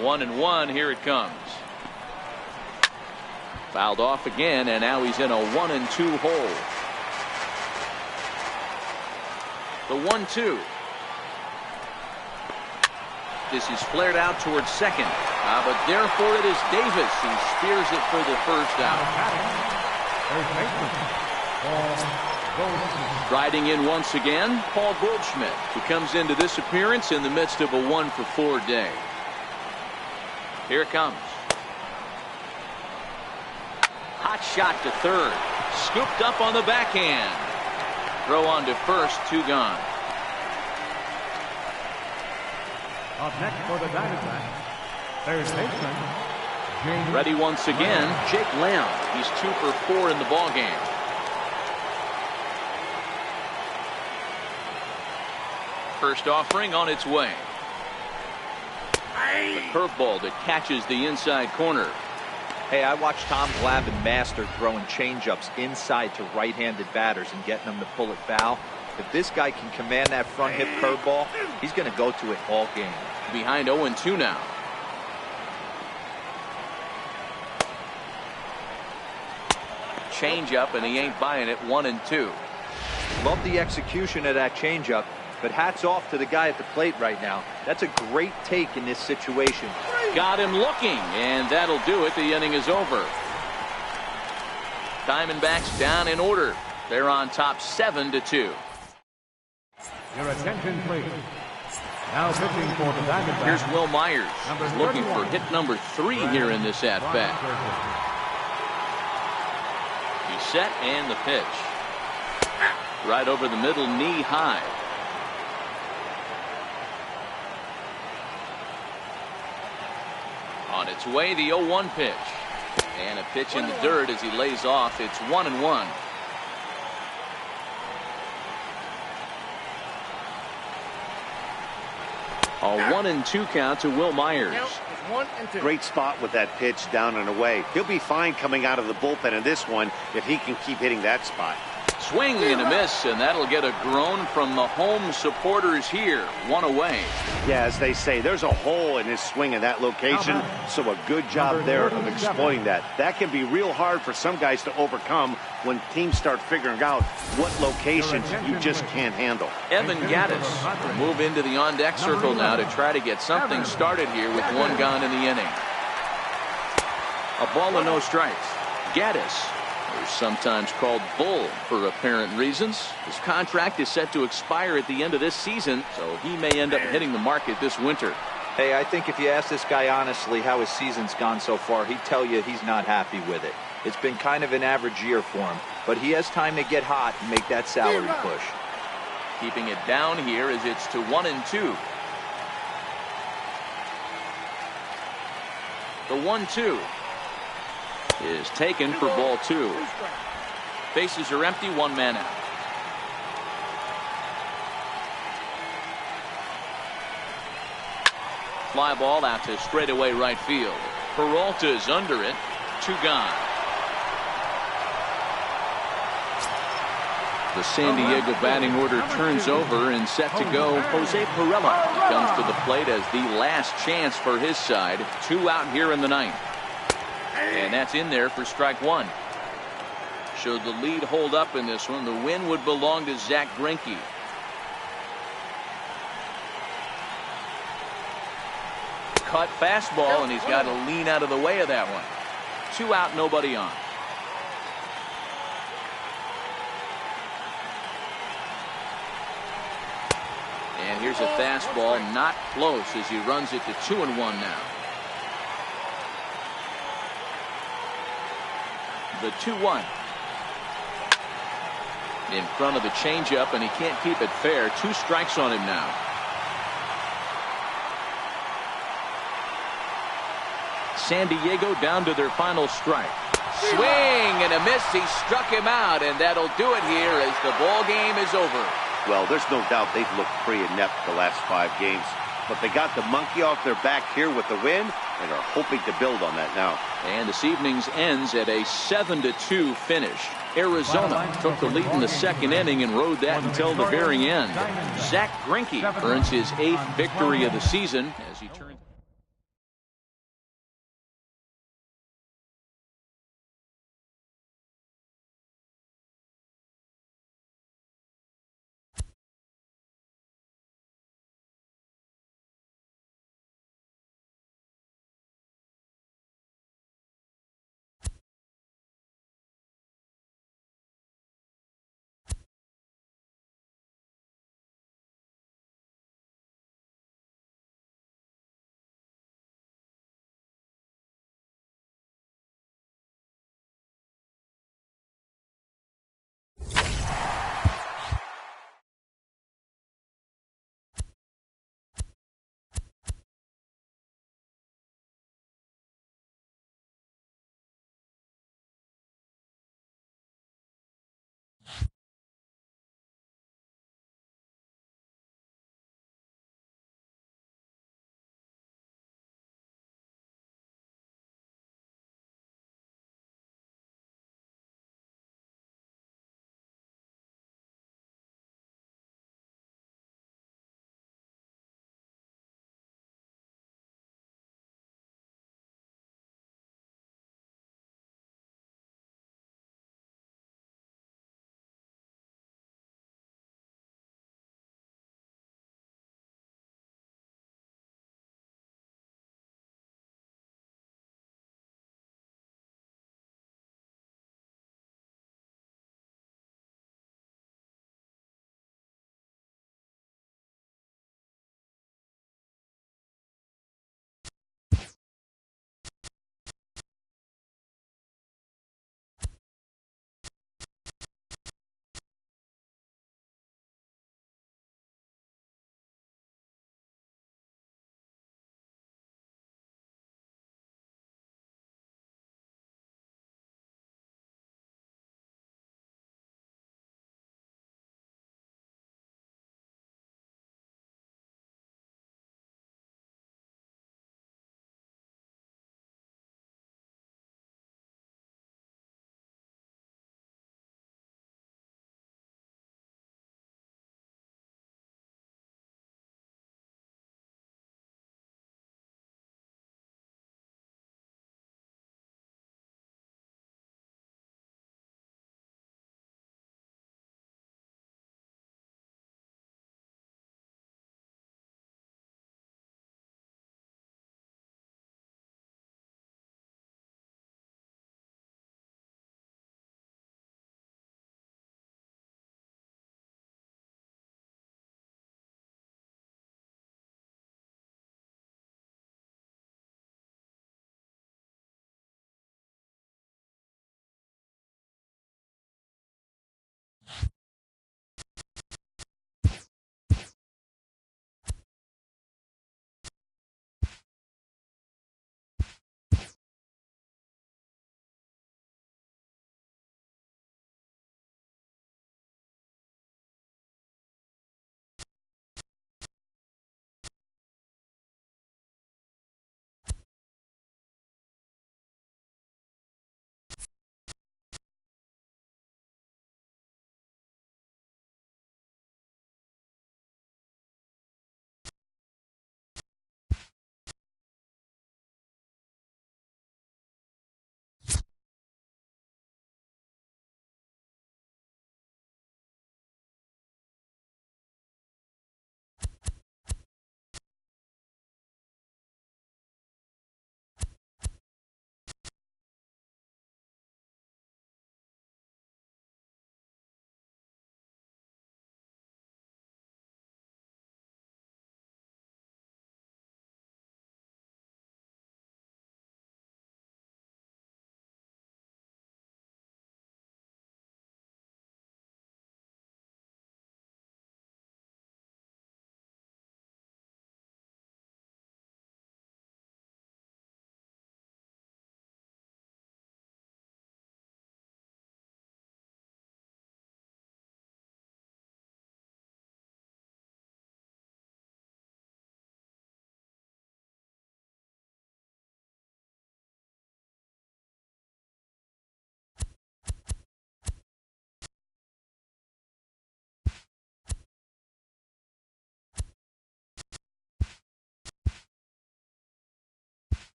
[SPEAKER 1] One and one, here it comes. Fouled off again, and now he's in a 1-2 hole. The 1-2. This is flared out towards second. But there for it is Davis, who spears it for the first out. Riding in once again, Paul Goldschmidt, who comes into this appearance in the midst of a 1-for-4 day. Here it comes. Hot shot to third. Scooped up on the backhand. Throw on to first, 2 gone.
[SPEAKER 2] Up next for the Diamondbacks, third baseman, James.
[SPEAKER 1] Ready once again, Jake Lamb. He's 2 for 4 in the ballgame. First offering on its way. The curveball that catches the inside corner.
[SPEAKER 4] Hey, I watched Tom Glavine master throwing changeups inside to right-handed batters and getting them to pull it foul. If this guy can command that front hip curveball, he's going to go to it all game.
[SPEAKER 1] Behind 0-2 now. Changeup, and he ain't buying it. 1-2.
[SPEAKER 4] Love the execution of that changeup, but hats off to the guy at the plate right now. That's a great take in this situation.
[SPEAKER 1] Got him looking, and that'll do it. The inning is over. Diamondbacks down in order. They're on top 7-2.
[SPEAKER 2] Your attention, please. Now pitching for the Diamondbacks.
[SPEAKER 1] Here's Will Myers. He's looking for hit number 3 here in this at-bat. He's set, and the pitch. Right over the middle, knee high. On its way, the 0-1 pitch. And a pitch in the dirt as he lays off. It's 1-1. A 1-2 count to Will Myers.
[SPEAKER 5] 1-2.
[SPEAKER 7] Great spot with that pitch down and away. He'll be fine coming out of the bullpen in this one if he can keep hitting that spot.
[SPEAKER 1] Swing and a miss, and that'll get a groan from the home supporters here. 1 away.
[SPEAKER 7] Yeah, as they say, there's a hole in his swing in that location, so a good job there of exploiting that. That can be real hard for some guys to overcome when teams start figuring out what locations you just can't handle.
[SPEAKER 1] Evan Gattis will move into the on-deck circle now to try to get something started here with 1 gone in the inning. A ball and no strikes. Gattis, who's sometimes called Bull for apparent reasons. His contract is set to expire at the end of this season, so he may end up hitting the market this winter.
[SPEAKER 4] Hey, I think if you ask this guy honestly how his season's gone so far, he'd tell you he's not happy with it. It's been kind of an average year for him, but he has time to get hot and make that salary push.
[SPEAKER 1] Keeping it down here as it's to 1-2. The 1-2 is taken for ball 2. Bases are empty, 1 man out. Fly ball out to straightaway right field. Peralta's under it. 2 gone. The San Diego batting order turns over and set to go. Jose Pirela comes to the plate as the last chance for his side. 2 out here in the ninth. And that's in there for strike 1. Should the lead hold up in this one, the win would belong to Zack Greinke. Cut fastball, and he's got to lean out of the way of that one. 2 out, nobody on. And here's a fastball, not close, as he runs it to 2-1 now. The 2-1. In front of the changeup, and he can't keep it fair. 2 strikes on him now. San Diego down to their final strike. Swing and a miss. He struck him out, and that'll do it here as the ball game is over.
[SPEAKER 7] Well, there's no doubt they've looked pretty inept the last 5 games, but they got the monkey off their back here with the win and are hoping to build on that now.
[SPEAKER 1] And this evening's ends at a 7-2 finish. Arizona took the lead in the 2nd inning and rode that until the very end. Zack Greinke earns his 8th victory of the season as he turns